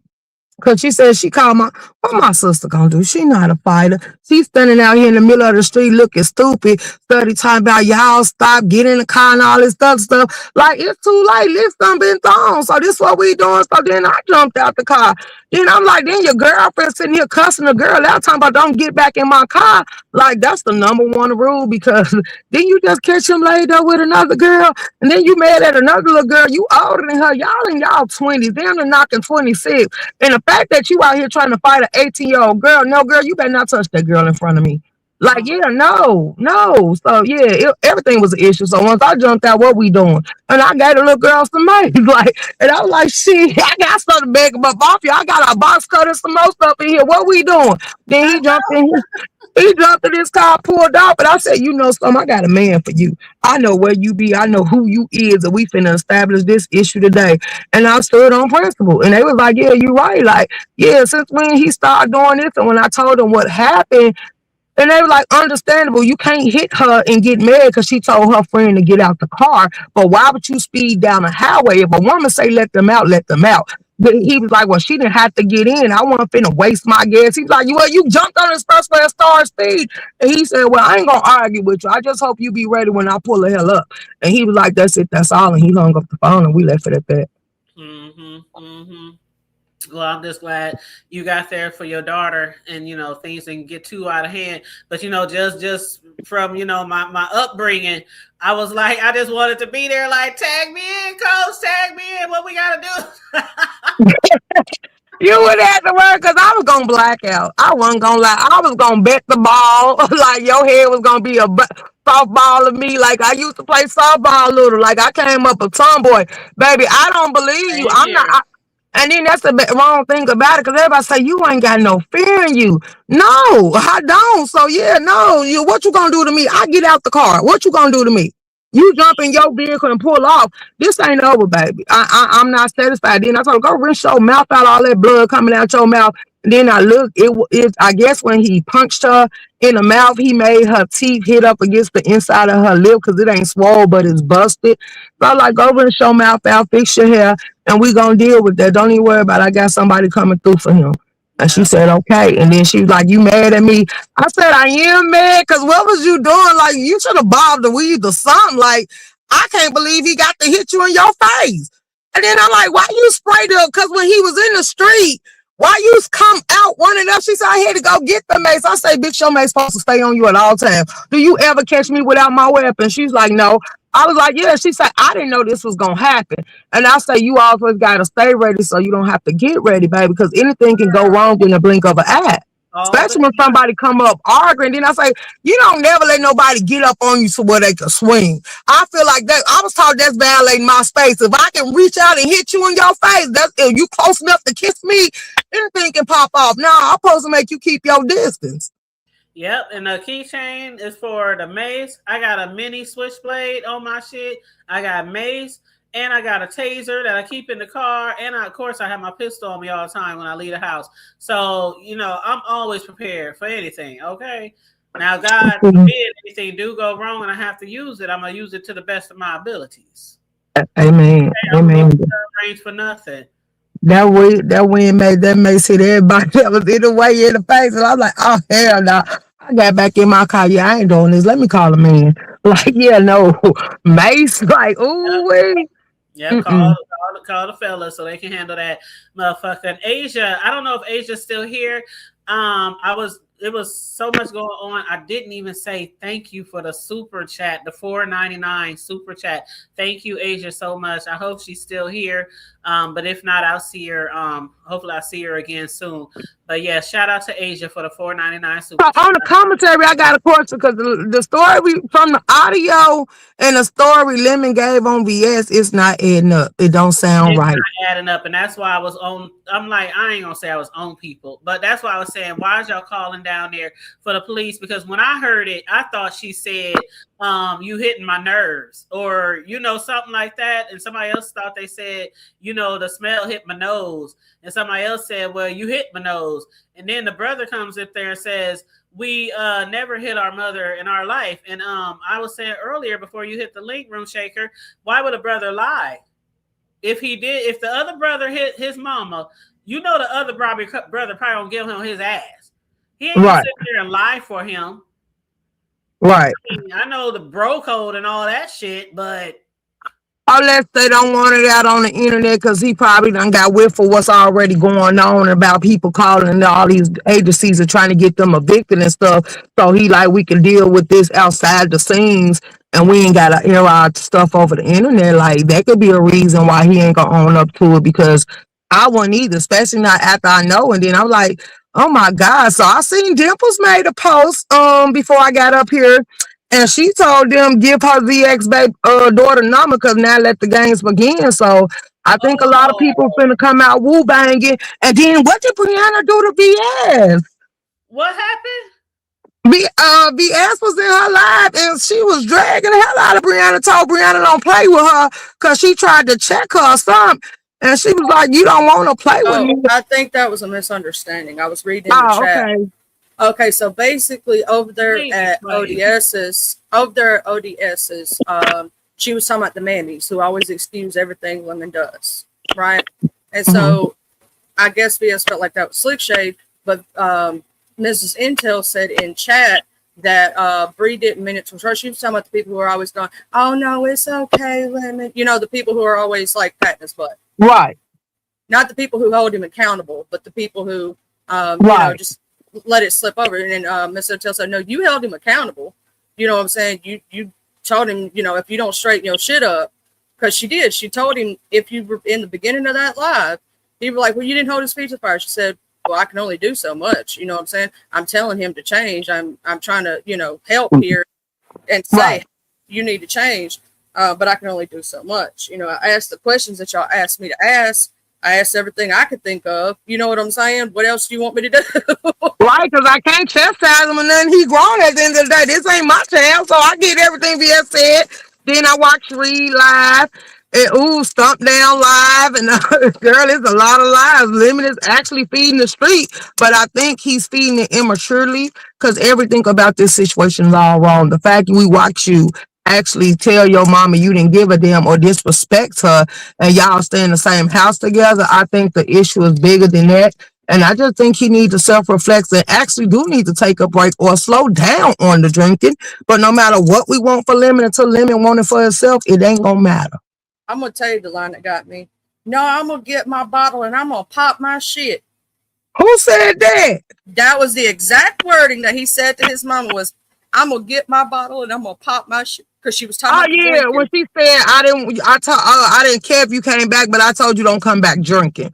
cause she said she called what my sister gonna do? She not a fighter. She's standing out here in the middle of the street looking stupid, study talking about y'all stop, get in the car and all this stuff. Like it's too late. Lift done been thrown. So this what we doing. So then I jumped out the car. Then I'm like, then your girlfriend sitting here cussing the girl out talking about don't get back in my car. Like that's the number one rule because then you just catch him laid up with another girl and then you mad at another little girl. You older than her. Y'all in y'all 20s. Then they're knocking 26. And the fact that you out here trying to fight an 18-year-old girl, no, girl, you better not touch that girl in front of me. Like, yeah, no. So, yeah, everything was an issue. So once I jumped out, what we doing? And I gave the little girl some money. Like, and I was like, shit, I got something to beg up off you. I got a box cutter, some more stuff in here. What we doing? Then he jumped in here. He jumped in his car, pulled off, and I said, you know something, I got a man for you. I know where you be. I know who you is, and we finna establish this issue today. And I stood on principle. And they was like, yeah, you right. Like, yeah, since when he started doing this, and when I told him what happened, and they were like, understandable. You can't hit her and get mad because she told her friend to get out the car. But why would you speed down the highway? If a woman say let them out, let them out. But he was like, well, she didn't have to get in. I wasn't finna waste my gas. He's like, well, you jumped on this first class star speed. And he said, well, I ain't gonna argue with you. I just hope you be ready when I pull the hell up. And he was like, that's it, that's all. And he hung up the phone and we left it at that. Well, I'm just glad you got there for your daughter, and things didn't get too out of hand. But just from my upbringing, I was like, I just wanted to be there. Like, tag me in, coach, tag me in. What we gotta do? You would have to work because I was gonna black out. I wasn't gonna lie. I was gonna bet the ball like your head was gonna be a softball of me. Like I used to play softball little. Like I came up a tomboy, baby. I don't believe you. I'm not. And then that's the wrong thing about it, because everybody say you ain't got no fear in you. No, I don't. So yeah, no. What you gonna do to me? I get out the car. What you gonna do to me? You jump in your vehicle and pull off. This ain't over, baby. I'm not satisfied. Then I told her, go rinse your mouth out, all that blood coming out your mouth. And then I looked. I guess when he punched her in the mouth, he made her teeth hit up against the inside of her lip because it ain't swole, but it's busted. So I like, go rinse your mouth out, fix your hair, and we gonna deal with that. Don't even worry about it. I got somebody coming through for him. And she said, okay. And then she was like, you mad at me? I said, I am mad because what was you doing? Like, you should have bobbed the weed or something. Like, I can't believe he got to hit you in your face. And then I'm like, why you sprayed up? Because when he was in the street, why you come out running up? She said, I had to go get the mace. I say, bitch, your mace supposed to stay on you at all times. Do you ever catch me without my weapon? She's like, no. I was like, yeah. She said, I didn't know this was going to happen. And I say, you always got to stay ready so you don't have to get ready, baby, because anything can go wrong in the blink of an eye. Especially when somebody come up arguing. Then I say, you don't never let nobody get up on you to where they can swing. I feel like that. I was taught that's violating my space. If I can reach out and hit you in your face, that's if you close enough to kiss me, anything can pop off. Now I'm supposed to make you keep your distance. Yep, and the keychain is for the mace. I got a mini switchblade on my shit. I got mace, and I got a taser that I keep in the car. And of course, I have my pistol on me all the time when I leave the house. So, I'm always prepared for anything, okay? Now, God forbid anything do go wrong and I have to use it, I'm going to use it to the best of my abilities. Amen. Okay, Amen. Range for nothing. That wind made that may see everybody that was in the way in the face. And I'm like, oh, hell no. I got back in my car. Yeah, I ain't doing this. Let me call a man. Like, yeah, no. Mace, like, ooh, wait. Yeah, call the fellas so they can handle that motherfucker. And Asia, I don't know if Asia's still here. It was so much going on. I didn't even say thank you for the super chat, the $4.99 super chat. Thank you, Asia, so much. I hope she's still here. But if not, I'll see her. Hopefully I'll see her again soon. But yeah, shout out to Asia for the $4.99 super chat. On the commentary, I got a question because the story from the audio and the story Lemon gave on VS is not adding up. It don't don't sound it's right. not adding up, and that's why I was on. I'm like, I ain't gonna say I was on people, but that's why I was saying, why is y'all calling down there for the police? Because when I heard it, I thought she said, you hitting my nerves, or something like that, and somebody else thought they said, the smell hit my nose, and somebody else said, well, you hit my nose, and then the brother comes up there and says, we never hit our mother in our life, and I was saying earlier before you hit the link room shaker, why would a brother lie? If the other brother hit his mama, the other brother probably don't give him his ass. He ain't gonna Right. sit there and lie for him. Right. I know the bro code and all that shit, but unless they don't want it out on the internet because he probably done got whiff for what's already going on about people calling and all these agencies are trying to get them evicted and stuff. So he like, we can deal with this outside the scenes and we ain't got to air our stuff over the internet. Like, that could be a reason why he ain't gonna own up to it, because I wouldn't either, especially not after I know. And then I'm like, oh my God. So I seen Dimples made a post before I got up here, and she told them give her ZX daughter number because now let the games begin. So I think a lot of people finna come out woo banging. And then what did Brianna do to BS? what happened? BS was in her live and she was dragging the hell out of Brianna. Told Brianna don't play with her because she tried to check her or something. And she was like, you don't want to play with me. I think that was a misunderstanding. I was reading in the chat. Okay. Okay, so basically over there at ODS's, she was talking about the mammies who always excuse everything women does, right? And so I guess BS felt like that was slick shade, but Mrs. Intel said in chat that Bree didn't mean it to her. She was talking about the people who are always going, oh no, it's okay, women. The people who are always like patting his butt. Right. Not the people who hold him accountable, but the people who just let it slip over. And then Mr. Intel said, no, you held him accountable. You know what I'm saying? You told him, if you don't straighten your shit up, because she did. She told him, if you were in the beginning of that live, he was like, well, you didn't hold his feet to the fire. She said, well, I can only do so much. You know what I'm saying? I'm telling him to change. I'm trying to, help here and say, you need to change. But I can only do so much. I asked the questions that y'all asked me to ask. I asked everything I could think of. You know what I'm saying? What else do you want me to do? Right, because I can't chastise him or nothing. He grown at the end of the day. This ain't my child, so I get everything BS said. Then I watch Reed live and Stump Down live. And girl, it's a lot of lives. Lemon is actually feeding the street, but I think he's feeding it immaturely because everything about this situation is all wrong. The fact that we watch you actually tell your mama you didn't give a damn or disrespect her and y'all stay in the same house together, I think the issue is bigger than that. And I just think he needs to self-reflect and actually do need to take a break or slow down on the drinking. But no matter what we want for Lemon, until Lemon want it for herself, it ain't gonna matter. I'm gonna tell you the line that got me. No, I'm gonna get my bottle and I'm gonna pop my shit. Who said that? That was the exact wording that he said to his mama was, I'm gonna get my bottle and I'm gonna pop my shit. Because she was talking about drinking. When she said I didn't care if you came back, but I told you don't come back drinking.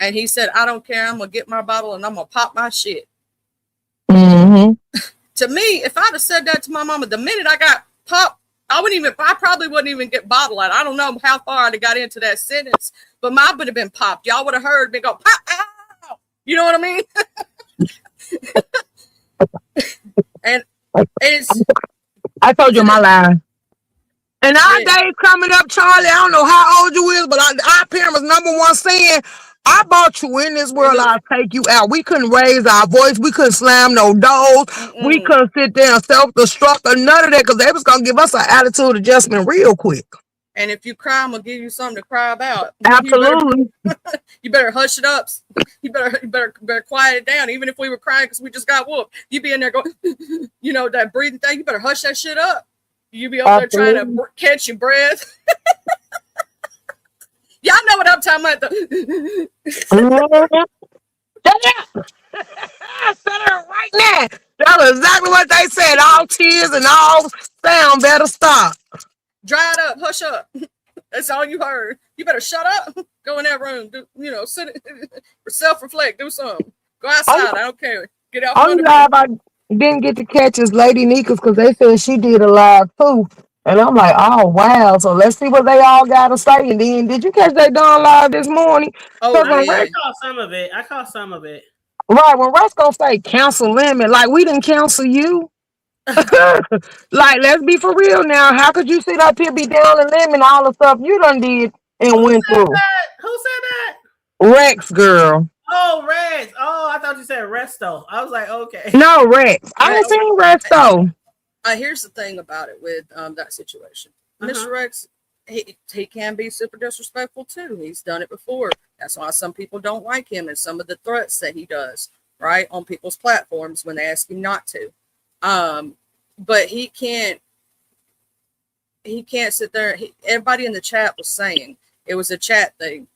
And he said, I don't care. I'm gonna get my bottle and I'm gonna pop my shit. Mm-hmm. To me, if I'd have said that to my mama, the minute I got popped, I probably wouldn't even get bottled out. I don't know how far I'd have got into that sentence, but mine would have been popped. Y'all would have heard me go, pop, ow! You know what I mean? and it's. I told you my line. And our day coming up, Charlie, I don't know how old you is, but our parents' number one saying, I brought you in this world, I'll take you out. We couldn't raise our voice. We couldn't slam no doors. We couldn't sit there and self-destruct or none of that because they was going to give us an attitude adjustment real quick. And if you cry, I'm going to give you something to cry about. Absolutely. You better hush it up. You better quiet it down. Even if we were crying because we just got whooped, you be in there going, that breathing thing, you better hush that shit up. You be over there trying to catch your breath. Y'all know what I'm talking about. I said it right now. That was exactly what they said. All tears and all sound better stop. Dry it up. Hush up. That's all you heard. You better shut up. Go in that room. Sit, self-reflect. Do something. Go outside. I don't care. Get out. Only live I didn't get to catch is Lady Nika's because they said she did a live too. And I'm like, oh wow. So let's see what they all got to say. And then, did you catch that Dawn live this morning? Oh Because I when did. I yeah. Rex, caught some of it. I caught some of it. right, when Rex gonna say cancel limit, like we didn't cancel you. Like, let's be for real now. How could you sit up here be down and limit all the stuff you done did and Who went said through? that? Who said that? Rex, girl. Oh, Reds. Oh, I thought you said Resto. I was like, okay. No, Rex. I Well, ain't seen Rex though. here's the thing about it with that situation. Uh-huh. Mr. Rex, he can be super disrespectful too. He's done it before. That's why some people don't like him and some of the threats that he does, right, on people's platforms when they ask him not to. But he can't sit there. Everybody in the chat was saying it was a chat thing,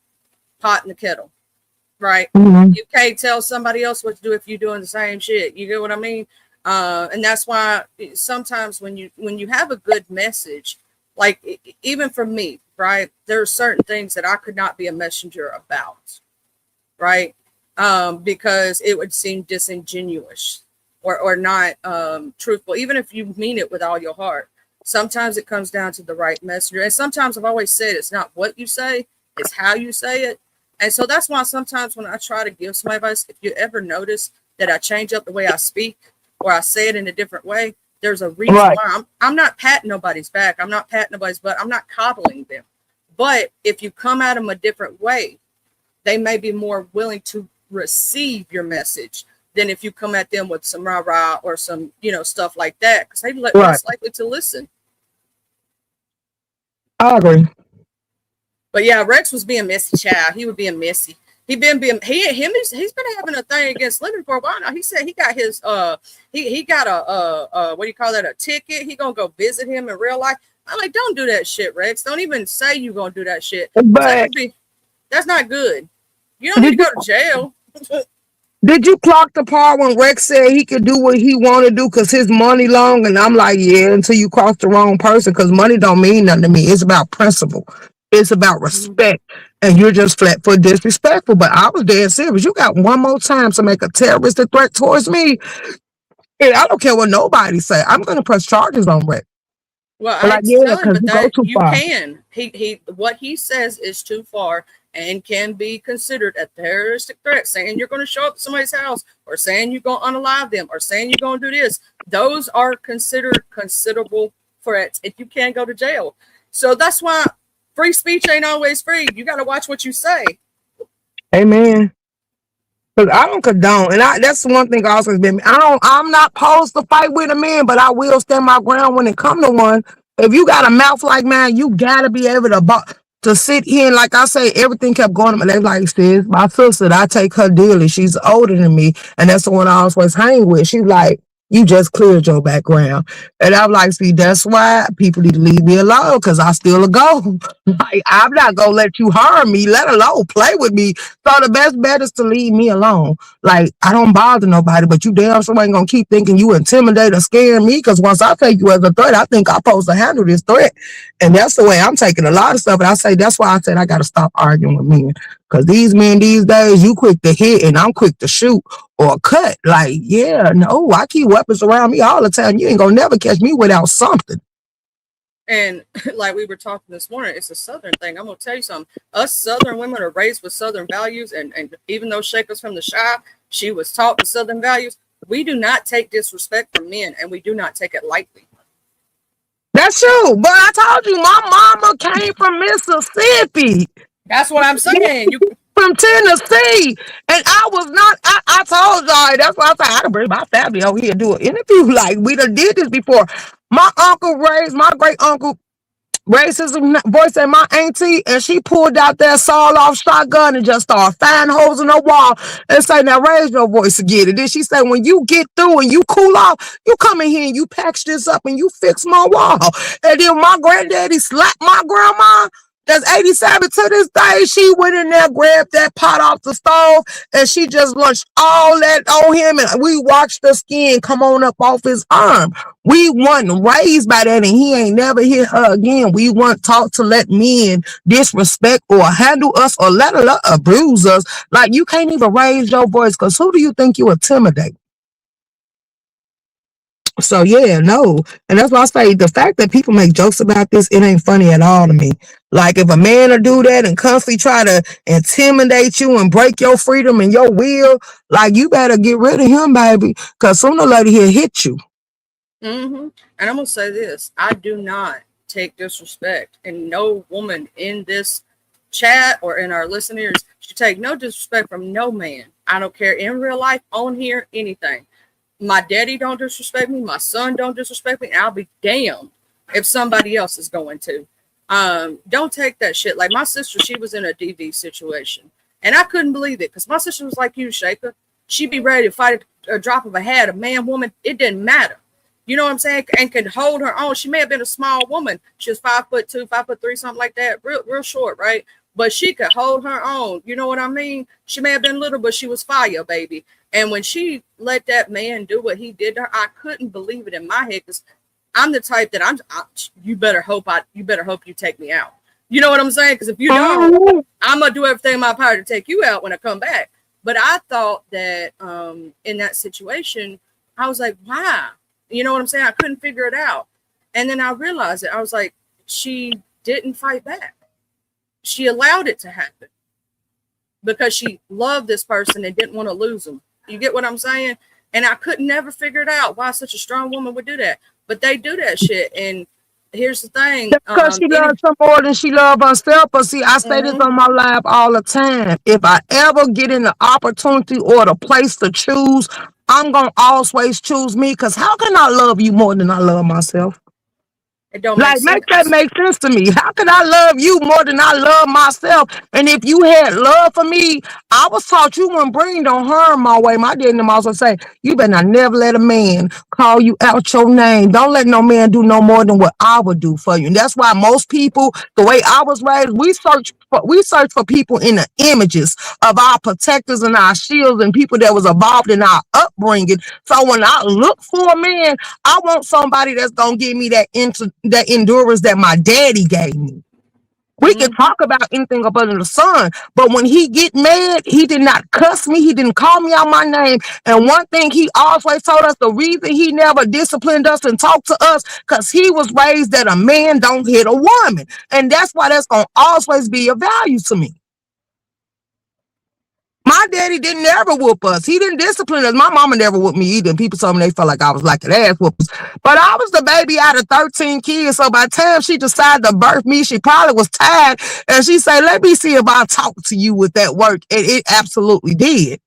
pot in the kettle, right? Mhm. You can't tell somebody else what to do if you're doing the same shit. You get what I mean? And that's why sometimes when you have a good message, like even for me, right, there are certain things that I could not be a messenger about, right? Because it would seem disingenuous or not truthful, even if you mean it with all your heart. Sometimes it comes down to the right messenger. And sometimes I've always said it's not what you say, it's how you say it. And so that's why sometimes when I try to give somebody advice, if you ever notice that I change up the way I speak or I say it in a different way, there's a reason Right. why. I'm not patting nobody's back. I'm not patting nobody's butt. I'm not coddling them. But if you come at them a different way, they may be more willing to receive your message than if you come at them with some rah-rah or some, stuff like that, because they're Right. less likely to listen. I agree. But yeah, Rex was being messy, child. He was being messy. He's been having a thing against Lemon for a while now. He said he got his he got a what do you call that, a ticket. He gonna go visit him in real life. I'm like, don't do that shit, Rex. Don't even say you gonna do that shit. But That's not good. You don't need to go to jail. did you clock the part when Rex said he could do what he want to do because his money long? And I'm like, yeah, until you cross the wrong person, because money don't mean nothing to me. It's about principle. It's about respect. And you're just flat foot disrespectful. But I was dead serious. You got one more time to make a terroristic threat towards me, and I don't care what nobody say. I'm going to press charges on Rex. Well, I Like, hate to yeah, tell him, because but you go that too you far. can. He what he says is too far and can be considered a terroristic threat. Saying you're going to show up at somebody's house, or saying you're going to unalive them, or saying you're going to do this. Those are considered considerable threats, and you can't go to jail. So that's why free speech ain't always free. You got to watch what you say. Amen. Because I don't condone, and that's the one thing I always been. I'm not opposed to fight with a man, but I will stand my ground when it come to one. If you got a mouth like mine, you gotta be able to sit here and, like I say, everything kept going. They like, sis, my sister, I take her dearly. She's older than me, and that's the one I always hang with. She's like, you just cleared your background, and I'm like, see, that's why people need to leave me alone, because I still a go. Like, I'm not gonna let you harm me, let alone play with me. So the best bet is to leave me alone. Like, I don't bother nobody, but you damn sure ain't gonna keep thinking you intimidate or scare me, because once I take you as a threat, I think I'm supposed to handle this threat. And that's the way I'm taking a lot of stuff. And I say, that's why I said I gotta stop arguing with men. Because these men these days, you quick to hit and I'm quick to shoot or cut. Like, yeah, no, I keep weapons around me all the time. You ain't gonna never catch me without something. And like we were talking this morning, it's a Southern thing. I'm going to tell you something. Us Southern women are raised with Southern values. And even though Shaka's from the Shy, she was taught with Southern values. We do not take disrespect from men, and we do not take it lightly. That's true. But I told you, my mama came from Mississippi. That's what I'm saying. You From Tennessee. And I was not, I told y'all, that's why I said I can bring my family over here and do an interview. Like, we done did this before. My great uncle raised his voice at my auntie, and she pulled out that sawed-off shotgun and just started firing holes in the wall and say, now raise your voice again. And then she said, when you get through and you cool off, you come in here and you patch this up and you fix my wall. And then my granddaddy slapped my grandma. That's 87 to this day. She went in there, grabbed that pot off the stove, and she just lunched all that on him. And we watched the skin come on up off his arm. We weren't raised by that, and he ain't never hit her again. We weren't taught to let men disrespect or handle us or let alone abuse us. Like, you can't even raise your voice, because who do you think you intimidate? So yeah, no. And that's why I say the fact that people make jokes about this, it ain't funny at all to me. Like if a man will do that and constantly try to intimidate you and break your freedom and your will, like you better get rid of him, baby. Cause sooner or later he'll hit you. And I'm gonna say this: I do not take disrespect, and no woman in this chat or in our listeners should take no disrespect from no man. I don't care in real life, on here, anything. My daddy don't disrespect me. My son don't disrespect me. And I'll be damned if somebody else is going to. Don't take that shit. Like my sister, she was in a DV situation, and I couldn't believe it because my sister was like you, Shaker. She'd be ready to fight a drop of a hat, a man, woman. It didn't matter. You know what I'm saying? And could hold her own. She may have been a small woman. She was 5'2", 5'3", something like that. Real short, right? But she could hold her own. You know what I mean? She may have been little, but she was fire, baby. And when she let that man do what he did to her, I couldn't believe it in my head because I'm the type that you better hope you take me out. You know what I'm saying? Because if you don't, I'm gonna do everything in my power to take you out when I come back. But I thought that in that situation, I was like, wow. You know what I'm saying? I couldn't figure it out. And then I realized it. I was like, she didn't fight back. She allowed it to happen because she loved this person and didn't want to lose him. You get what I'm saying? And I could never figure it out why such a strong woman would do that. But they do that shit. And here's the thing. Because she loves her more than she loves herself. But see, I say this on my live all the time. If I ever get in the opportunity or the place to choose, I'm going to always choose me. Because how can I love you more than I love myself? It don't like, make that make sense to me. How can I love you more than I love myself? And if you had love for me, I was taught you wouldn't bring no harm my way. My dad and them also say, you better not never let a man call you out your name. Don't let no man do no more than what I would do for you. And that's why most people, the way I was raised, we search for people in the images of our protectors and our shields and people that was involved in our upbringing. So when I look for a man, I want somebody that's gonna give me that endurance that my daddy gave me. We can talk about anything up under the sun, but when he get mad, he did not cuss me. He didn't call me out my name. And one thing he always told us, the reason he never disciplined us and talked to us, because he was raised that a man don't hit a woman. And that's why that's gonna always be a value to me. My daddy didn't ever whoop us. He didn't discipline us. My mama never whooped me either. And people told me they felt like I was like an ass whoopers. But I was the baby out of 13 kids. So by the time she decided to birth me, she probably was tired. And she said, let me see if I talk to you with that work. And it absolutely did.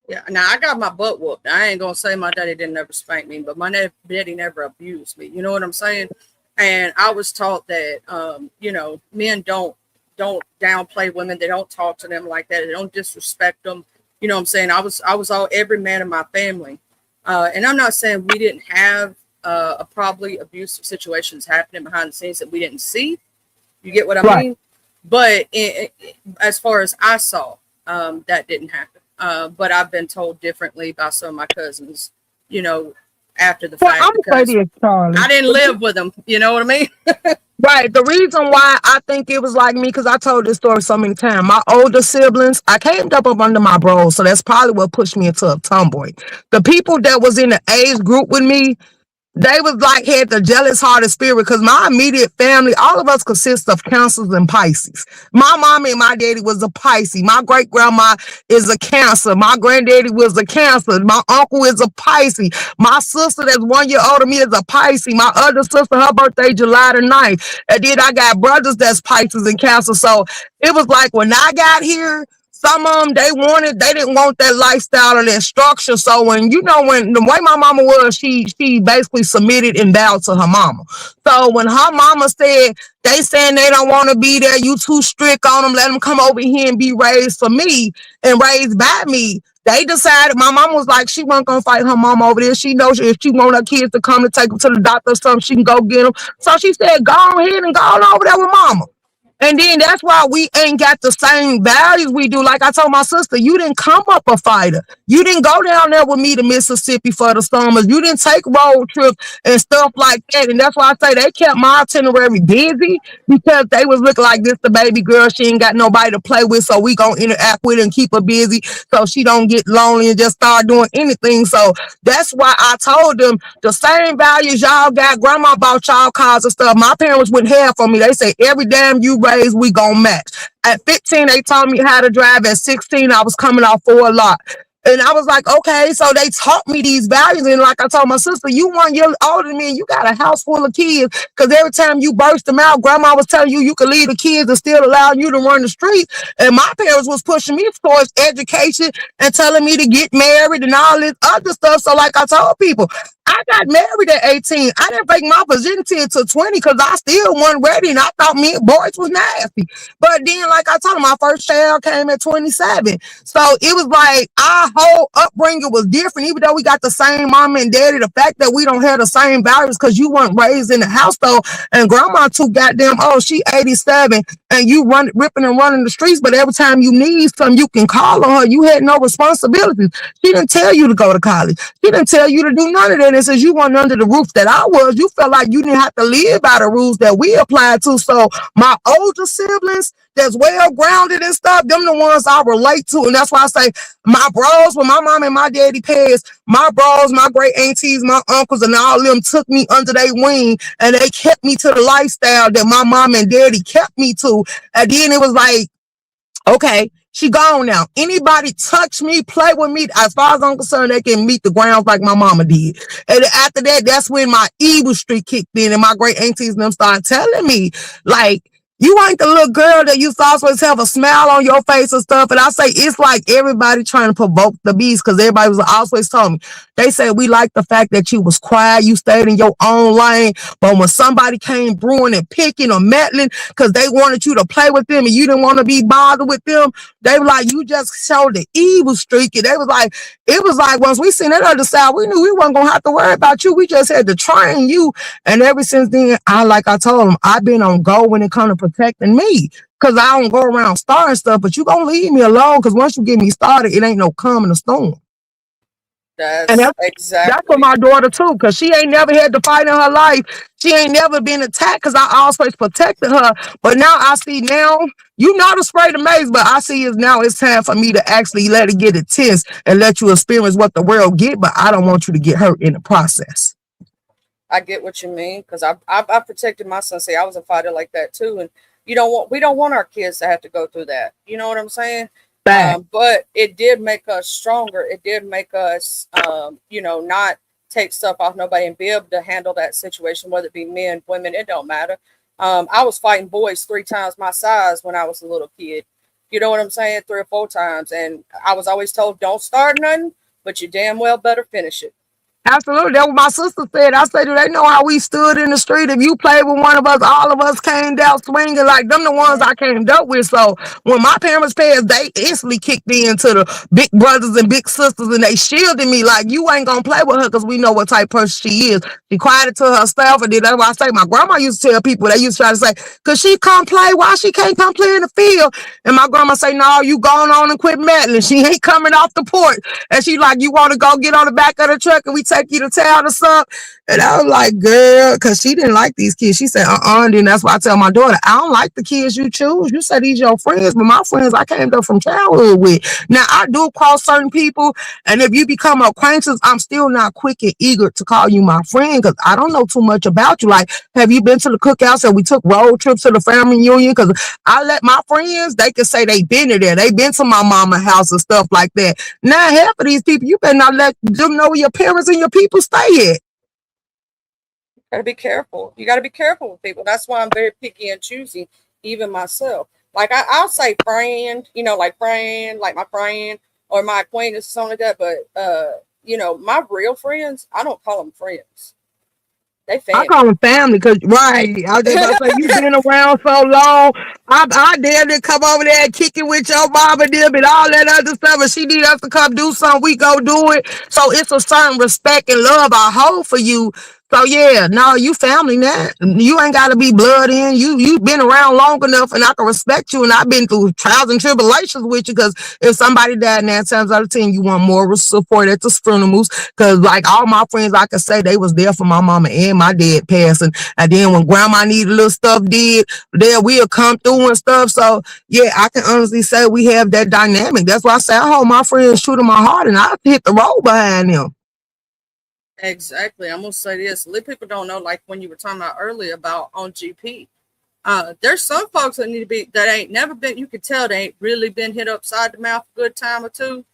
Yeah, now I got my butt whooped. I ain't gonna say my daddy didn't ever spank me, but my daddy never abused me. You know what I'm saying? And I was taught that, men don't downplay women. They don't talk to them like that. They don't disrespect them. You know what I'm saying? I was all every man in my family. And I'm not saying we didn't have probably abusive situations happening behind the scenes that we didn't see. You get what I mean? But as far as I saw, that didn't happen. But I've been told differently by some of my cousins, after the fact. Because I didn't live with them. You know what I mean? Right. The reason why I think it was like me, because I told this story so many times. My older siblings, I came up under my bros, so that's probably what pushed me into a tomboy. The people that was in the age group with me, they was like had the jealous hearted spirit because my immediate family, all of us consist of Cancers and Pisces. My mommy and my daddy was a Pisces. My great grandma is a Cancer. My granddaddy was a Cancer. My uncle is a Pisces. My sister that's 1 year older than me is a Pisces. My other sister, her birthday July the 9th. And then I got brothers that's Pisces and Cancer. So it was like when I got here, some of them, they didn't want that lifestyle and that structure. So when the way my mama was, she basically submitted and bowed to her mama. So when her mama said, they saying they don't want to be there, you too strict on them, let them come over here and be raised for me and raised by me. They decided, my mama was like, she wasn't going to fight her mama over there. She knows if she want her kids to come to take them to the doctor or something, she can go get them. So she said, go ahead and go on over there with mama. And then that's why we ain't got the same values we do. Like I told my sister, you didn't come up a fighter. You didn't go down there with me to Mississippi for the summers. You didn't take road trips and stuff like that. And that's why I say they kept my itinerary busy because they was looking like this the baby girl. She ain't got nobody to play with, so we gonna interact with her and keep her busy so she don't get lonely and just start doing anything. So that's why I told them the same values y'all got. Grandma bought y'all cars and stuff. My parents wouldn't have for me. They say every damn you raise, we gonna match. At 15, they taught me how to drive. At 16, I was coming off for a lot. And I was like, okay, so they taught me these values. And like I told my sister, you 1 year older than me and you got a house full of kids. Because every time you burst them out, grandma was telling you you could leave the kids and still allow you to run the streets. And my parents was pushing me towards education and telling me to get married and all this other stuff. So like I told people, I got married at 18. I didn't break my virginity until 20 because I still wasn't ready and I thought me and boys was nasty. But then, like I told him, my first child came at 27. So it was like our whole upbringing was different, even though we got the same mom and daddy. The fact that we don't have the same values because you weren't raised in the house though, and grandma too goddamn old, she 87, and you run ripping and running the streets, but every time you need something, you can call on her. You had no responsibilities. She didn't tell you to go to college. She didn't tell you to do none of that. And since you weren't under the roof that I was, you felt like you didn't have to live by the rules that we applied to. So my older siblings that's well grounded and stuff, them the ones I relate to. And that's why I say my bros, when my mom and my daddy passed, my bros, my great aunties, my uncles, and all of them took me under their wing and they kept me to the lifestyle that my mom and daddy kept me to. And then it was like, okay, she gone now. Anybody touch me, play with me, as far as I'm concerned, they can meet the grounds like my mama did. And after that, that's when my evil streak kicked in and my great aunties and them started telling me, like, you ain't the little girl that used to always have a smile on your face and stuff. And I say, it's like everybody trying to provoke the beast because everybody was always telling me. They said, we like the fact that you was quiet, you stayed in your own lane. But when somebody came brewing and picking or meddling because they wanted you to play with them and you didn't want to be bothered with them, they were like, you just showed the evil streak. And they was like, it was like once we seen that other side, we knew we wasn't going to have to worry about you. We just had to train you. And ever since then, like I told them, I've been on go when it comes to protecting me. Because I don't go around starting stuff, but you going to leave me alone because once you get me started, it ain't no calm in the storm. And That's that's for exactly. my daughter too, because she ain't never had to fight in her life. She ain't never been attacked because I always protected her. But now I see now, you not afraid of maze, but I see is now it's time for me to actually let it get intense and let you experience what the world get, but I don't want you to get hurt in the process. I get what you mean because I protected my son. Say I was a fighter like that too, and we don't want our kids to have to go through that. You know what I'm saying? But it did make us stronger. It did make us, not take stuff off nobody and be able to handle that situation, whether it be men, women, it don't matter. I was fighting boys 3 times my size when I was a little kid. You know what I'm saying? 3 or 4 times. And I was always told, don't start nothing, but you damn well better finish it. Absolutely. That's what my sister said. I said, do they know how we stood in the street? If you played with one of us, all of us came down swinging like them the ones I came up with. So when my parents passed, they instantly kicked into the big brothers and big sisters and they shielded me like, you ain't going to play with her because we know what type of person she is. She quieted to herself. And then that's why I say my grandma used to tell people, they used to try to say, because she come play, why she can't come play in the field? And my grandma say, no, you going on and quit meddling. She ain't coming off the porch. And she like, you want to go get on the back of the truck and we take you to town or something? And I was like, girl, because she didn't like these kids. She said, and then that's why I tell my daughter, I don't like the kids you choose. You said these your friends, but my friends I came up from childhood with. Now, I do cross certain people, and if you become acquaintances, I'm still not quick and eager to call you my friend because I don't know too much about you. Like, have you been to the cookouts and we took road trips to the family reunion? Because I let my friends, they can say they been there. They been to my mama's house and stuff like that. Now, half of these people, you better not let them know where your parents and your people stay at. Gotta be careful. You gotta be careful with people. That's why I'm very picky and choosy, even myself. Like I'll say friend, like friend, like my friend or my acquaintance, something like that. But my real friends, I don't call them friends. They family. I call them family because, right, I was just about to say, you been around so long. I dare to come over there and kick it with your mom and them and all that other stuff. And she need us to come do something, we go do it. So it's a certain respect and love I hold for you So yeah, no, you family now. You ain't gotta be blood in. You been around long enough, and I can respect you. And I've been through trials and tribulations with you. Because if somebody died 9 times out of 10, you want moral support at the funerals. Because like all my friends, I could say they was there for my mama and my dad passing. And then when grandma needed little stuff did, there we'll come through and stuff. So yeah, I can honestly say we have that dynamic. That's why I say I hold my friends true to my heart, and I hit the road behind them. Exactly. I'm gonna say this. Little people don't know, like when you were talking about earlier about on GP. There's some folks that need to be that ain't never been. You can tell they ain't really been hit upside the mouth a good time or two,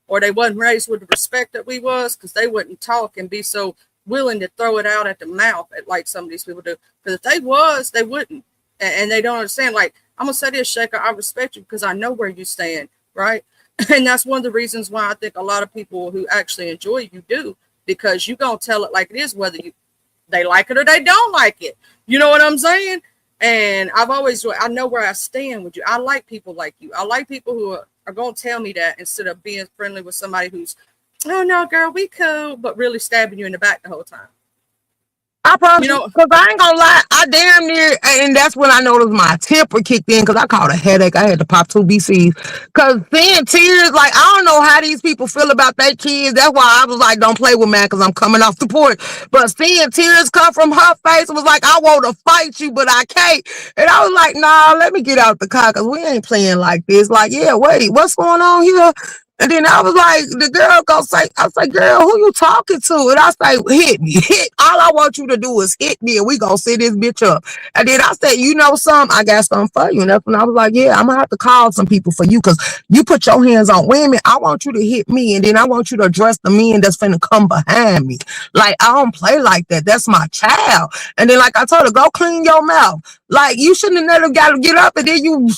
or they wasn't raised with the respect that we was, because they wouldn't talk and be so willing to throw it out at the mouth at like some of these people do. Because if they was, they wouldn't, and they don't understand. Like I'm gonna say this, Shaker, I respect you because I know where you stand, right? And that's one of the reasons why I think a lot of people who actually enjoy you do. Because you gonna tell it like it is, whether they like it or they don't like it. You know what I'm saying? And I know where I stand with you. I like people like you. I like people who are gonna tell me that instead of being friendly with somebody who's, oh no, girl, we cool, but really stabbing you in the back the whole time. I promise You you, know, because I ain't gonna lie, I damn near, and that's when I noticed my temper kicked in, because I caught a headache. I had to pop 2 BCs. Because seeing tears, like, I don't know how these people feel about their kids. That's why I was like, don't play with man, because I'm coming off the porch. But seeing tears come from her face, it was like, I want to fight you, but I can't. And I was like, nah, let me get out the car, because we ain't playing like this. Like, yeah, wait, what's going on here? And then I was like, the girl go say, I say, girl, who you talking to? And I say, hit me, hit. All I want you to do is hit me, and we gonna sit this bitch up. And then I said, you know something? I got something for you. And that's when I was like, yeah, I'm gonna have to call some people for you, because you put your hands on women. I want you to hit me, and then I want you to address the men that's finna come behind me. Like, I don't play like that. That's my child. And then, like I told her, go clean your mouth. Like, you shouldn't have never got to get up and then you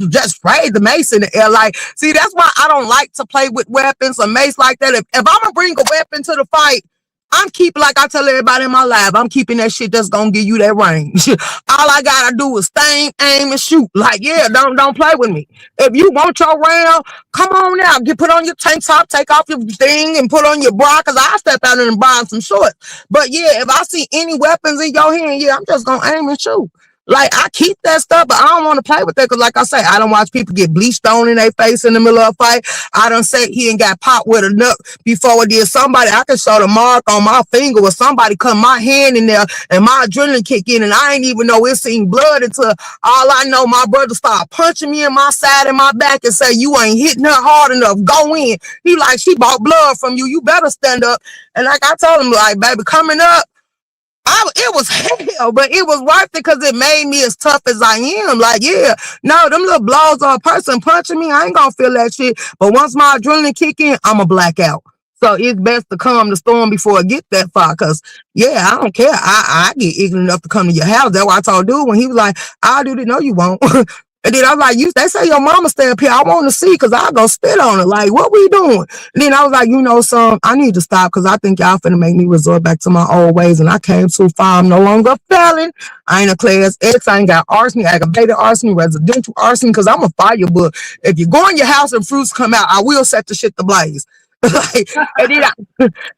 just spray the mace in the air. Like, see, that's why I don't like to play with weapons or mace like that. If I'm going to bring a weapon to the fight, I'm keeping, like I tell everybody in my life, I'm keeping that shit that's going to give you that range. All I got to do is aim, and shoot. Like, yeah, don't play with me. If you want your round, come on now. Put on your tank top, take off your thing, and put on your bra, because I'll step out and buy some shorts. But, yeah, if I see any weapons in your hand, yeah, I'm just going to aim and shoot. Like, I keep that stuff, but I don't want to play with that, because like I say, I don't watch people get bleached on in their face in the middle of a fight. I done say he ain't got popped with a nut before it did. Somebody, I can show the mark on my finger where somebody cut my hand in there and my adrenaline kick in, and I ain't even know it seen blood until all I know, my brother started punching me in my side and my back and say, you ain't hitting her hard enough. Go in. He like, she bought blood from you. You better stand up. And like I told him, like, baby, coming up, it was hell, but it was worth it, because it made me as tough as I am. Like, yeah, no, them little blows of a person punching me, I ain't gonna feel that shit. But once my adrenaline kick in, I'm a blackout. So it's best to calm the storm before it get that far, because, yeah, I don't care. I get ignorant enough to come to your house. That's why I told dude when he was like, I'll do this. No, you won't. And then I was like, they say your mama stay up here. I want to see, because I'll go spit on her. Like, what we doing? And then I was like, you know, son, I need to stop, because I think y'all finna make me resort back to my old ways. And I came too far. I'm no longer a felon. I ain't a class X. I ain't got arson, aggravated arson, residential arson, because I'm a fire. But if you go in your house and fruits come out, I will set the shit to blaze. Like, and then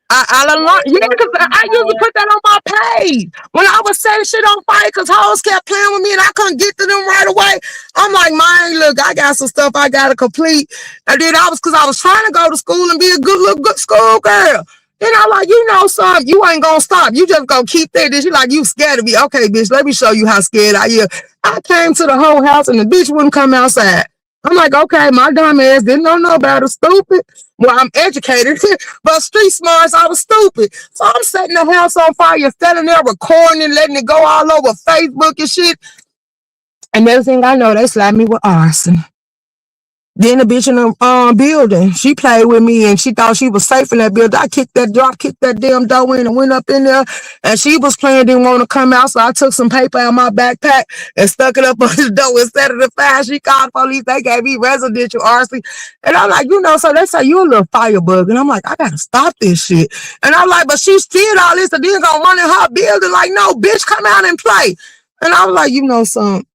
I learned, yeah, because I usually put that on my page when I was setting shit on fire, because hoes kept playing with me and I couldn't get to them right away. I'm like, man, look, I got some stuff I gotta complete. And then because I was trying to go to school and be a good school girl. Then I'm like, you know something, you ain't gonna stop. You just gonna keep there. Then she like, you scared of me. Okay, bitch, let me show you how scared I am. I came to the whole house and the bitch wouldn't come outside. I'm like, okay, my dumb ass didn't know about it, stupid. Well, I'm educated, but street smarts, I was stupid. So I'm setting the house on fire, standing there recording and letting it go all over Facebook and shit. And next thing I know, they slapped me with arson. Then the bitch in the building, she played with me and she thought she was safe in that building. I kicked that damn door in and went up in there, and she was playing, didn't want to come out. So I took some paper out of my backpack and stuck it up on the door instead of the fire. She called the police. They gave me residential arson. And I'm like, you know, so they say you a little firebug. And I'm like, I gotta stop this shit. And I'm like, but she did all this and then gonna run in her building. Like, no, bitch, come out and play. And I was like, you know,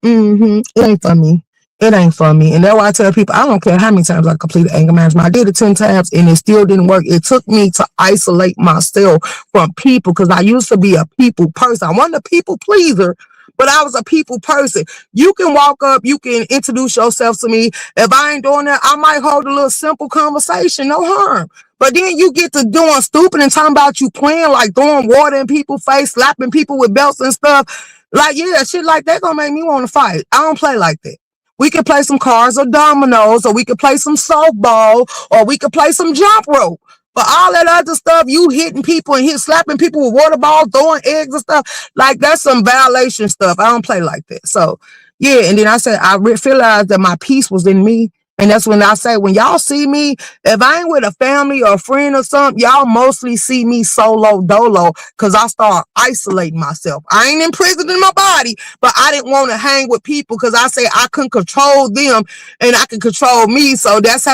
it ain't for me. It ain't for me. And that's why I tell people, I don't care how many times I completed anger management. I did it 10 times and it still didn't work. It took me to isolate myself from people because I used to be a people person. I wasn't a people pleaser, but I was a people person. You can walk up, you can introduce yourself to me. If I ain't doing that, I might hold a little simple conversation, no harm. But then you get to doing stupid and talking about you playing like throwing water in people's face, slapping people with belts and stuff. Like, yeah, shit like that gonna make me want to fight. I don't play like that. We could play some cards or dominoes, or we could play some softball, or we could play some jump rope. But all that other stuff, you hitting people and slapping people with water balls, throwing eggs and stuff, like that's some violation stuff. I don't play like that. So, yeah, and then I said, I realized that my peace was in me. And that's when I say, when y'all see me, if I ain't with a family or a friend or something, y'all mostly see me solo dolo because I start isolating myself. I ain't in prison in my body, but I didn't want to hang with people because I say I couldn't control them and I can control me. So that's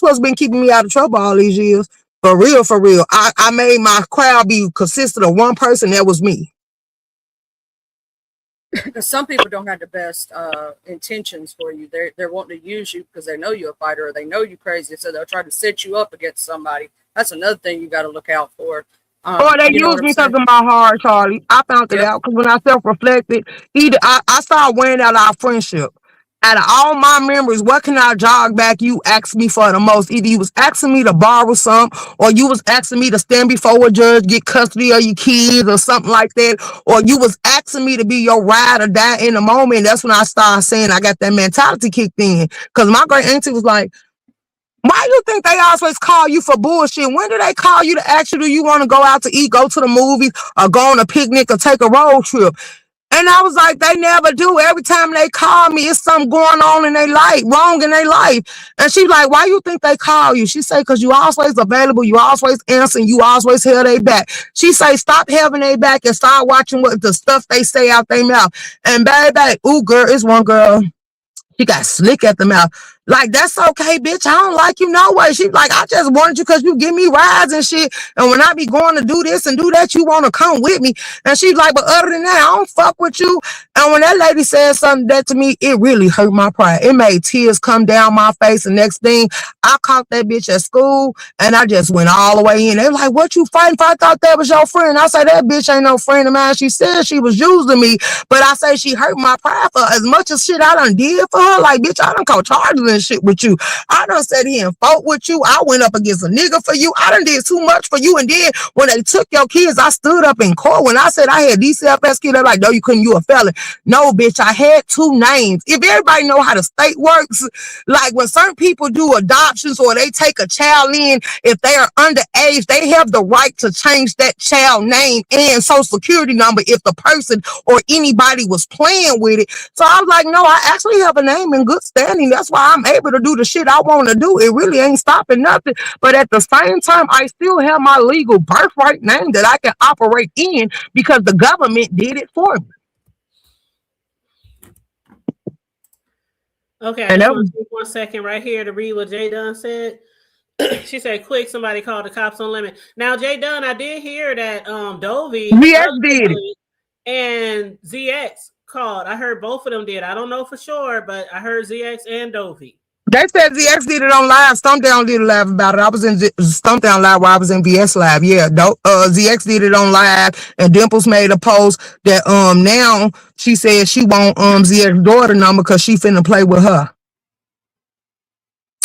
what's been keeping me out of trouble all these years. For real, for real. I made my crowd be consistent of one person. That was me. Because some people don't have the best intentions for you. They're wanting to use you because they know you're a fighter or they know you're crazy, so they'll try to set you up against somebody. That's another thing you got to look out for. Or they use me because of my heart, Charlie. I found it out because when I self-reflected, either I started wearing out our friendship. Out of all my memories, what can I jog back you asked me for the most? Either you was asking me to borrow some, or you was asking me to stand before a judge, get custody of your kids or something like that, or you was asking me to be your ride or die in the moment. That's when I started saying I got that mentality kicked in. Because my great auntie was like, why you think they always call you for bullshit? When do they call you to ask you, do you want to go out to eat, go to the movies, or go on a picnic or take a road trip? And I was like, they never do. Every time they call me, it's something going on in their life, wrong in their life. And she's like, why you think they call you? She said, because you always available, you always answer, you always held their back. She say, stop having their back and start watching what the stuff they say out their mouth. And baby, ooh, girl, it's one girl. She got slick at the mouth. Like, that's okay, bitch. I don't like you no way. She's like, I just wanted you because you give me rides and shit. And when I be going to do this and do that, you want to come with me. And she's like, but other than that, I don't fuck with you. And when that lady said something that to me, it really hurt my pride. It made tears come down my face. The next thing, I caught that bitch at school and I just went all the way in. They were like, what you fighting for? I thought that was your friend. I said, that bitch ain't no friend of mine. She said she was using me, but I say she hurt my pride for as much as shit I done did for her. Like, bitch, I done caught charges and shit with you. I done sat here and fought with you. I went up against a nigga for you. I done did too much for you. And then when they took your kids, I stood up in court. When I said I had DCFS kids, they're like, no, you couldn't. You a felon. No, bitch, I had two names. If everybody know how the state works, like when certain people do adoptions or they take a child in, if they are underage, they have the right to change that child name and social security number if the person or anybody was playing with it. So I was like, no, I actually have a name in good standing. That's why I'm able to do the shit I want to do. It really ain't stopping nothing. But at the same time, I still have my legal birthright name that I can operate in because the government did it for me. Okay, I just want to take 1 second right here to read what Jay Dunn said. She said, quick, somebody called the cops on limit. Now, Jay Dunn, I did hear that Dovey did it. And ZX called. I heard both of them did. I don't know for sure, but I heard ZX and Dovey. They said ZX did it on live. Stumpdown did a live about it. I was in Stumpdown live while I was in VS live. Yeah, ZX did it on live, and Dimples made a post that now she said she want ZX daughter number because she finna play with her.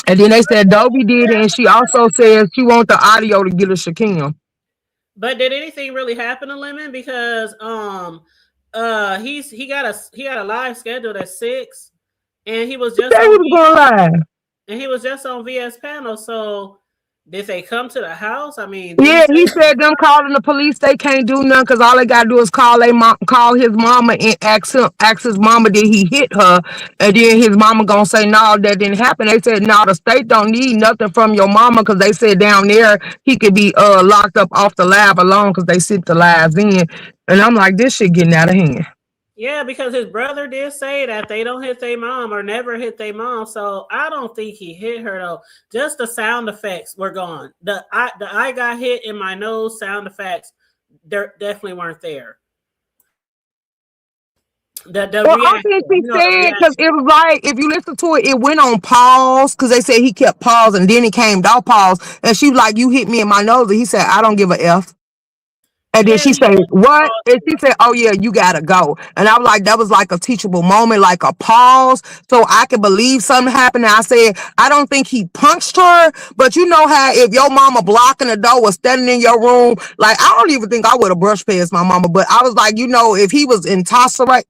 And then they said Dovey did it, and she also says she want the audio to get a Shakim. But did anything really happen to Lemon? Because he got a live scheduled at 6. And he was just he was just on VS panel. So did they come to the house? I mean, yeah, he said them calling the police, they can't do nothing because all they gotta do is call his mama and ask his mama did he hit her, and then his mama gonna say no, that didn't happen. They said no, the state don't need nothing from your mama because they said down there he could be locked up off the lab alone because they sent the lives in, and I'm like, this shit getting out of hand. Yeah, because his brother did say that they don't hit their mom or never hit their mom. So I don't think he hit her though. Just the sound effects were gone. The I got hit in my nose sound effects definitely weren't there. The Well, I reaction, think he you know, the said, because reaction. it was like, if you listen to it, it went on pause, because they said he kept pause and then it came off pause. And she was like, you hit me in my nose. And he said, I don't give a F. And then Yeah, she he said, did what? pause And it. she said, oh, yeah, you got to go. And I was like, that was like a teachable moment, like a pause. So I could believe something happened. And I said, I don't think he punched her. But you know how if your mama blocking the door or standing in your room, like, I don't even think I would have brushed past my mama. But I was like, you know, if he was intoxicated,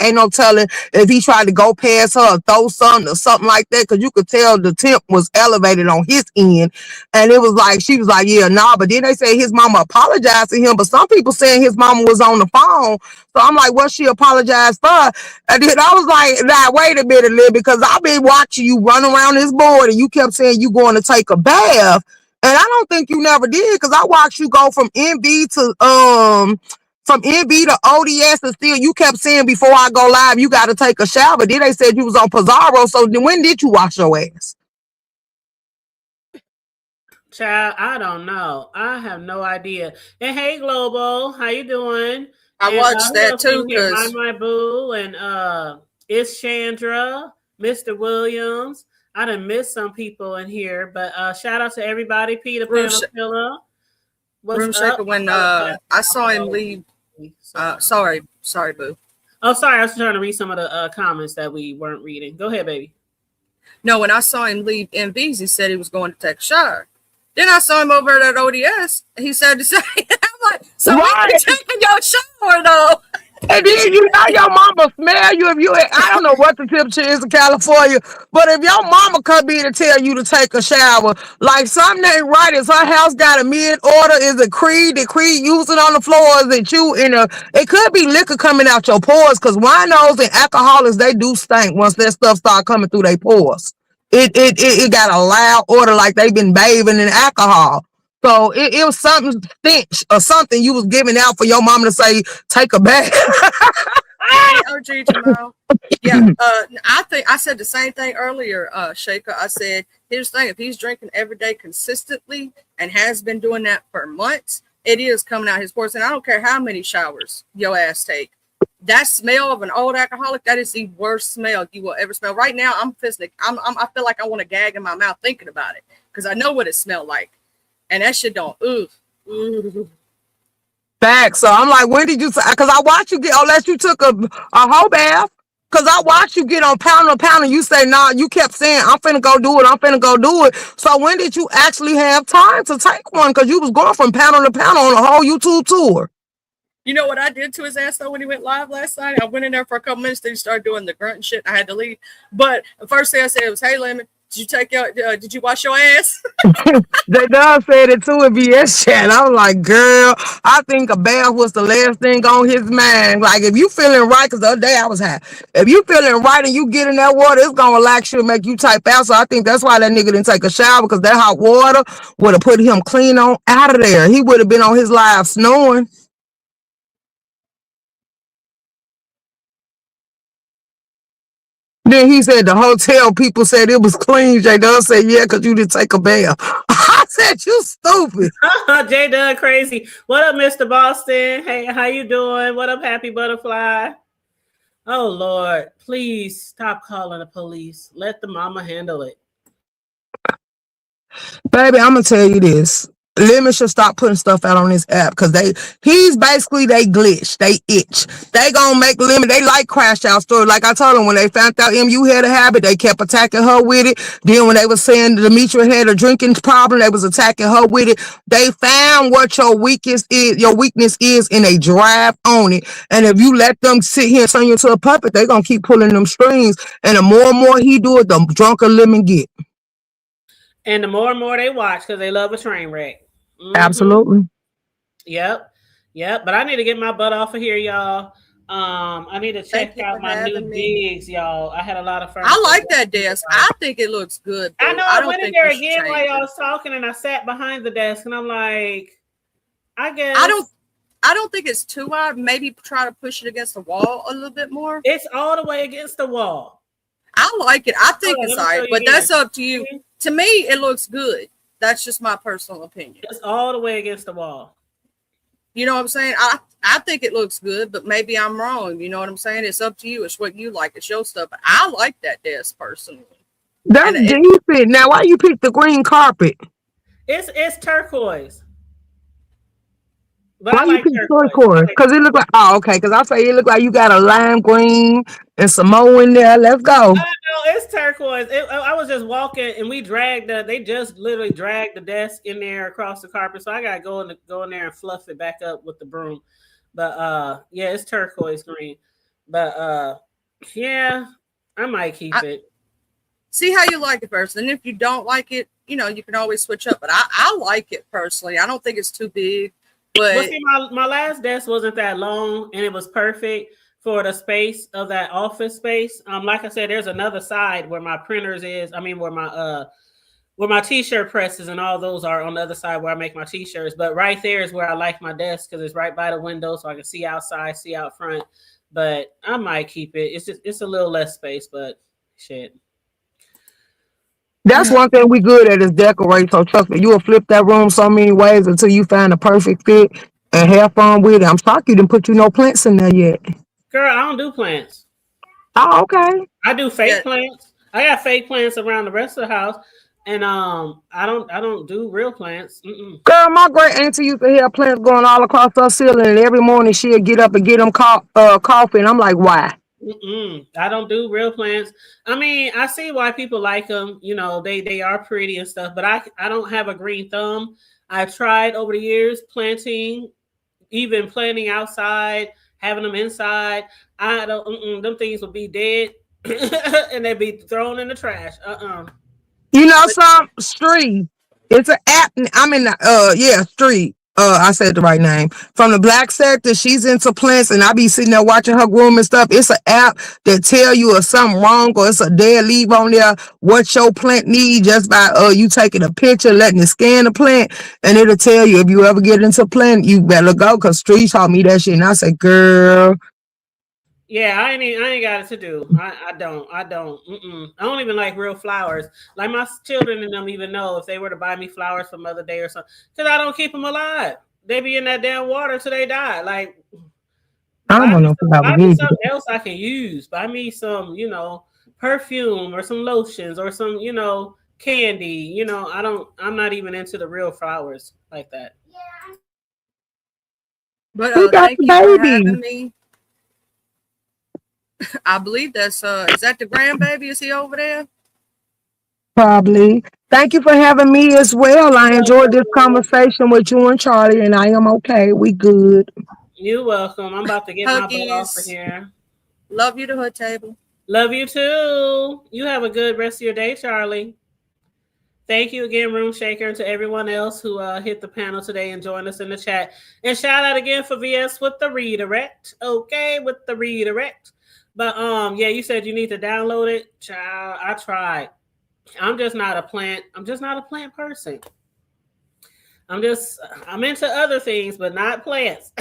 ain't no telling if he tried to go past her or throw something or something like that. Because you could tell the temp was elevated on his end. And it was like, she was like, yeah, nah. But then they say his mama apologized to him. But some people saying his mama was on the phone. So I'm like, what she apologized for? And then I was like, nah, wait a minute, Lil, because I've been watching you run around this board and you kept saying you going to take a bath. And I don't think you never did, because I watched you go from NB to ODS, and still you kept saying before I go live, you got to take a shower. Then they said you was on Pizarro. So then when did you wash your ass? Child, I don't know. I have no idea. And hey, Global, how you doing? I And watched who that else in too here? because My Boo, and it's Chandra, Mr. Williams. I done missed some people in here, but shout out to everybody. Peter Room, Panafilla. What's Room up? Shaker, when I I saw him apologize. leave. Sorry, boo. Oh, sorry. I was trying to read some of the comments that we weren't reading. Go ahead, baby. No, when I saw him leave MVs, he said he was going to take a shower. Then I saw him over at ODS. He said the same. I'm like, so when Right. you taking your shower though? And then you know your mama smell you if you, I don't know what the temperature is in California, but if your mama come in and tell you to take a shower, like something ain't right. Is her house got a mid order? Is it Creed? Did Creed use it on the floor? Is it you in a, it could be liquor coming out your pores, because winos and alcoholics, they do stink once that stuff start coming through their pores. It got a loud order, like they've been bathing in alcohol. So it was something stench or something you was giving out for your mama to say, take a bath. Hey, OG Jamal. Yeah, I think I said the same thing earlier, Shaker. I said, here's the thing: if he's drinking every day consistently and has been doing that for months, it is coming out his pores. And I don't care how many showers your ass take. That smell of an old alcoholic, that is the worst smell you will ever smell. Right now, I feel like I want to gag in my mouth thinking about it because I know what it smelled like, and that shit don't. Ooh. Back. So I'm like, when did you? Because I watched you get, unless you took a whole bath. Because I watched you get on pound, and you say, nah, you kept saying, I'm finna go do it. I'm finna go do it. So when did you actually have time to take one? Because you was going from pound on a whole YouTube tour. You know what I did to his ass though when he went live last night? I went in there for a couple minutes, then he started doing the grunt and shit. And I had to leave. But the first thing I said was, "Hey, Lemon, did you wash your ass?" They done said it too in VS chat. I was like, girl, I think a bath was the last thing on his mind. Like, if you feeling right, because the other day I was high. If you feeling right and you get in that water, it's going to relax you and make you type out. So I think that's why that nigga didn't take a shower, because that hot water would have put him clean on out of there. He would have been on his live snoring. Then he said the hotel people said it was clean. J Dub said, yeah, because you didn't take a bath. I said, you stupid. J Dub crazy. What up, Mr. Boston? Hey, how you doing? What up, Happy Butterfly? Oh Lord, please stop calling the police. Let the mama handle it. Baby, I'm gonna tell you this. Lemon should stop putting stuff out on this app, because they glitch, they itch. They gonna make Lemon, they like crash out story. Like I told them, when they found out MU had a habit, they kept attacking her with it. Then when they was saying Demetria had a drinking problem, they was attacking her with it. They found what your weakness is, and they drive on it. And if you let them sit here and turn you into a puppet, they gonna keep pulling them strings. And the more and more he do it, the drunker Lemon get. And the more and more they watch, because they love a train wreck. Mm-hmm. Absolutely. Yep. But I need to get my butt off of here, y'all. I need to check out my new digs, y'all. I had a lot of fun. I like that desk. I think it looks good. I know. I went in there again while y'all was talking, and I sat behind the desk, and I'm like, I guess I don't think it's too wide. Maybe try to push it against the wall a little bit more. It's all the way against the wall. I like it. I think it's all right, but that's up to you. To me, it looks good. That's just my personal opinion. It's all the way against the wall. You know what I'm saying? I think it looks good, but maybe I'm wrong. You know what I'm saying? It's up to you. It's what you like. It's your stuff. I like that desk personally. That's And it, decent. Now, why you pick the green carpet? It's turquoise, but I Why you like pick turquoise. turquoise? Because it look like, oh, okay. Because I say it look like you got a lime green and some more in there. Let's go. No, it's turquoise. I was just walking and we dragged they just literally dragged the desk in there across the carpet. So I gotta go in there and fluff it back up with the broom. But yeah, it's turquoise green. But yeah, I might keep it. see how you like it first. And if you don't like it, you know, you can always switch up. But I like it personally. I don't think it's too big. Well, But see, my last desk wasn't that long and it was perfect for the space of that office space. Like I said, there's another side where my printers is. I mean, where my t-shirt presses and all those are on the other side where I make my t-shirts. But right there is where I like my desk because it's right by the window, so I can see outside, see out front. But I might keep it. It's a little less space, but shit. That's one thing we good at is decorate. So trust me, you will flip that room so many ways until you find a perfect fit and have fun with it. I'm shocked you didn't put no plants in there yet. Girl, I don't do plants. Oh, okay. I do yeah, fake plants. I got fake plants around the rest of the house, and I don't do real plants. Mm-mm. Girl, my great auntie used to have plants going all across her ceiling, and every morning she'd get up and get them coffee. And I'm like, why? Mm-mm. I don't do real plants. I mean, I see why people like them. You know, they are pretty and stuff. But I don't have a green thumb. I've tried over the years planting, even planting outside, having them inside. I don't. Them things would be dead, and they'd be thrown in the trash. You know but some street. It's an app. I'm in the yeah, street. I said the right name. From the black sector, she's into plants and I be sitting there watching her groom and stuff. It's an app that tell you if something wrong or it's a dead leaf on there, what your plant need just by you taking a picture, letting it scan the plant, and it'll tell you if you ever get into plant, you better go because street taught me that shit. And I said, girl, Yeah, I ain't got it to do. I don't. Mm-mm. I don't even like real flowers. Like my children and them even know if they were to buy me flowers for Mother Day or something, because I don't keep them alive. They be in that damn water till they die. Like I don't want no buy flowers me either. something else I can use. Buy me some, perfume or some lotions or some, candy. I'm not even into the real flowers like that. but We got thank the you for baby. having me. I believe that's is that the grandbaby? Is he over there? Probably. Thank you for having me as well. I enjoyed this conversation with you and Charlie, and I am okay. We good. You're welcome. I'm about to get my butt off of Huggies. here. Love you, the hood table. Love you too. You have a good rest of your day, Charlie. Thank you again, Room Shaker, and to everyone else who hit the panel today and joined us in the chat. And shout out again for VS with the redirect. Okay, with the redirect. But yeah, you said you need to download it. Child, I tried. I'm just not a plant. I'm just not a plant person. I'm into other things, but not plants.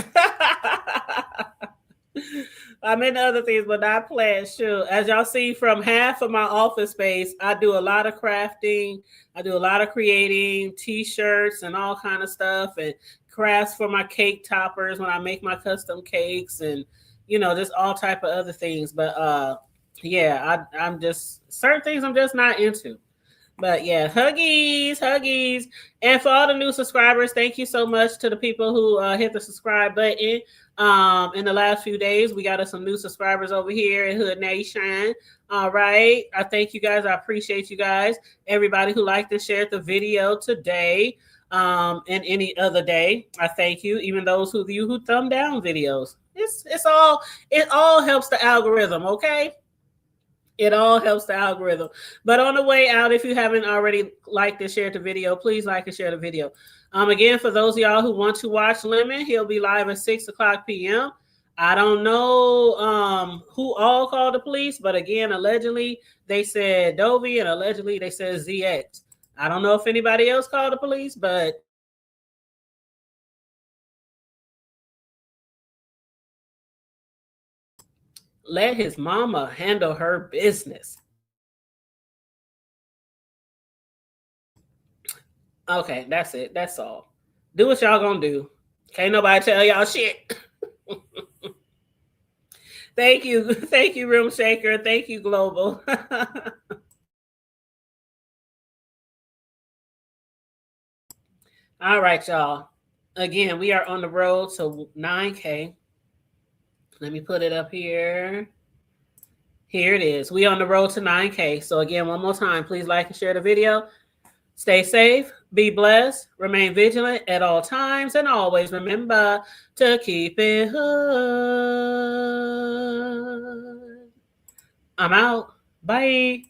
I'm into other things, but not plants. Sure. As y'all see from half of my office space, I do a lot of crafting. I do a lot of creating t-shirts and all kind of stuff and crafts for my cake toppers when I make my custom cakes and just all type of other things. But yeah, I'm just certain things I'm just not into. But yeah, huggies. And for all the new subscribers, thank you so much to the people who hit the subscribe button. In the last few days, we got us some new subscribers over here in Hood Nation. All right. I thank you guys. I appreciate you guys. Everybody who liked and shared the video today and any other day. I thank you. Even those of you who thumb down videos. It all helps the algorithm, okay? It all helps the algorithm. But on the way out, if you haven't already liked and shared the video, please like and share the video. Again, for those of y'all who want to watch Lemon, he'll be live at 6 o'clock p.m. I don't know who all called the police, but again, allegedly they said Dovey and allegedly they said ZX. I don't know if anybody else called the police, but let his mama handle her business. Okay, that's it. That's all. Do what y'all gonna do. Can't nobody tell y'all shit. Thank you, Room Shaker. Thank you, Global. All right, y'all. Again, we are on the road to 9K. Let me put it up here. Here it is. We on the road to 9K. So again, one more time, please like and share the video. Stay safe, be blessed, remain vigilant at all times, and always remember to keep it hood. I'm out. Bye.